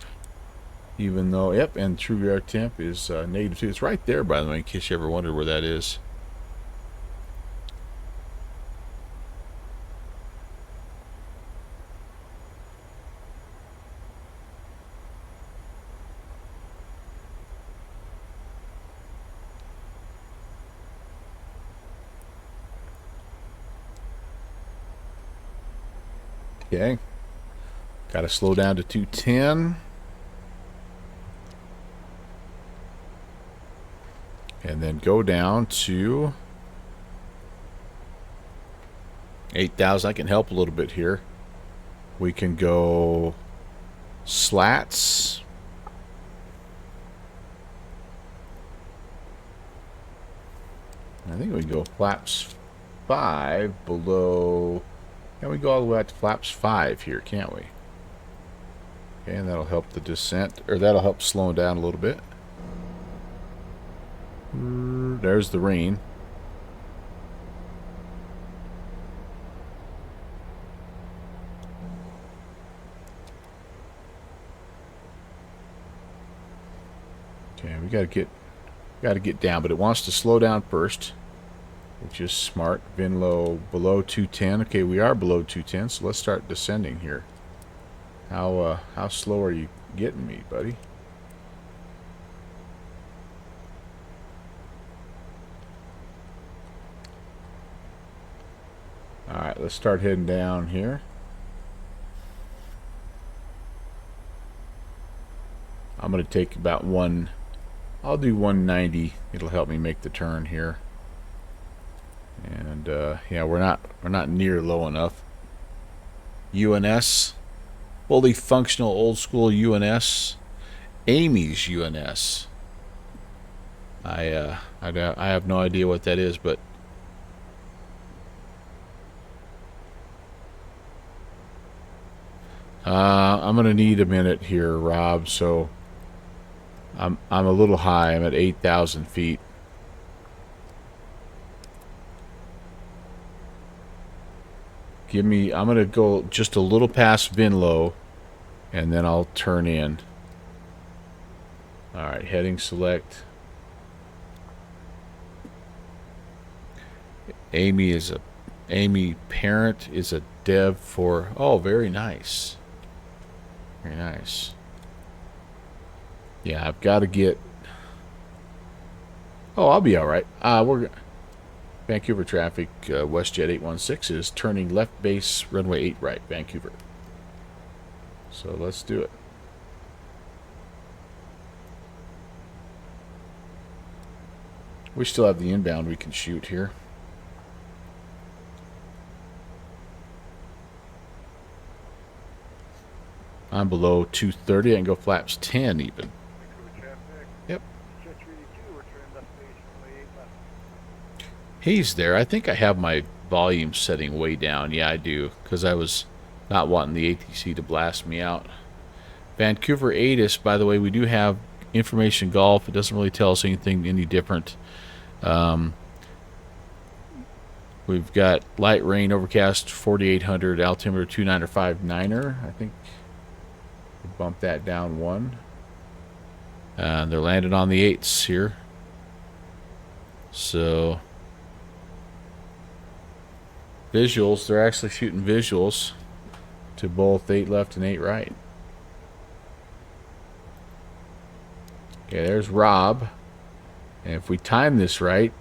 Even though, yep, and true air temp is -2. It's right there, by the way, in case you ever wondered where that is. Okay. Got to slow down to 210. And then go down to 8,000. I can help a little bit here. We can go slats. I think we can go flaps 5 below. Can we go all the way out to flaps 5 here, can't we? Okay, and that'll help the descent, or that'll help slow down a little bit. There's the rain. Okay, we gotta get down, but it wants to slow down first, which is smart. Vin low below 210. Okay, we are below 210, so let's start descending here. How slow are you getting me, buddy? Alright, let's start heading down here. I'm going to take about I'll do 190. It'll help me make the turn here. And yeah, we're not near low enough. UNS, fully functional old school UNS, Amy's UNS. I have no idea what that is, but I'm gonna need a minute here, Rob. So I'm a little high. I'm at 8,000 feet. I'm gonna go just a little past Vinlow, and then I'll turn in. All right, heading select. Amy parent is a dev for. Oh, very nice. Very nice. Yeah, I've got to get. Oh, I'll be all right. We're Vancouver traffic. WestJet 816 is turning left base runway 8 right, Vancouver. So let's do it. We still have the inbound we can shoot here. I'm below 230. I can go flaps 10 even. Yep. He's there. I think I have my volume setting way down. Yeah, I do, because I was not wanting the ATC to blast me out. Vancouver ATIS, by the way, we do have information golf. It doesn't really tell us anything any different. We've got light rain, overcast 4,800, altimeter 2959er. I think we'll bump that down 1. And they're landing on the 8s here. So visuals, they're actually shooting visuals to both 8 left and 8 right. Okay, there's Rob. And if we time this right,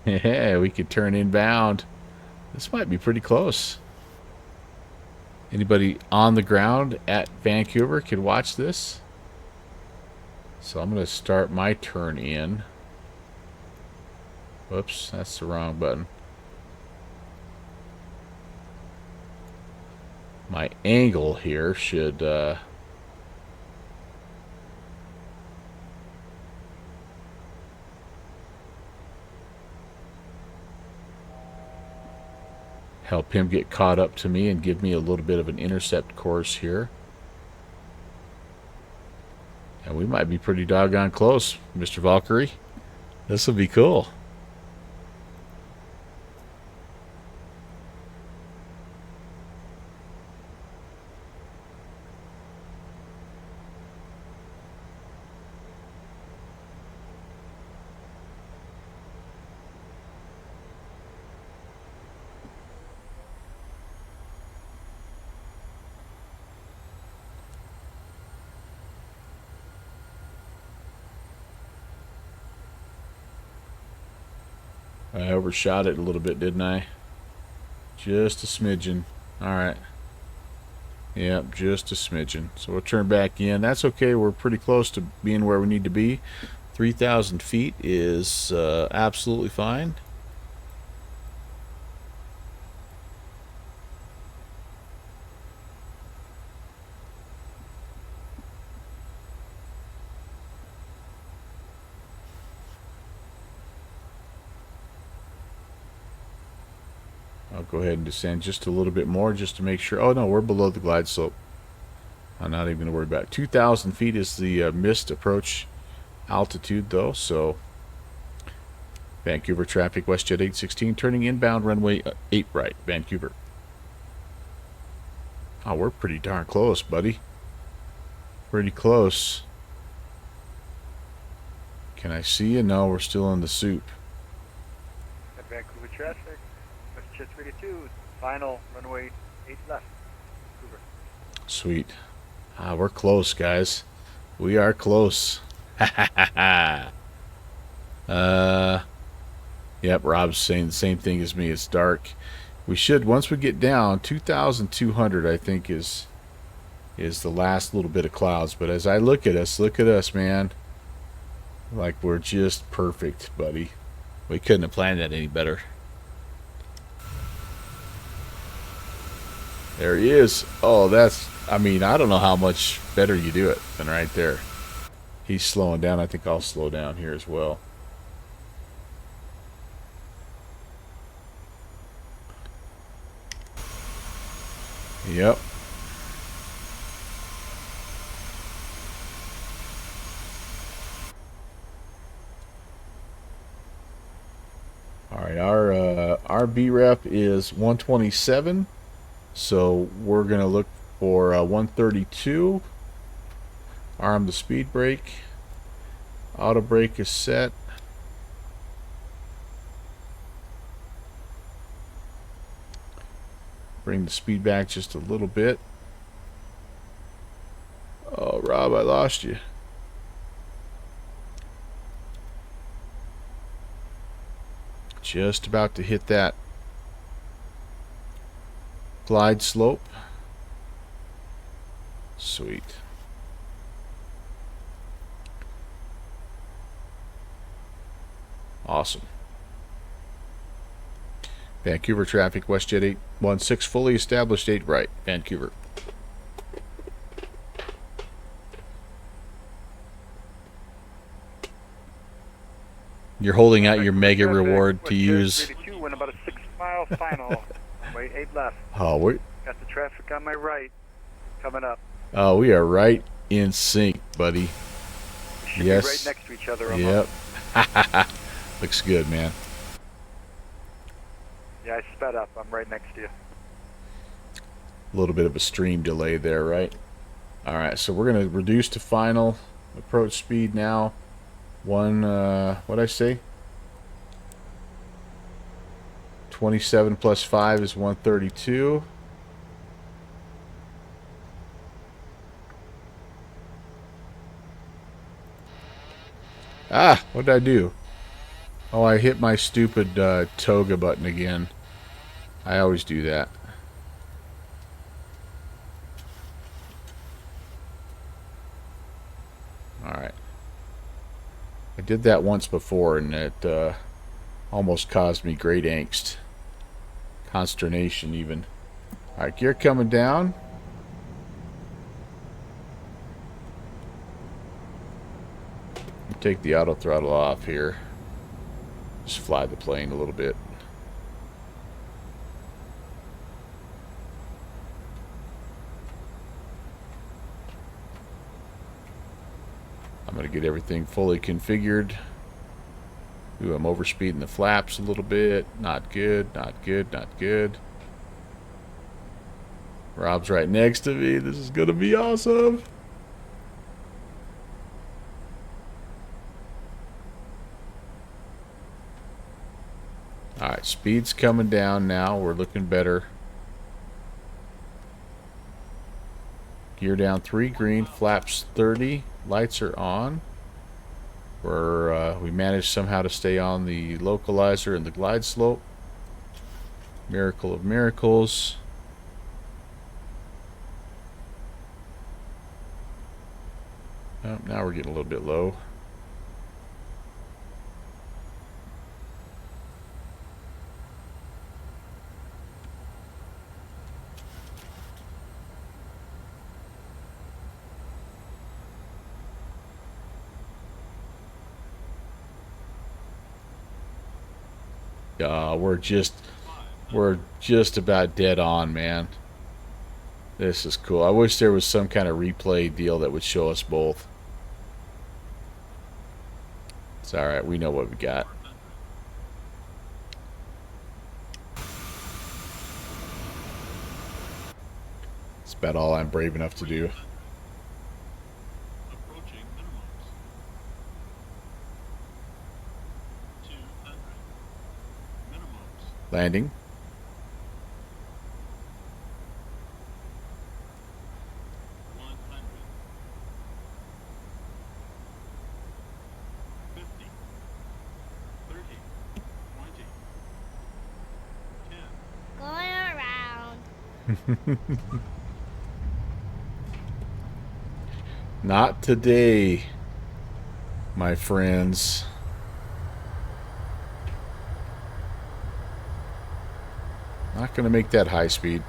yeah, we could turn inbound. This might be pretty close. Anybody on the ground at Vancouver could watch this. So I'm going to start my turn in. Whoops, that's the wrong button. my angle here should help him get caught up to me and give me a little bit of an intercept course here. And we might be pretty doggone close, Mr. Valkyrie. This will be cool. I overshot it a little bit, didn't I? Just a smidgen. Alright. Yep, just a smidgen. So we'll turn back in. That's okay. We're pretty close to being where we need to be. 3,000 feet is absolutely fine. I'll go ahead and descend just a little bit more just to make sure. Oh no, we're below the glide slope. I'm not even going to worry about it. 2,000 feet is the missed approach altitude though, so Vancouver traffic, WestJet 816, turning inbound runway 8 right, Vancouver. Oh, we're pretty darn close, buddy. Pretty close. Can I see you? No, we're still in the soup. At Vancouver traffic, WestJet 382, final runway 8 left, Vancouver. Sweet. Ah, we're close, guys. We are close. Yep, Rob's saying the same thing as me. It's dark. We should, once we get down, 2,200 I think is the last little bit of clouds. But as I look at us, man. Like we're just perfect, buddy. We couldn't have planned that any better. There he is. Oh, that's, I mean, I don't know how much better you do it than right there. He's slowing down. I think I'll slow down here as well. Yep. Alright, our BREP is 127. So we're going to look for 132. Arm the speed brake. Auto brake is set. Bring the speed back just a little bit. Oh, Rob, I lost you. Just about to hit that glide slope. Sweet. Awesome. Vancouver traffic, WestJet 816, fully established 8 right, Vancouver. You're holding out your mega reward to use. 32 went about a 6-mile final. Way 8 left. Oh, we got the traffic on my right coming up. Oh, we are right in sync, buddy. We should yes. be right next to each other. Yep. Looks good, man. Yeah, I sped up. I'm right next to you. A little bit of a stream delay there, right? All right, so we're going to reduce to final approach speed now. What'd I say? 27 plus 5 is 132. Ah, what did I do? Oh, I hit my stupid toga button again. I always do that. Alright. I did that once before and it almost caused me great angst. Consternation even. Alright, gear coming down. Take the auto throttle off here. Just fly the plane a little bit. I'm going to get everything fully configured. Ooh, I'm overspeeding the flaps a little bit. Not good, not good, not good. Rob's right next to me. This is going to be awesome. Alright, speed's coming down now. We're looking better. Gear down 3 green, flaps 30. Lights are on. We managed somehow to stay on the localizer and the glide slope. Miracle of miracles. Oh, now we're getting a little bit low. We're just about dead on, man. This is cool. I wish there was some kind of replay deal that would show us both. It's alright, we know what we got. It's about all I'm brave enough to do. Landing. Going around. Not today, my friends. Not going to make that high speed.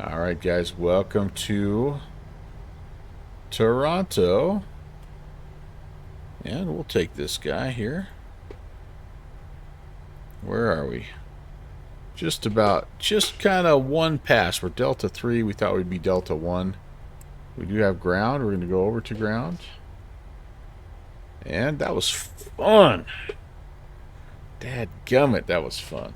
All right, guys, welcome to Toronto. And we'll take this guy here. Where are we? Just kind of one pass. We're Delta 3. We thought we'd be Delta 1. We do have ground. We're going to go over to ground. And that was fun. Dadgummit, that was fun.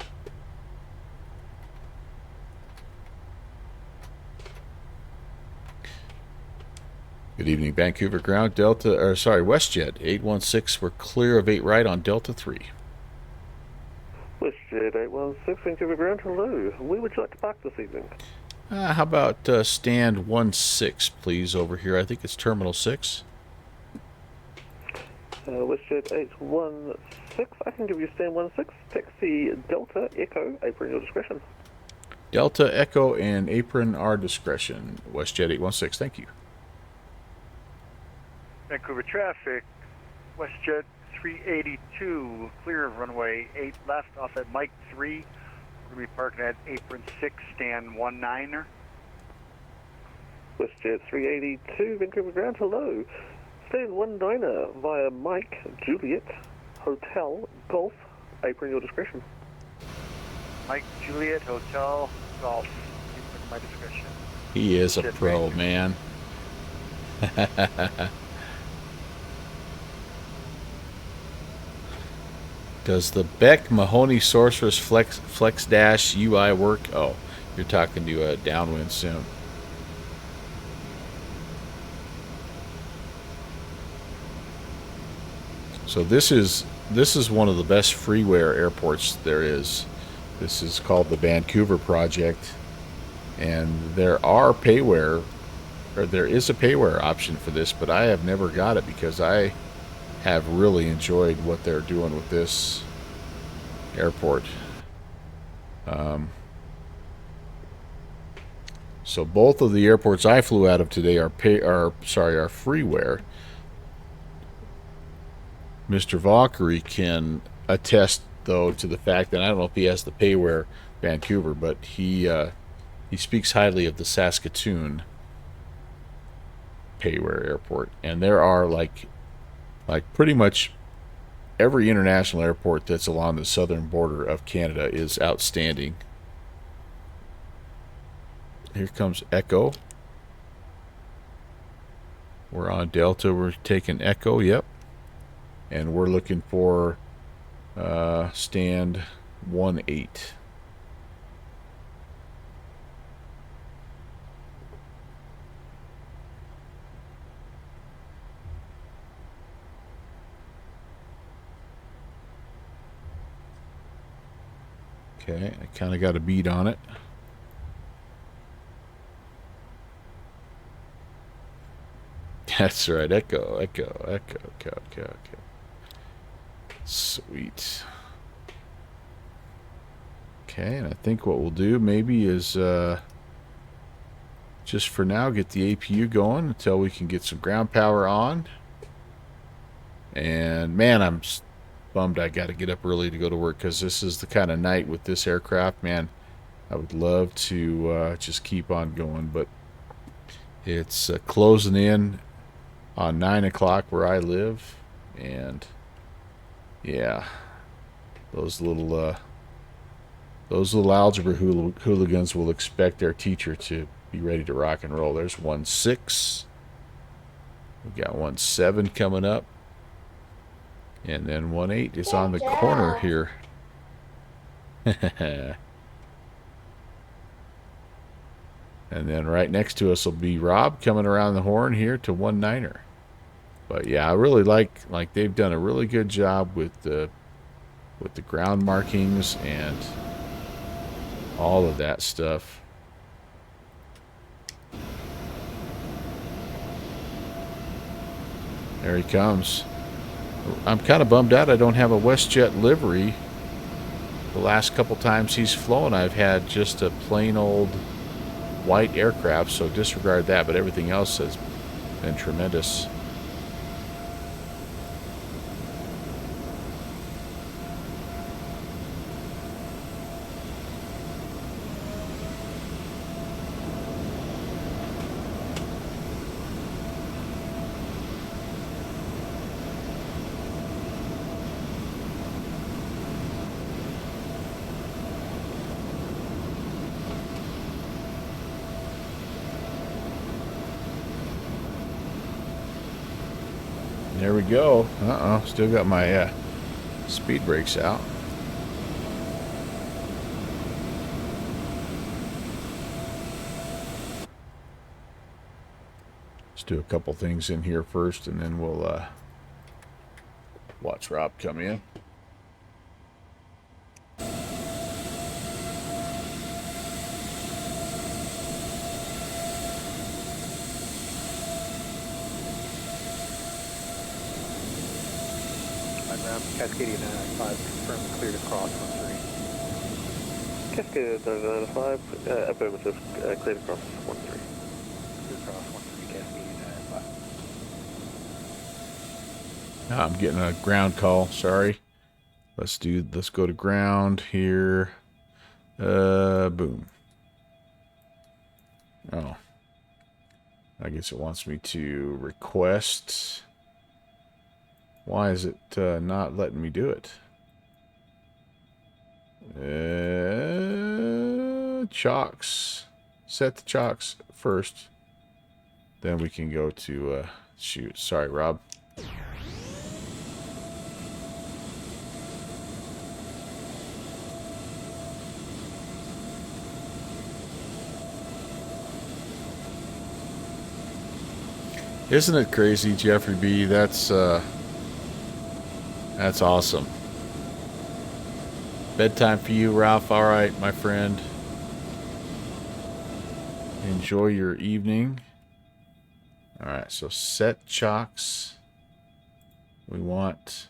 Good evening, Vancouver ground. WestJet 816. We're clear of 8 right on Delta 3. WestJet 816, Vancouver ground, hello. Where would you like to park this evening? How about stand 16, please, over here. I think it's Terminal 6. WestJet 816, I can give you stand 16. Taxi Delta Echo, apron your discretion. Delta Echo and apron our discretion. WestJet 816, thank you. Vancouver traffic, WestJet 382, clear of runway 8 left off at Mike 3. We're going to be parking at apron 6, stand 19er. WestJet 382, Vancouver ground, hello. Stand 19er via Mike, Juliet, Hotel, Golf, apron your discretion. Mike, Juliet, Hotel, Golf, apron my discretion. He is a pro, man. Does the Beck Mahoney Sorceress Flex Dash UI work? Oh, you're talking to a downwind soon. So this is one of the best freeware airports there is. This is called the Vancouver Project, and there is a payware option for this, but I have never got it because I have really enjoyed what they're doing with this So both of the airports I flew out of today are freeware. Mr. Valkyrie can attest, though, to the fact that I don't know if he has the payware Vancouver, but he speaks highly of the Saskatoon payware airport, and there are like pretty much every international airport that's along the southern border of Canada is outstanding. Here comes Echo. We're on Delta. We're taking Echo. Yep. And we're looking for stand 18. Okay, I kind of got a beat on it. That's right, Echo, Echo, Echo, Echo, Echo, Echo. Sweet. Okay, and I think what we'll do maybe is just for now get the APU going until we can get some ground power on. And man, I'm bummed I got to get up early to go to work, because this is the kind of night with this aircraft, man. I would love to just keep on going, but it's closing in on 9 o'clock where I live, and yeah, those little algebra hooligans will expect their teacher to be ready to rock and roll. There's 1-6. We got 1-7 coming up, and then 1-8 is on the corner here. And then right next to us will be Rob coming around the horn here to 1-9er. But yeah, I really like they've done a really good job with the ground markings and all of that stuff. There he comes. I'm kind of bummed out I don't have a WestJet livery. The last couple times he's flown, I've had just a plain old white aircraft, so disregard that, but everything else has been tremendous. There we go. Still got my speed brakes out. Let's do a couple things in here first, and then we'll watch Rob come in. Cascadia 995, confirmed cleared across 13. Cascadia 995, affirmative, cleared across 13. Cleared across 13, Cascadia 995. I'm getting a ground call, sorry. Let's go to ground here. Boom. Oh. I guess it wants me to request. Why is it not letting me do it? Chocks. Set the chocks first. Then we can go to shoot. Sorry, Rob. Isn't it crazy, Jeffrey B? That's awesome. Bedtime for you, Ralph. All right, my friend. Enjoy your evening. All right, so set chocks. We want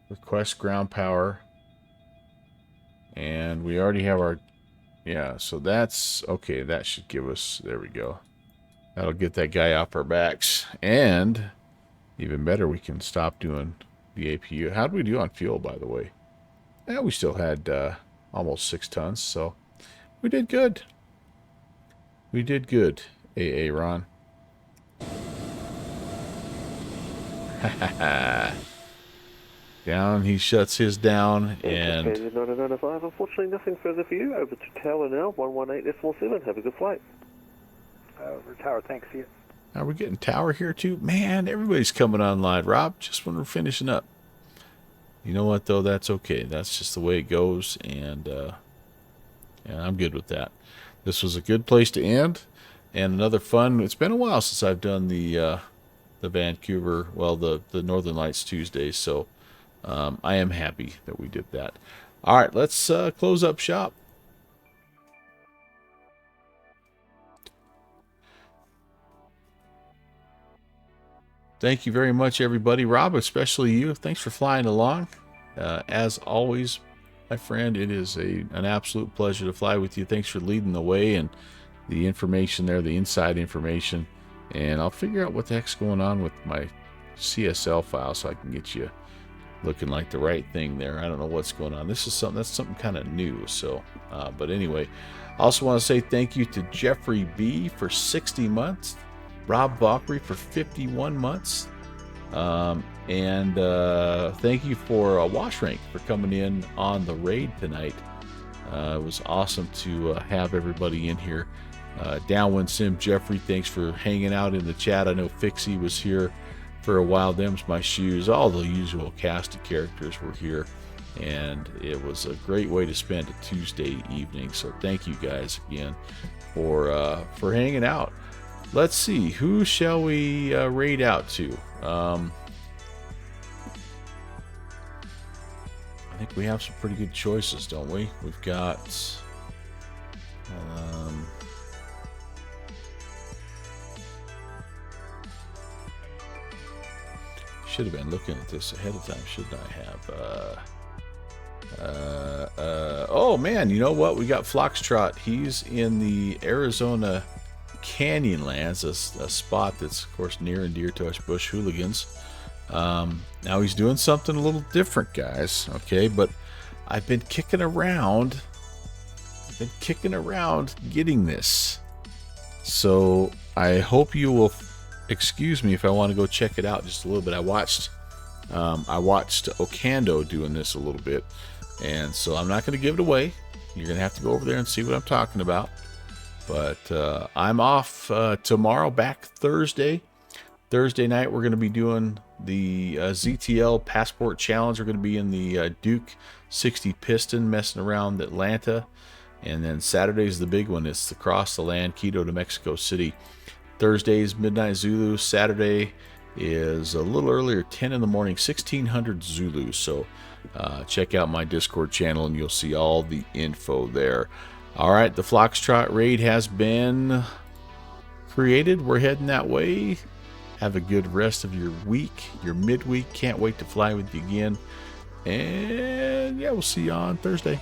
request ground power. And we already have our Yeah, so that's okay. That should give us, there we go. That'll get that guy off our backs. And even better, we can stop doing the APU. How did we do on fuel, by the way? Yeah, we still had almost 6 tons, so we did good. We did good, AA Ron. Down, he shuts his down, and 995, unfortunately nothing further for you. Over to Tower now, 118S47. Have a good flight. Over Tower, thanks, see you. are we getting Tower here too? Man, everybody's coming online, Rob, just when we're finishing up. You know what, though? That's okay. That's just the way it goes, and I'm good with that. This was a good place to end, and another fun. It's been a while since I've done the Vancouver, well, the Northern Lights Tuesdays, so I am happy that we did that. All right, let's close up shop. Thank you very much, everybody. Rob, especially you. Thanks for flying along. As always, my friend, it is an absolute pleasure to fly with you. Thanks for leading the way and the information there, the inside information. And I'll figure out what the heck's going on with my CSL file so I can get you looking like the right thing there. I don't know what's going on. This is something kind of new. So, but anyway, I also want to say thank you to Jeffrey B for 60 months. Rob Valkyrie for 51 months. And thank you for Wash Rank for coming in on the raid tonight. It was awesome to have everybody in here. Downwind Sim, Jeffrey, thanks for hanging out in the chat. I know Fixie was here for a while. Them's My Shoes. All the usual cast of characters were here. And it was a great way to spend a Tuesday evening. So thank you guys again for hanging out. Let's see, who shall we raid out to? I think we have some pretty good choices, don't we? We've got should have been looking at this ahead of time, shouldn't I have? Oh man, you know what? We got Foxtrot. He's in the Arizona Canyonlands, a spot that's of course near and dear to us bush hooligans. Now he's doing something a little different, guys. Okay, but I've been kicking around getting this, so I hope you will excuse me if I want to go check it out just a little bit. I watched Okando doing this a little bit, and so I'm not going to give it away. You're gonna have to go over there and see what I'm talking about. But I'm off tomorrow, back Thursday. Thursday night, we're going to be doing the ZTL Passport Challenge. We're going to be in the Duke 60 Piston, messing around Atlanta. And then Saturday's the big one. It's the Cross the Land, Quito to Mexico City. Thursday's Midnight Zulu. Saturday is a little earlier, 10 in the morning, 1600 Zulu. So check out my Discord channel and you'll see all the info there. All right, the Foxtrot raid has been created. We're heading that way. Have a good rest of your week, your midweek. Can't wait to fly with you again. And yeah, we'll see you on Thursday.